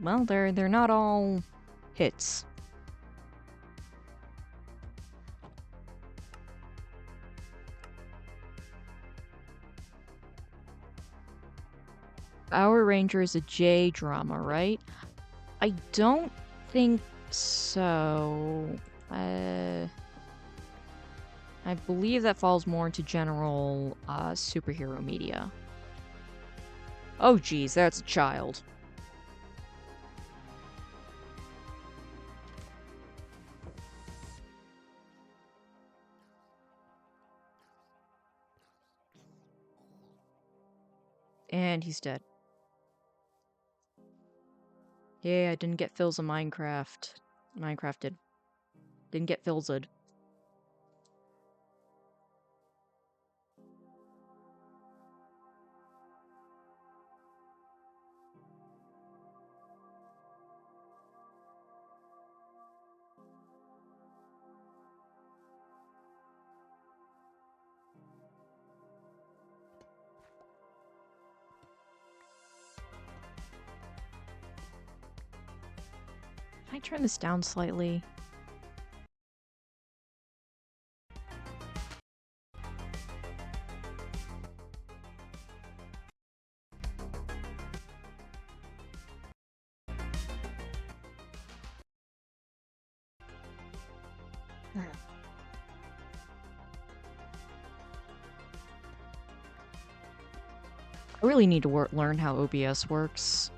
well, they're not all hits. Power Ranger is a J-drama, right? I don't think so. I believe that falls more into general superhero media. Oh geez, that's a child. And he's dead. Yeah, I didn't get Phil's in Minecraft. Minecraft did. Didn't get Phil's. Can I turn this down slightly? I really need to learn how OBS works.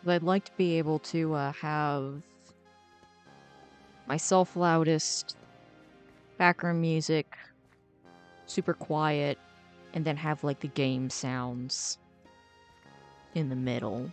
But I'd like to be able to have myself loudest, background music, super quiet, and then have like the game sounds in the middle.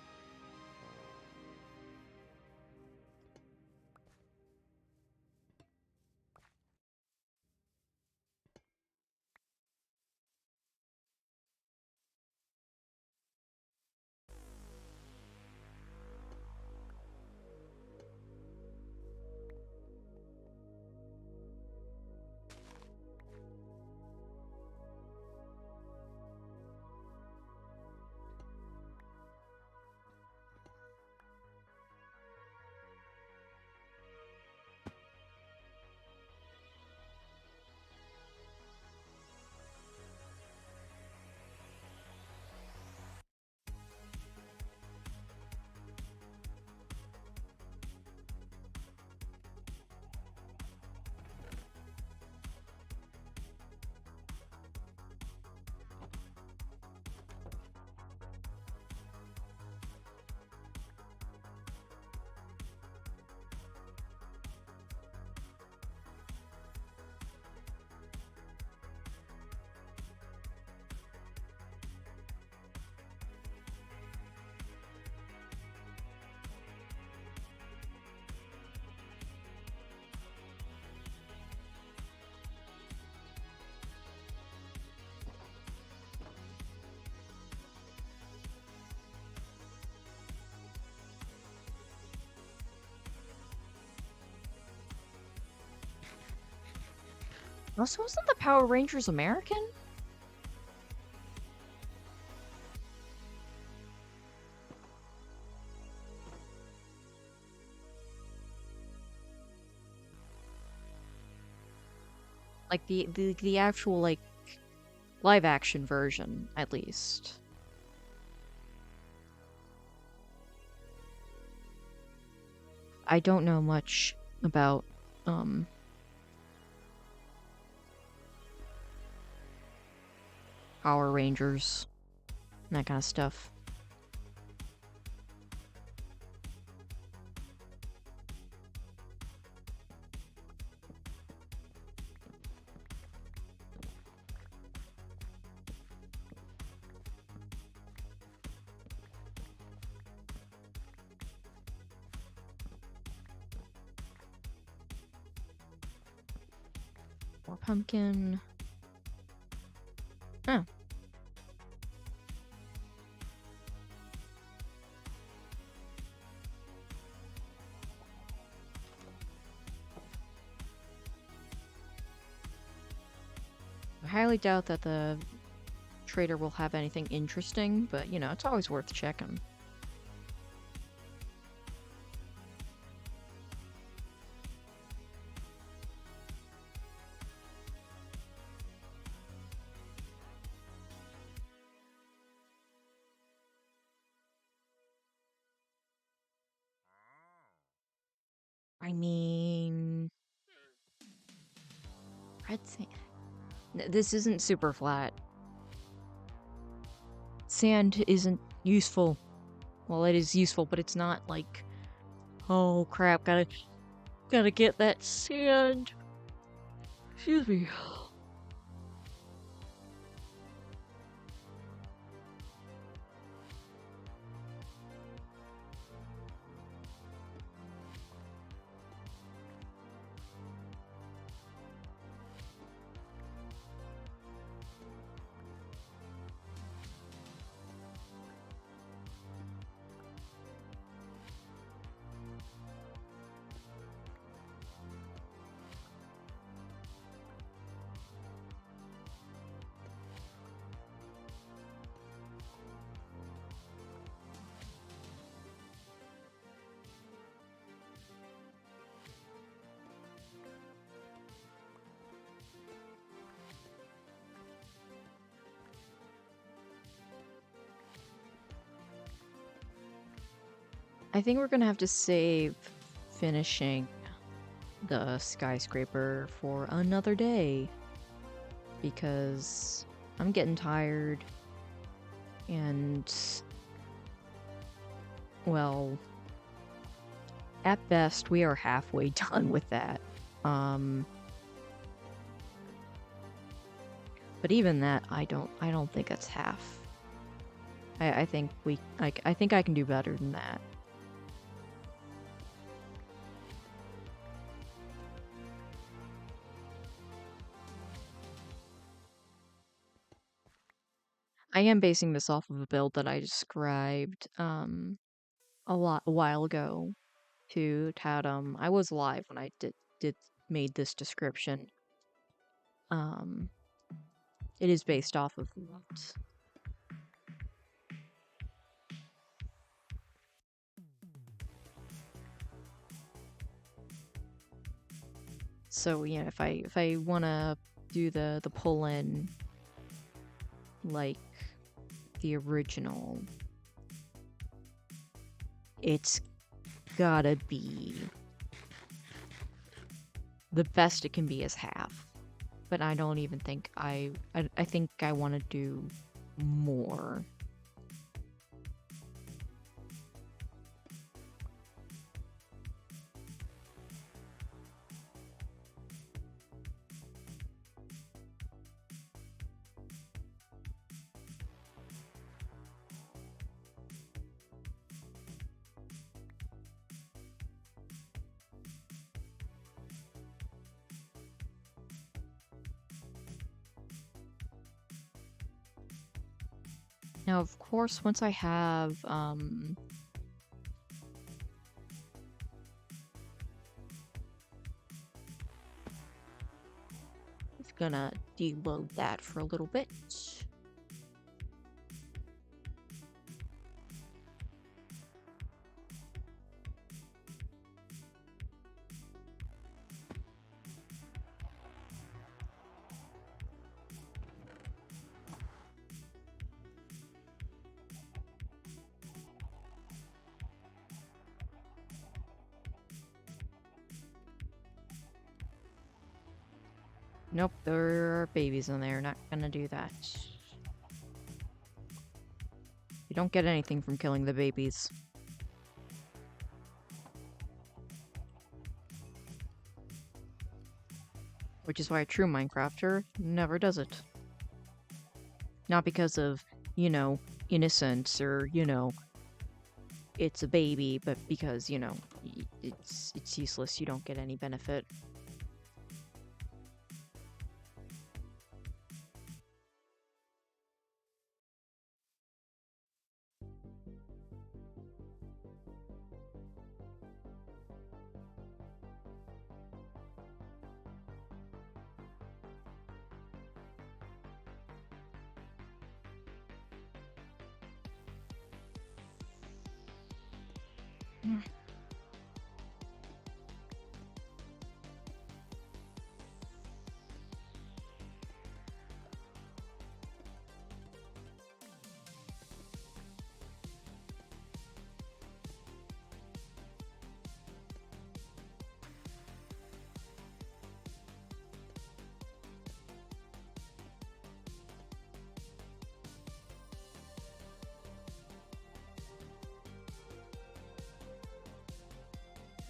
Also, wasn't the Power Rangers American? Like the actual like live action version, at least. I don't know much about Power Rangers and that kind of stuff. More pumpkin. Huh. I highly doubt that the trader will have anything interesting, but you know, it's always worth checking. I mean, I'd say this isn't super flat. Sand isn't useful. Well, it is useful, but it's not like, oh crap, gotta get that sand. Excuse me. I think we're gonna have to save finishing the skyscraper for another day because I'm getting tired and, well, at best we are halfway done with that. But even that, I don't think that's half. I think I think I can do better than that. I am basing this off of a build that I described a while ago to Tatum. I was live when I did made this description. Um, it is based off of that. So yeah, if I want to do the pull in like the original, it's gotta be the best it can be is half. But I don't even think I think I want to do more. Now, of course, once I have gonna deload that for a little bit. Nope, there are babies in there. Not gonna do that. You don't get anything from killing the babies. Which is why a true Minecrafter never does it. Not because of, you know, innocence or, you know, it's a baby, but because, you know, it's useless. You don't get any benefit.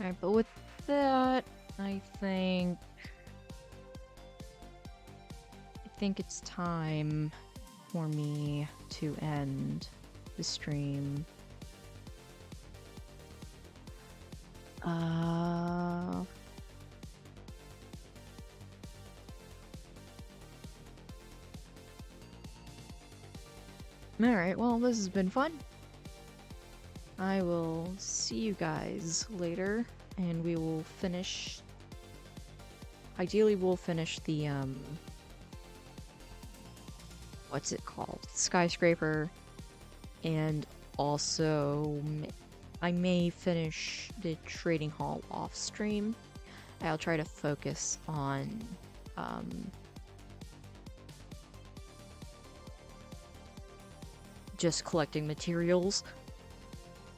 Alright, but with that, I think it's time for me to end the stream. Alright, well, this has been fun. I will see you guys later, and we will finish... Ideally, we'll finish the, what's it called? Skyscraper, and also I may finish the trading hall off stream. I'll try to focus on, just collecting materials.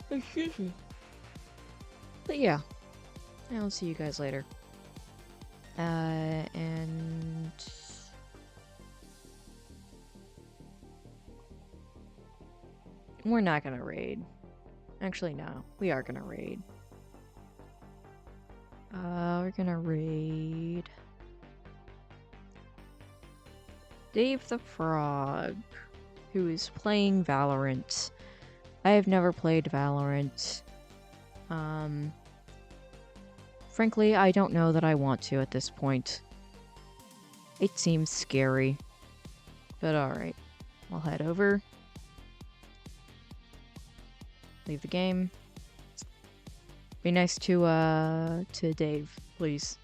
Excuse me. But yeah, I'll see you guys later. And we're not gonna raid. Actually, no, we are gonna raid. We're gonna raid Dave the Frog, who is playing Valorant. I have never played Valorant. Frankly, I don't know that I want to at this point. It seems scary. But alright. I'll head over. Leave the game. Be nice to Dave, please.